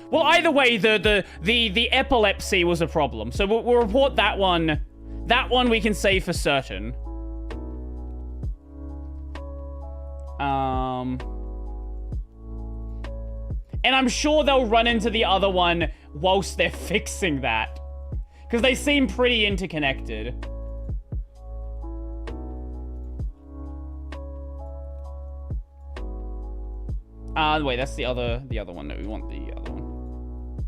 A: Well, either way, the epilepsy was a problem. So we'll report that one. That one we can say for certain. And I'm sure they'll run into the other one whilst they're fixing that. Because they seem pretty interconnected. Wait, that's the other one. No, we want the other one.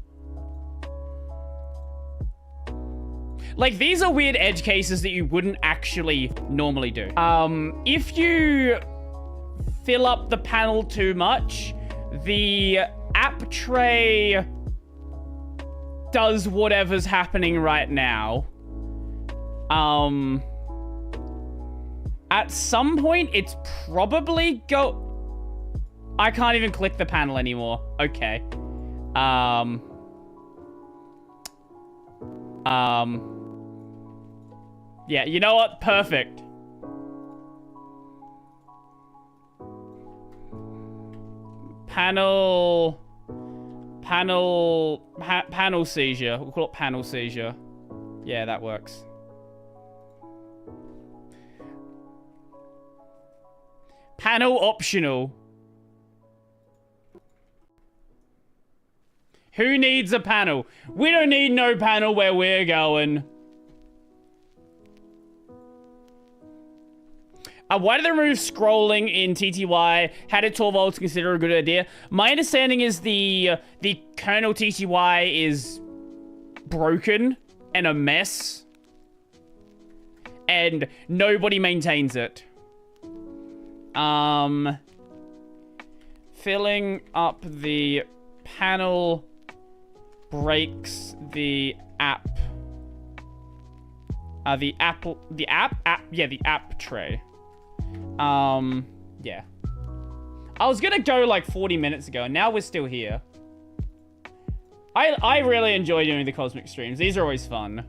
A: Like, these are weird edge cases that you wouldn't actually normally do. If you fill up the panel too much, the app tray does whatever's happening right now. At some point, it's probably I can't even click the panel anymore. Okay. Yeah, you know what? Perfect. Panel seizure. We'll call it panel seizure. Yeah, that works. Panel optional. Who needs a panel? We don't need no panel where we're going. Why did they remove scrolling in TTY? How did 12 volts consider a good idea? My understanding is the kernel TTY is broken and a mess. And nobody maintains it. Filling up the panel breaks the app. The app tray. Yeah. I was gonna go like 40 minutes ago, and now we're still here. I really enjoy doing the Cosmic streams. These are always fun.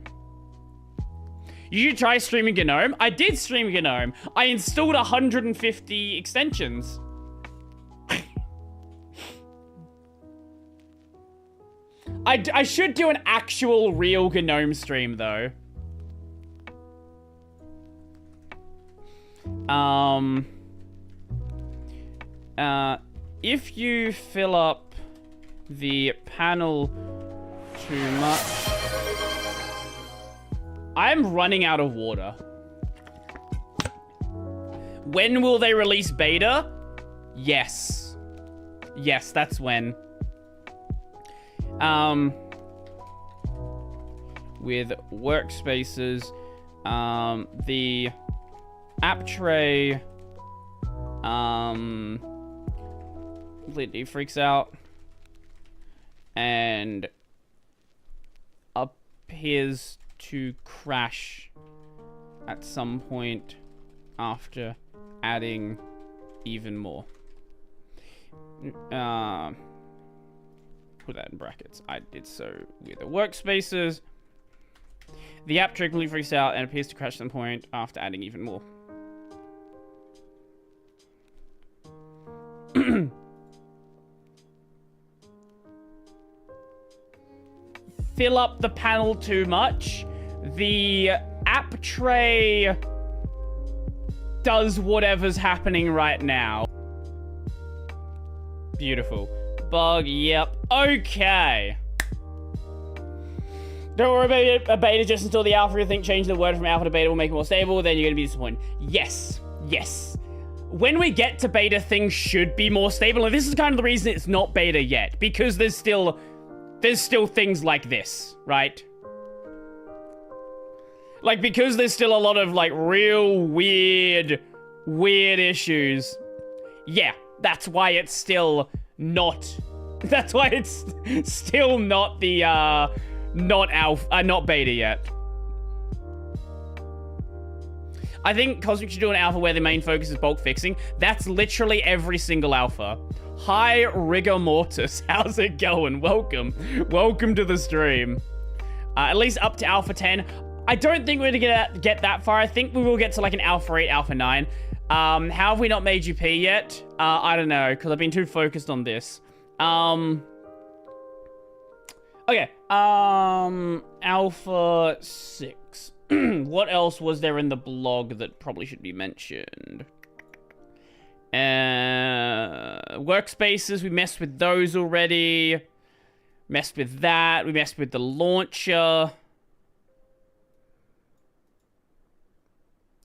A: You should try streaming GNOME. I did stream GNOME. I installed 150 extensions. I should do an actual real GNOME stream, though. If you fill up the panel too much... I'm running out of water. When will they release beta? Yes. Yes, that's when. With Workspaces, the app tray, completely freaks out and appears to crash at some point after adding even more. Put that in brackets. I did so with the Workspaces. The app tray completely freaks out and appears to crash at some point after adding even more. Fill up the panel too much. The app tray does whatever's happening right now. Beautiful. Bug, yep. Okay. Don't worry about a beta, just install the alpha. If you think changing the word from alpha to beta will make it more stable, then you're going to be disappointed. Yes. Yes. When we get to beta, things should be more stable. And this is kind of the reason it's not beta yet. Because there's still things like this, right? Like, because there's still a lot of, like, real weird issues. Yeah, that's why it's still not... That's why it's still not the, not beta yet. I think Cosmic should do an alpha where the main focus is bulk fixing. That's literally every single alpha. Hi, Rigor Mortis. How's it going? Welcome. Welcome to the stream. At least up to alpha 10. I don't think we're gonna get that far. I think we will get to like an alpha 8, alpha 9. How have we not made UP yet? I don't know, because I've been too focused on this. Okay. Alpha 6. What else was there in the blog that probably should be mentioned? Workspaces, we messed with those already. Messed with that. We messed with the launcher.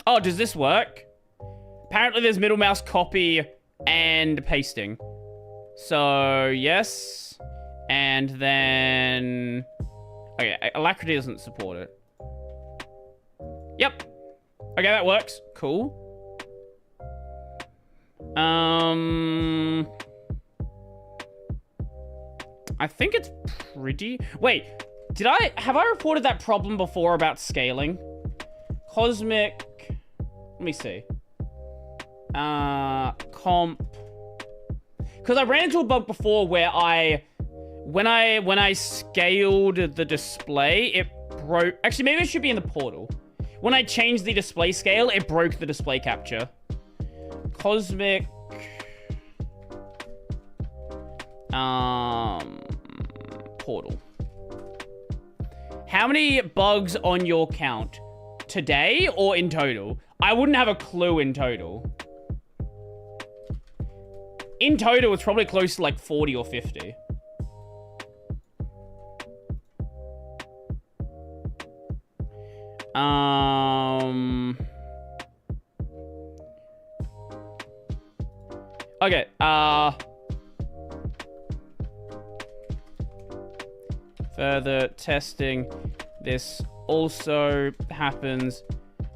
A: Oh, does this work? Apparently there's middle mouse copy and pasting. So, yes. And then... Okay, Alacrity doesn't support it. Yep. Okay, that works. Cool. I think it's pretty... Wait, have I reported that problem before about scaling? Cosmic... Let me see. Comp... Because I ran into a bug before where when I scaled the display, it broke... Actually, maybe it should be in the portal. When I changed the display scale, it broke the display capture. Cosmic... Portal. How many bugs on your count? Today or in total? I wouldn't have a clue in total. In total, it's probably close to like 40 or 50. Okay, further testing. This also happens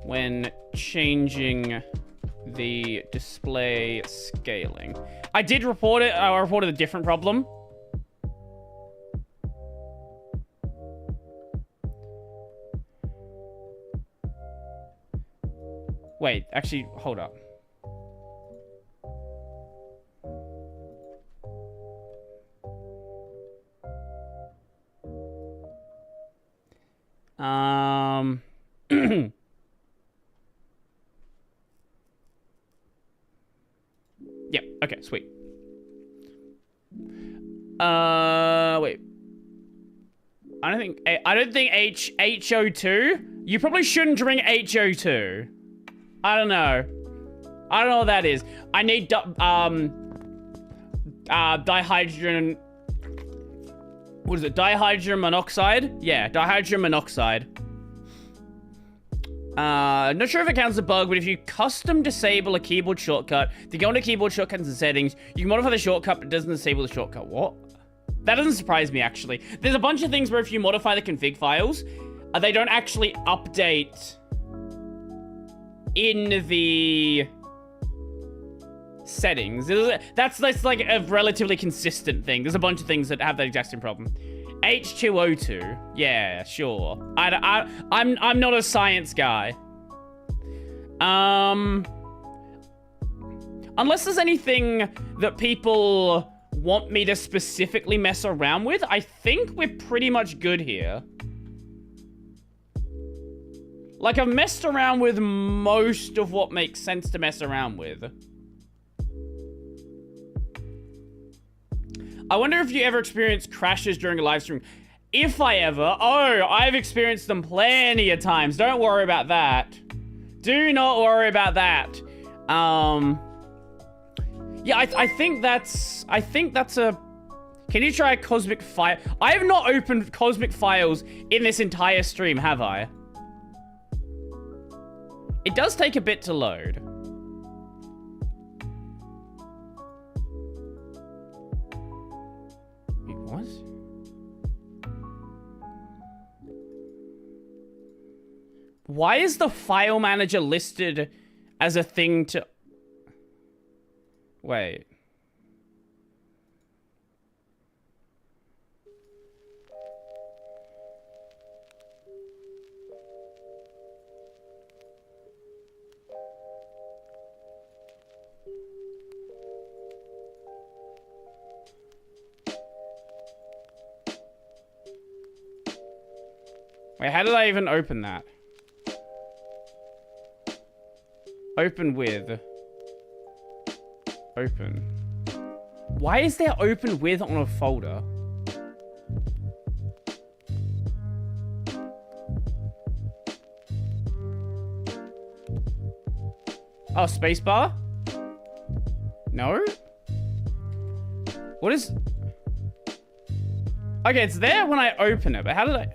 A: when changing the display scaling. I did report it. I reported a different problem. Wait, actually, hold up. Yep, okay, sweet. Wait. I don't think HO2. You probably shouldn't drink HO2. I don't know. I don't know what that is. I need dihydrogen. What is it? Dihydrogen monoxide? Yeah, dihydrogen monoxide. Not sure if it counts as a bug, but if you custom disable a keyboard shortcut, to go into keyboard shortcuts and settings, you can modify the shortcut, but it doesn't disable the shortcut. What? That doesn't surprise me, actually. There's a bunch of things where if you modify the config files, they don't actually update in the settings. That's like a relatively consistent thing. There's a bunch of things that have that exact same problem. H2O2. Yeah, sure. I'm not a science guy. Unless there's anything that people want me to specifically mess around with, I think we're pretty much good here. Like, I've messed around with most of what makes sense to mess around with. I wonder if you ever experienced crashes during a live stream. If I ever... Oh, I've experienced them plenty of times. Don't worry about that. Do not worry about that. Yeah, I think that's a... Can you try Cosmic File? I have not opened Cosmic Files in this entire stream, have I? It does take a bit to load. Wait, what? Why is the file manager listed as a thing to... Wait. Wait, how did I even open that? Open with. Open. Why is there open with on a folder? Oh, spacebar? No? What is... Okay, it's there when I open it, but how did I...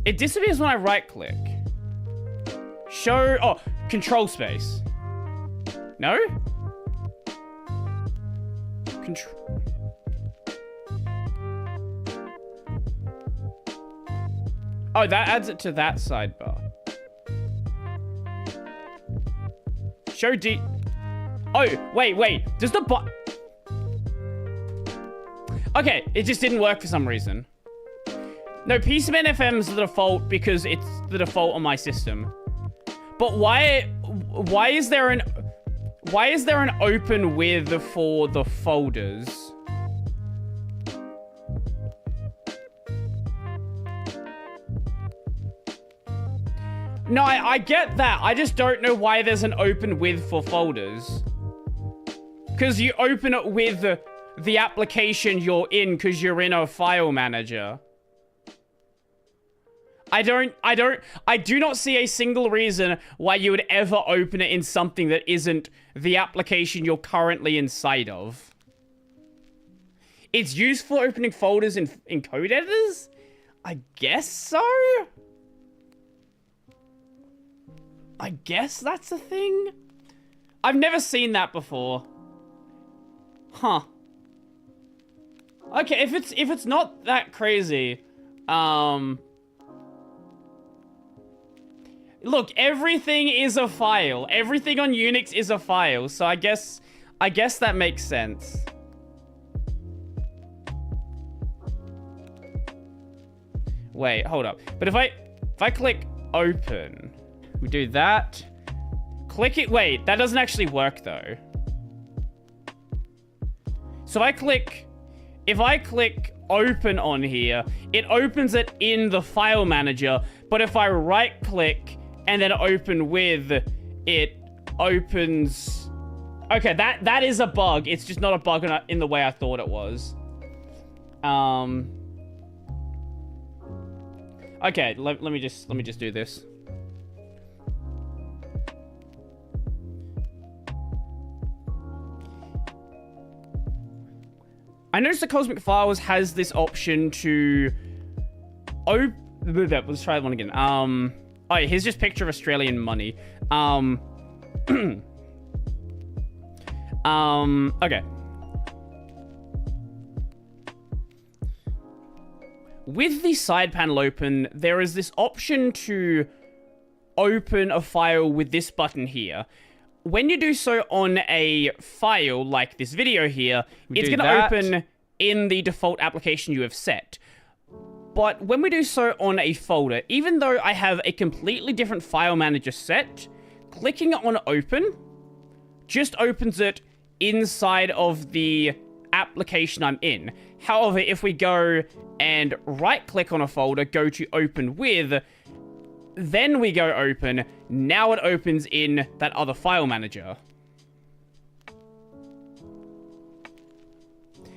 A: It disappears when I right-click. Show... Oh, control space. No? Control... Oh, that adds it to that sidebar. Show D... Oh, wait. Does the Okay, it just didn't work for some reason. No, PCMan FM's the default because it's the default on my system. But why is there an open with for the folders? No, I get that. I just don't know why there's an open with for folders. Because you open it with the application you're in because you're in a file manager. I do not see a single reason why you would ever open it in something that isn't the application you're currently inside of. It's used for opening folders in code editors? I guess so? I guess that's a thing? I've never seen that before. Huh. Okay, if it's not that crazy, look, everything is a file. Everything on Unix is a file, so I guess that makes sense. Wait, hold up. But if I click open, we do that. Click it. Wait, that doesn't actually work though. So if I click open on here, it opens it in the file manager, but if I right click and then open with, it opens... Okay, that is a bug. It's just not a bug in the way I thought it was. Okay, let me just do this. I noticed that Cosmic Files has this option to Let's try one again. Oh, yeah, here's just picture of Australian money. Okay. With the side panel open, there is this option to open a file with this button here. When you do so on a file like this video here, it's going to open in the default application you have set. But when we do so on a folder, even though I have a completely different file manager set, clicking on open just opens it inside of the application I'm in. However, if we go and right click on a folder, go to open with, then we go open, now it opens in that other file manager.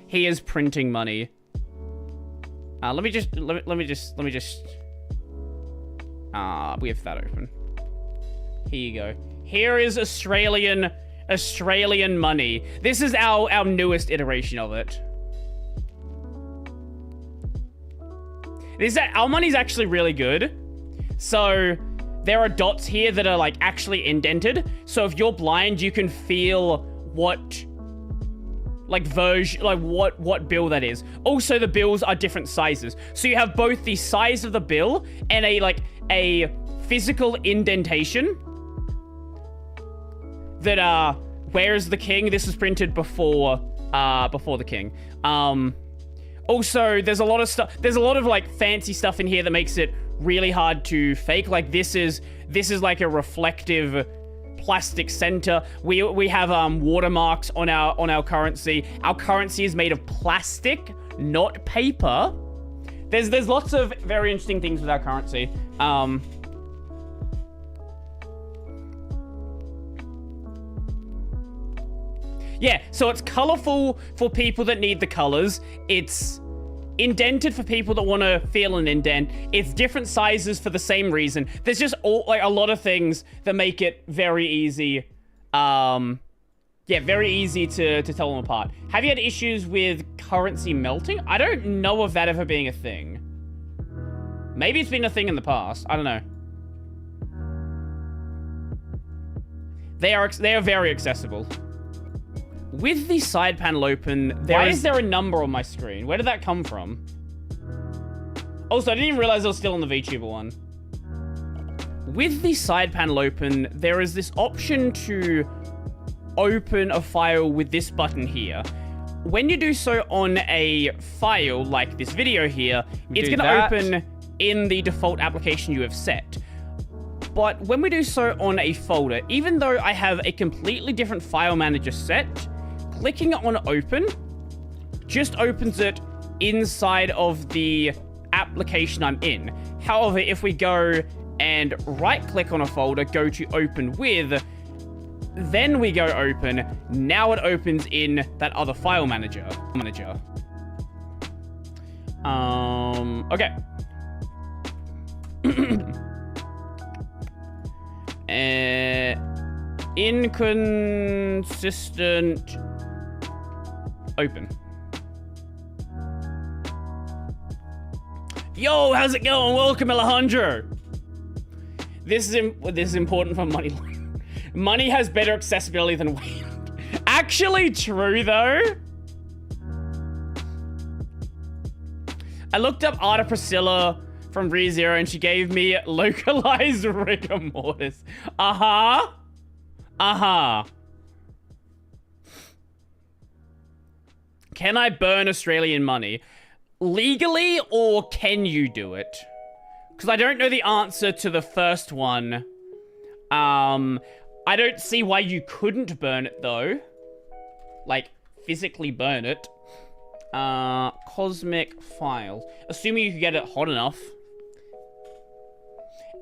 A: He is printing money. Let me just we have that open. Here you go. Here is Australian money. This is our newest iteration of it. Our money's actually really good. So there are dots here that are like actually indented. So if you're blind, you can feel what what bill that is. Also, the bills are different sizes. So you have both the size of the bill and a physical indentation that where is the king? This was printed before the king. Also, there's a lot of stuff. There's a lot of like fancy stuff in here that makes it really hard to fake. Like this is like a reflective plastic center. We have watermarks on our currency. Our currency is made of plastic, not paper. There's lots of very interesting things with our currency. Yeah, so it's colorful for people that need the colors. It's indented for people that want to feel an indent. It's different sizes for the same reason. There's just a lot of things that make it very easy. Very easy to tell them apart. Have you had issues with currency melting? I don't know of that ever being a thing. Maybe it's been a thing in the past. I don't know. They are very accessible. With the side panel open, why is there a number on my screen? Where did that come from? Also, I didn't even realize I was still on the Vtuber one. With the side panel open, there is this option to open a file with this button here. When you do so on a file like this video here, it's going to open in the default application you have set. But when we do so on a folder, even though I have a completely different file manager set, clicking on open just opens it inside of the application I'm in. However, if we go and right click on a folder, go to open with, then we go open, now it opens in that other file manager. Okay. Inconsistent open. Yo, how's it going? Welcome, Alejandro. This is important for money. Money has better accessibility than Wayland. Actually true, though. I looked up Arta Priscilla from ReZero, and she gave me localized rigor mortis. Uh-huh. Can I burn Australian money? Legally, or can you do it? Because I don't know the answer to the first one. I don't see why you couldn't burn it, though. Like, physically burn it. Cosmic files. Assuming you can get it hot enough.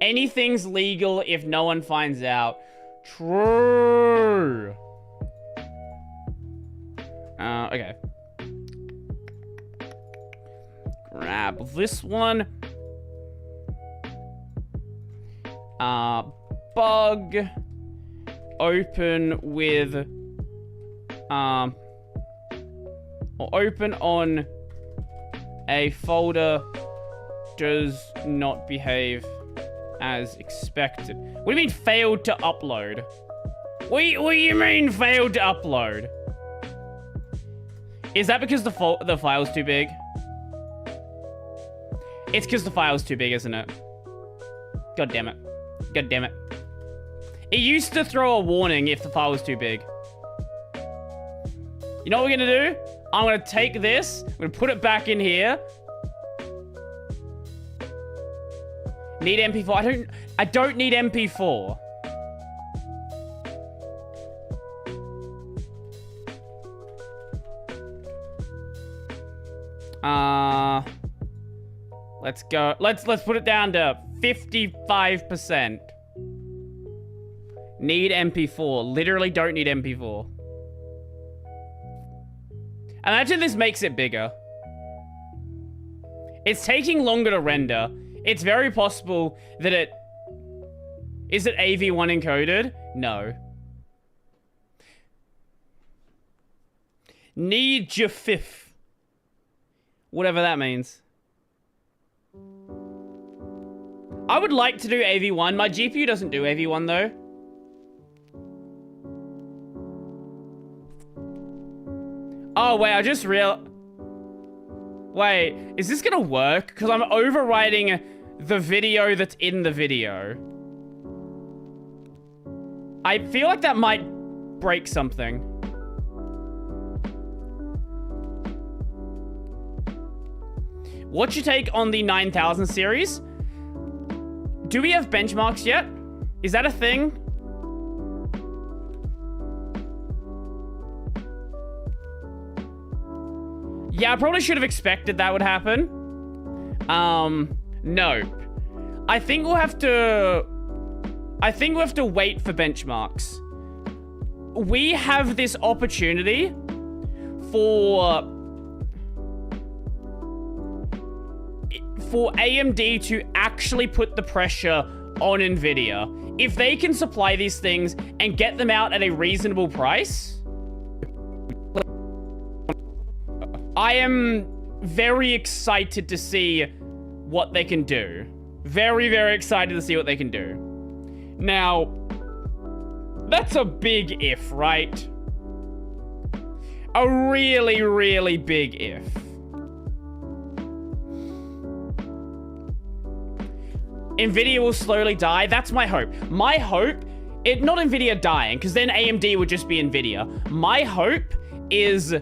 A: Anything's legal if no one finds out. True. Okay. Grab this one. Bug. Open with, or open on a folder does not behave as expected. What do you mean failed to upload? What do you mean failed to upload? Is that because the file's too big? It's because the file's too big, isn't it? God damn it. God damn it. It used to throw a warning if the file was too big. You know what we're gonna do? I'm gonna take this, I'm gonna put it back in here. Need MP4? I don't need MP4. Let's go. Let's put it down to 55%. Need MP4. Literally don't need MP4. Imagine this makes it bigger. It's taking longer to render. It's very possible that it... Is it AV1 encoded? No. Need GFIF. Whatever that means. I would like to do AV1. My GPU doesn't do AV1 though. Oh, wait, I just Wait, is this gonna work? Because I'm overwriting the video that's in the video. I feel like that might break something. What's your take on the 9000 series? Do we have benchmarks yet? Is that a thing? Yeah, I probably should have expected that would happen. No. I think we'll have to wait for benchmarks. We have this opportunity for AMD to actually put the pressure on Nvidia. If they can supply these things and get them out at a reasonable price, I am very excited to see what they can do. Very, very excited to see what they can do. Now, that's a big if, right? A really, really big if. Nvidia will slowly die. That's my hope. My hope, not Nvidia dying, because then AMD would just be Nvidia. My hope is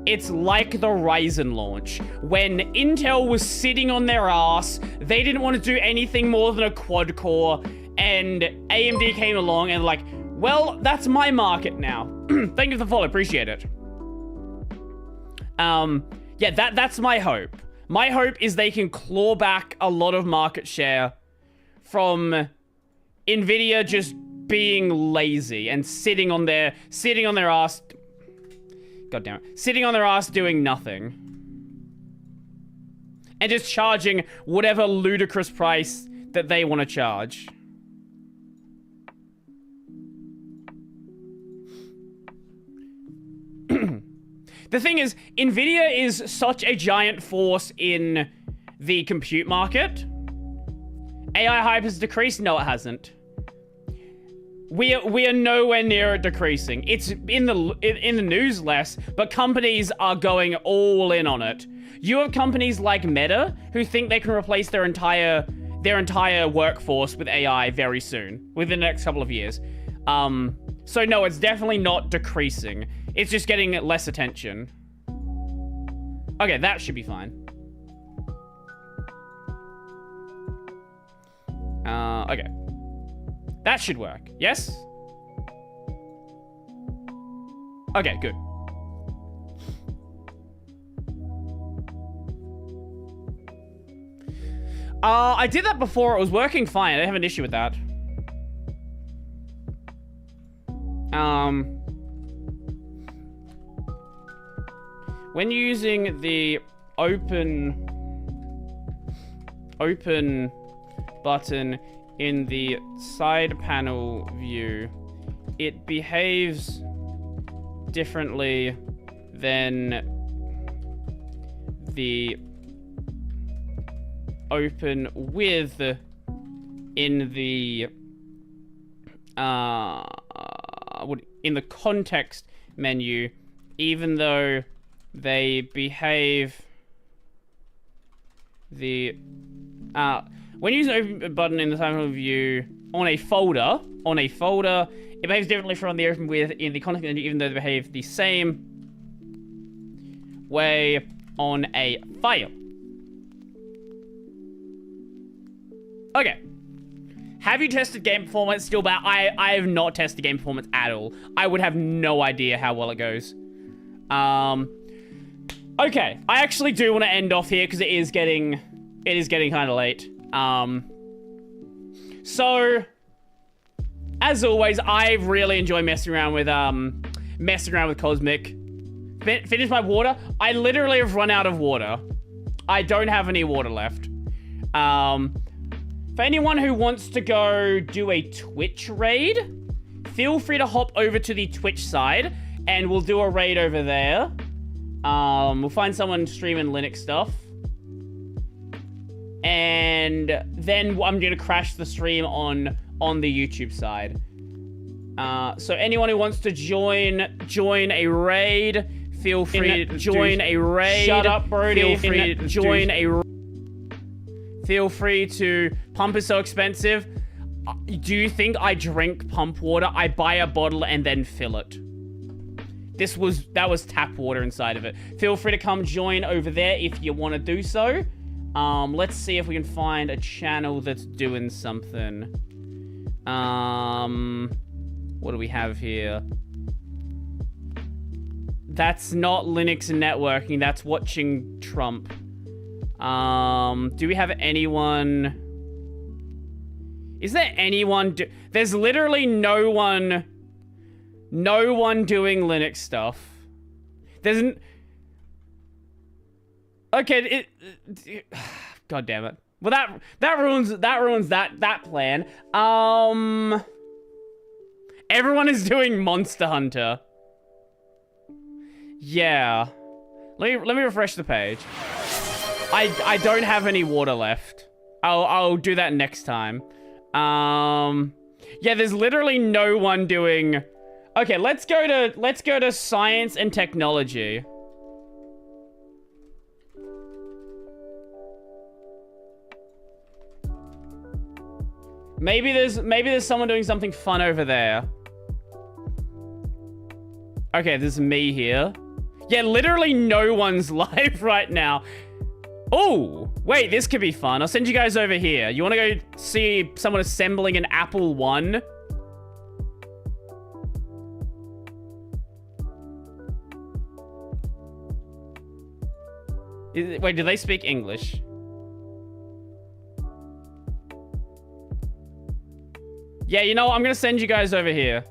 A: it's like the Ryzen launch. When Intel was sitting on their ass, they didn't want to do anything more than a quad core, and AMD came along and like, well, that's my market now. Thank you for the follow, appreciate it. Yeah, that's my hope. My hope is they can claw back a lot of market share from Nvidia just being lazy and sitting on their ass. God damn it. Sitting on their ass doing nothing. And just charging whatever ludicrous price that they want to charge. The thing is, Nvidia is such a giant force in the compute market. AI hype has decreased? No, it hasn't. We are nowhere near it decreasing. It's in the news less, but companies are going all in on it. You have companies like Meta who think they can replace their entire workforce with AI very soon, within the next couple of years. So no, it's definitely not decreasing. It's just getting less attention. Okay, that should be fine. Okay. That should work. Yes? Okay, good. I did that before. It was working fine. I didn't have an issue with that. When using the open button in the side panel view, it behaves differently than the open with in the in the context menu, even though they behave the when you use an open button in the title view on a folder, it behaves differently from the open with in the context menu, even though they behave the same way on a file. Okay. Have you tested game performance? Still bad. I have not tested game performance at all. I would have no idea how well it goes. Okay. I actually do want to end off here because it is getting kind of late. So as always, I really enjoy messing around with Cosmic. Finish my water. I literally have run out of water. I don't have any water left. For anyone who wants to go do a Twitch raid, feel free to hop over to the Twitch side, and we'll do a raid over there. We'll find someone streaming Linux stuff. And then I'm gonna crash the stream on the YouTube side. So anyone who wants to join a raid, feel free to join a raid. Shut up, Brodie. Feel free to join a. Feel free to. Pump is so expensive. Do you think I drink pump water? I buy a bottle and then fill it. That was tap water inside of it. Feel free to come join over there if you want to do so. Let's see if we can find a channel that's doing something. What do we have here? That's not Linux and networking. That's watching Trump. Do we have anyone? Is there anyone? There's literally no one doing Linux stuff. There's okay. God damn it. Well, that ruins that plan. Everyone is doing Monster Hunter. Yeah. Let me refresh the page. I don't have any water left. I'll do that next time. Yeah, there's literally no one doing. Okay, let's go to science and technology. Maybe there's someone doing something fun over there. Okay, there's me here. Yeah, literally no one's live right now. Oh, wait, this could be fun. I'll send you guys over here. You want to go see someone assembling an Apple One? Wait, do they speak English? Yeah, you know what? I'm going to send you guys over here.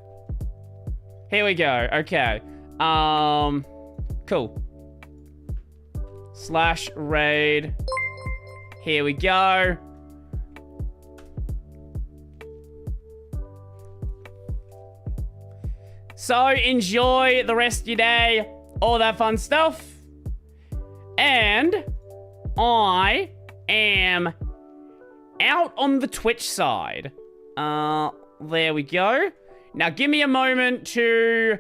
A: Here we go. Okay. Cool. /raid. Here we go. So enjoy the rest of your day, all that fun stuff. And I am out on the Twitch side. There we go. Now give me a moment to